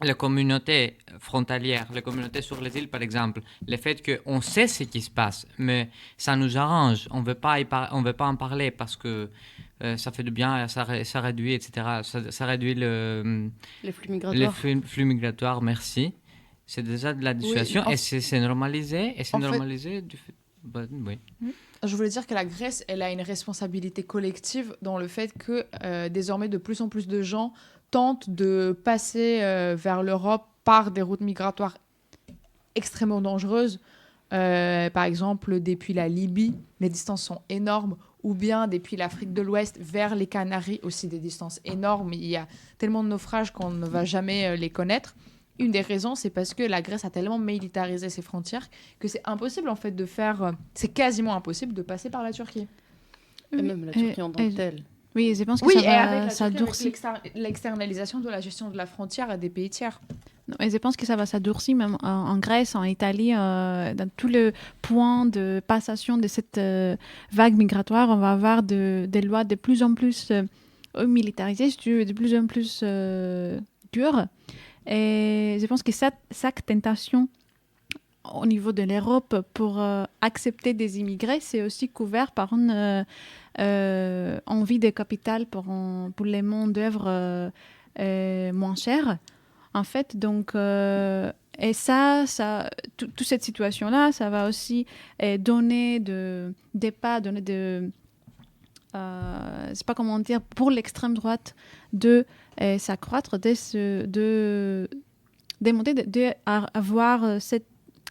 E: la communauté frontalière, la communauté sur les îles, par exemple, le fait qu'on sait ce qui se passe, mais ça nous arrange, on veut pas en parler parce que ça fait du bien, ça réduit, etc. Ça réduit
C: les flux migratoires.
E: Les flux migratoires, merci. C'est déjà de la dissuasion et c'est normalisé. Et c'est normalisé du fait... oui.
B: Je voulais dire que la Grèce, elle a une responsabilité collective dans le fait que désormais, de plus en plus de gens tentent de passer vers l'Europe par des routes migratoires extrêmement dangereuses. Par exemple, depuis la Libye, les distances sont énormes, ou bien depuis l'Afrique de l'Ouest vers les Canaries, aussi des distances énormes. Il y a tellement de naufrages qu'on ne va jamais les connaître. Une des raisons, c'est parce que la Grèce a tellement militarisé ses frontières que c'est impossible en fait de faire... c'est quasiment impossible de passer par la Turquie.
C: Et même la Turquie en tant que telle.
A: Oui, je pense que ça va
B: s'adoucir. L'externalisation de la gestion de la frontière à des pays tiers.
A: Non, et je pense que ça va s'adoucir même en Grèce, en Italie, dans tous les points de passation de cette vague migratoire. On va avoir des lois de plus en plus militarisées, de plus en plus dures. Et je pense que cette tentation au niveau de l'Europe pour accepter des immigrés, c'est aussi couvert par une envie de capital pour les main-d'œuvre moins chères. En fait, donc, et toute cette situation-là, ça va aussi donner des pas, donner de... je sais pas comment dire, pour l'extrême droite de s'accroître, de monter, d'avoir cette...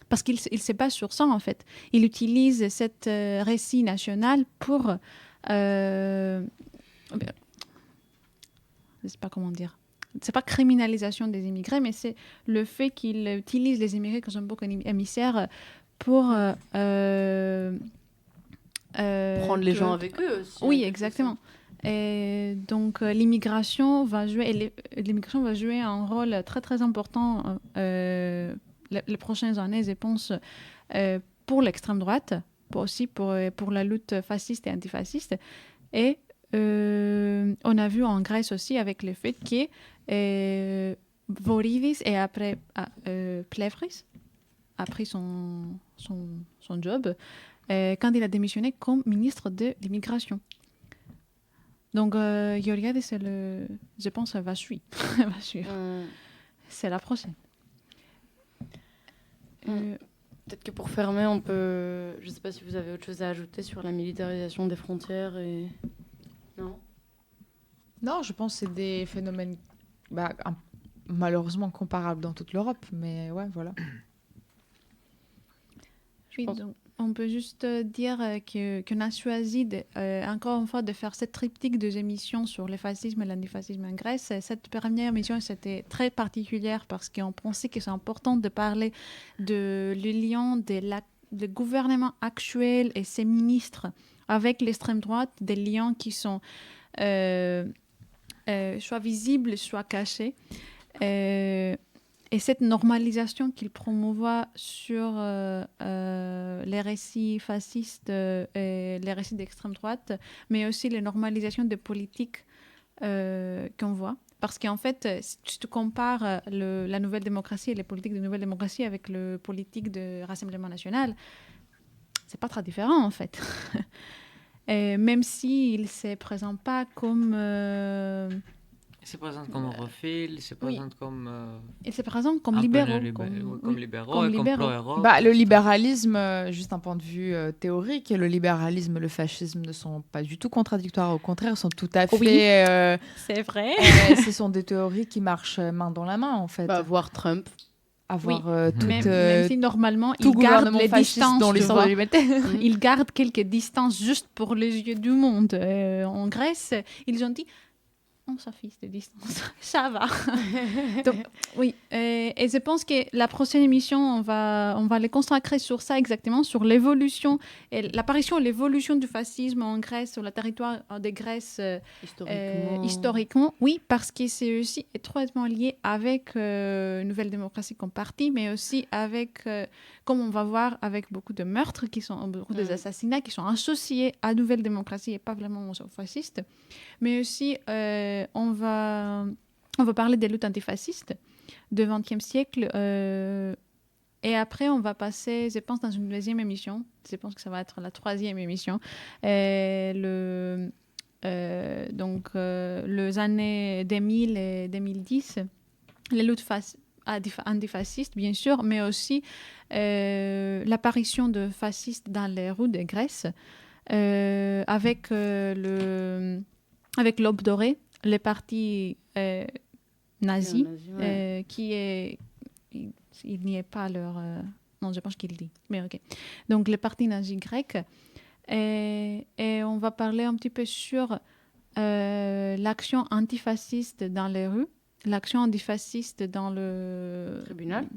A: Parce qu'il se base sur ça, en fait. Il utilise cet récit national pour... je sais pas comment dire. C'est pas criminalisation des immigrés, mais c'est le fait qu'il utilise les immigrés comme un bouc émissaire pour...
C: prendre les gens avec eux aussi.
A: Oui, exactement. Et donc l'immigration va jouer un rôle très très important les prochaines années, je pense, pour l'extrême droite, aussi pour la lutte fasciste et antifasciste. Et on a vu en Grèce aussi avec le fait que Voridis et après Plevris a pris son job quand il a démissionné comme ministre de l'immigration. Donc, Georgiadis, je pense, va suivre. C'est la prochaine.
C: Peut-être que pour fermer, on peut... Je ne sais pas si vous avez autre chose à ajouter sur la militarisation des frontières et...
B: Non, je pense que c'est des phénomènes malheureusement comparables dans toute l'Europe, mais ouais, voilà.
A: Oui, donc, on peut juste dire qu'on a choisi, encore une fois, de faire cette triptyque de émissions sur le fascisme et l'antifascisme en Grèce. Cette première émission, c'était très particulière parce qu'on pensait que c'est important de parler de l'union du gouvernement actuel et ses ministres avec l'extrême droite, des liens qui sont soit visibles, soit cachés. Et cette normalisation qu'il promouvoit sur les récits fascistes et les récits d'extrême droite, mais aussi la normalisation des politiques qu'on voit. Parce qu'en fait, si tu compares la nouvelle démocratie et les politiques de nouvelle démocratie avec le politique de Rassemblement national, c'est pas très différent en fait. Même s'il ne se présente pas comme...
E: Il se présente comme Eurofil, il se présente comme...
A: Il se présente comme libéraux.
E: Comme libéraux et comme pro-Europe.
B: Le libéralisme, juste un point de vue théorique, le libéralisme et le fascisme ne sont pas du tout contradictoires. Au contraire, sont tout à fait...
A: c'est vrai.
B: Ce sont des théories qui marchent main dans la main, en fait.
C: Voir Trump.
A: Même si normalement, il garde les distances
B: dans l'histoire de l'humanité.
A: Il garde quelques distances juste pour les yeux du monde. En Grèce, ils ont dit... On s'en fiche de distance, ça va. Donc, oui, et je pense que la prochaine émission, on va les consacrer sur ça exactement, sur l'évolution, et l'apparition et l'évolution du fascisme en Grèce, sur le territoire de Grèce historiquement. Oui, parce que c'est aussi étroitement lié avec Nouvelle Démocratie comme parti, mais aussi avec, comme on va voir, avec beaucoup de meurtres, beaucoup d'assassinats qui sont associés à Nouvelle Démocratie et pas vraiment aux fascistes. Mais aussi, on va parler des luttes antifascistes du XXe siècle. Et après, on va passer, je pense, dans une deuxième émission. Je pense que ça va être la troisième émission. Les années 2000 et 2010, les luttes antifascistes, bien sûr, mais aussi l'apparition de fascistes dans les rues de Grèce, avec l'Aube dorée, les partis nazis, il n'y est pas leur... non, je pense qu'il dit, mais ok. Donc, les partis nazis grecs. Et on va parler un petit peu sur l'action antifasciste dans les rues, l'action antifasciste dans le...
C: Tribunal.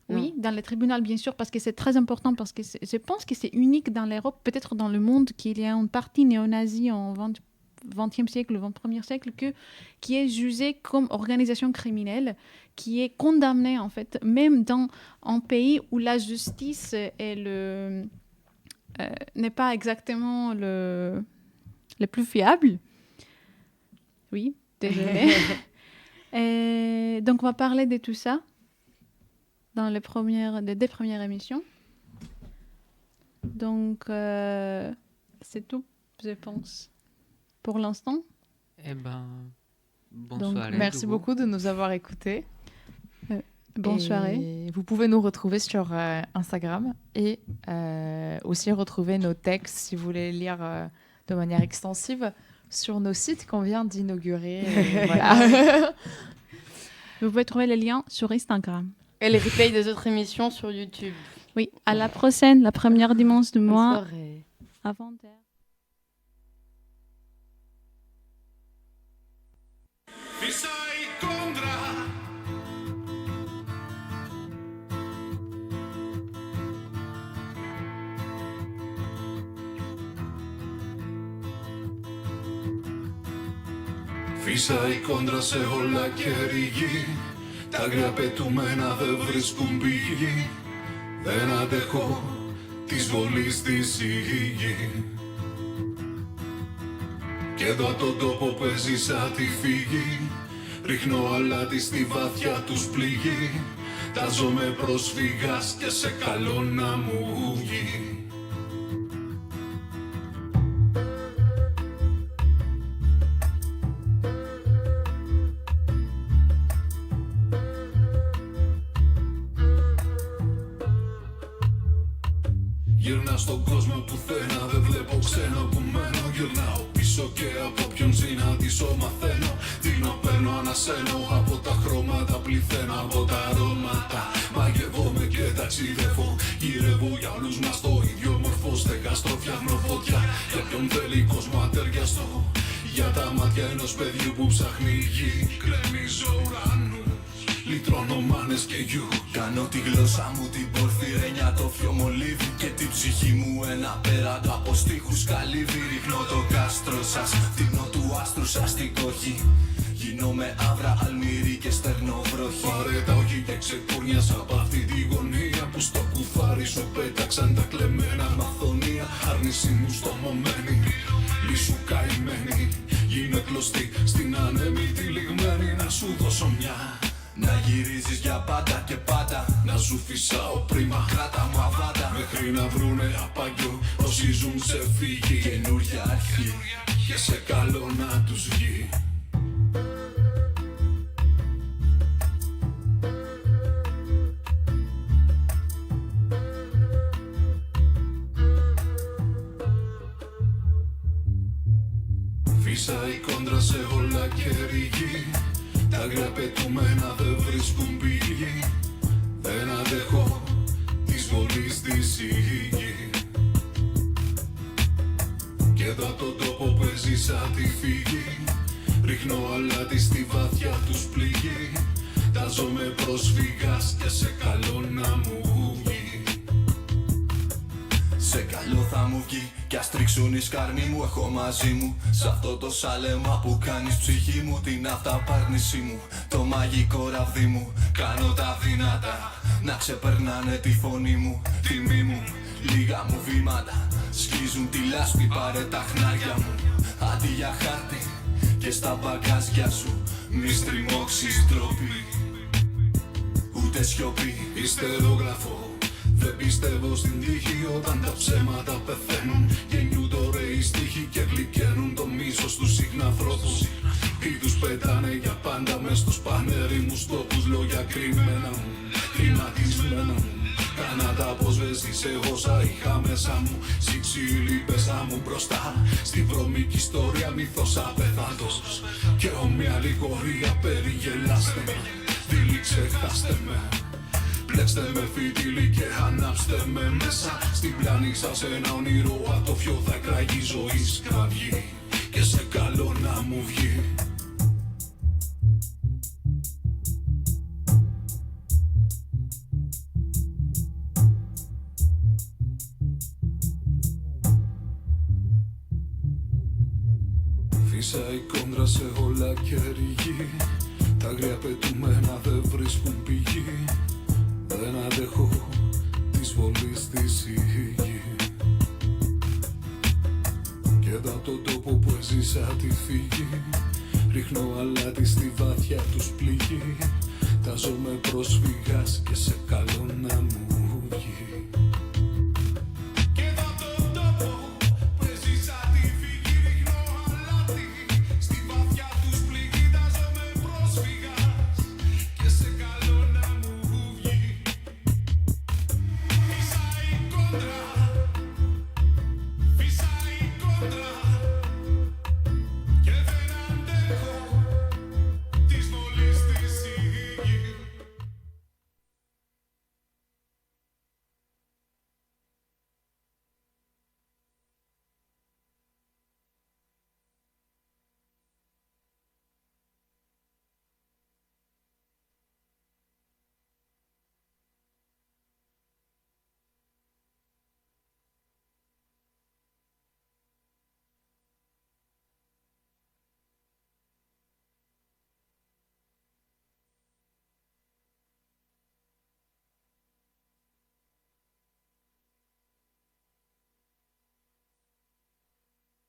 A: Oui, dans le tribunal, bien sûr, parce que c'est très important, parce que je pense que c'est unique dans l'Europe, peut-être dans le monde, qu'il y a une partie néo-nazie en 20e siècle, 21e siècle, qui est jugée comme organisation criminelle, qui est condamnée, en fait, même dans un pays où la justice n'est pas exactement le plus fiable. Oui, désolé. Donc, on va parler de tout ça dans les deux premières émissions. Donc, c'est tout, je pense, pour l'instant.
E: Eh ben, bonne
B: Donc,
E: soirée.
B: Merci beaucoup de nous avoir écoutés.
A: Bonne soirée.
B: Vous pouvez nous retrouver sur Instagram et aussi retrouver nos textes, si vous voulez lire de manière extensive, sur nos sites qu'on vient d'inaugurer. Voilà.
A: Vous pouvez trouver les liens sur Instagram.
C: Et les replays des autres émissions sur YouTube.
A: Oui, à la prochaine, la première dimanche du mois. Avant terre.
D: Φύσα η κόντρα σε όλα και ρηγή. Τα άγρια πετούμενα δεν βρίσκουν πηγή. Δεν αντέχω της βολής στη σιγή. Κι εδώ απ' τον τόπο που έζησα τη φύγη. Ρίχνω αλάτι στη βάθια τους πληγή. Τάζομαι πρόσφυγας και σε καλό να μου βγει. Γυρνάω στον κόσμο πουθενά, δεν βλέπω ξένο που μένω. Γυρνάω πίσω και από ποιον συναντήσω μαθαίνω. Τίνω, παίρνω, ανασένω, από τα χρώματα πληθαίνω, από τα αρώματα. Μαγεύομαι και ταξιδεύω, γυρεύω για όλους μας το ίδιο μορφό. Στεγαστρώ, φτιάχνω φωτιά, για ποιον θέλει κόσμο ατεριαστό. Για τα μάτια ενός παιδιού που ψάχνει γη, κρέμιζω ουρανούς. Λυτρώνω μάνες και γιου.
K: Κάνω τη γλώσσα μου την πορφυρένια, το φιο μολύβι. Και την ψυχή μου ένα πέραντο από στίχους καλύβι. Ρίχνω το κάστρο σας, φτύνω του άστρου σας την κοχή. Γίνομαι άβρα, αλμύρι και στέρνω βροχή.
D: Πάρε τα όχι και ξεκούρνιασα απ' αυτή τη γωνία που στο κουφάρι σου πέταξαν τα κλεμμένα μαθονία. Άρνηση μου στομωμένη, λύσου καημένη. Γίνε
M: κλωστή στην ανέμη τυλιγμένη να σου δώσω μια.
K: Να γυρίζεις για πάντα και πάντα.
M: Να σου φυσάω πρίμα,
K: κράτα μου αβάντα.
M: μέχρι να βρουνε απαγγιό όσοι ζουν σε φύγη.
K: Καινούρια αρχή
M: και σε καλό να τους βγει. Φύσα η κόντρα σε όλα και ρηγή. Τα άγρια πετούμενα δεν βρίσκουν πηγή. Δεν αντέχω της βολής της η γη. Και εδώ απ' τον τόπο που έζησα τη φύγη. Ρίχνω αλάτι στη βαθιά τους πληγή. Τάζομαι πρόσφυγας και σε καλό να μου βγει.
K: Σε καλό θα μου βγει κι ας τρίξουν οι σκάρνοι μου. Έχω μαζί μου σ' αυτό το σάλεμα που κάνεις ψυχή μου. Την αυταπάρνησή μου, το μαγικό ραβδί μου. Κάνω τα δυνατά να ξεπερνάνε τη φωνή μου. Τιμή μου, λίγα μου βήματα σκίζουν τη λάσπη. Πάρε τα χνάρια μου αντί για χάρτη. Και στα μπαγκάζια σου μη στριμώξεις τρόποι. Ούτε σιωπή,
M: ιστερόγραφο. Δεν πιστεύω στην τύχη όταν τα ψέματα πεθαίνουν. Γεννιούνται ωραίοι στίχοι και γλυκαίνουν το μίσος τους συχνανθρώπους. Ή τους πετάνε για πάντα μες στους πανερήμους τόπους. Λόγια κρυμμένα μου, χρηματισμένα μου. Κάνα τα αποσβέσεις εγώ όσα είχα μέσα μου. Σιξίλι πέσα μου μπροστά στη βρωμική ιστορία μύθος απεθάντος. Και όμοια λιγορία περιγελάστε με. Δίλη ξεχάστε με. Πλέξτε με φιτίλι και ανάψτε με μέσα. Στην πλάνη σας ένα όνειρο ατόφιο θα κραγεί ζωής κραυγή. Και σε καλό να μου βγει. Φύσα η κόντρα σε όλα και ρηγή. Τα άγρια πετούμενα δεν βρίσκουν πηγή. Δεν αντέχω της βολής της η γη. Και εδώ απ' τον τόπο που έζησα τη φύγη. Ρίχνω αλάτι στη βαθιά τους πληγή. Τάζομαι πρόσφυγας και σε καλό να μου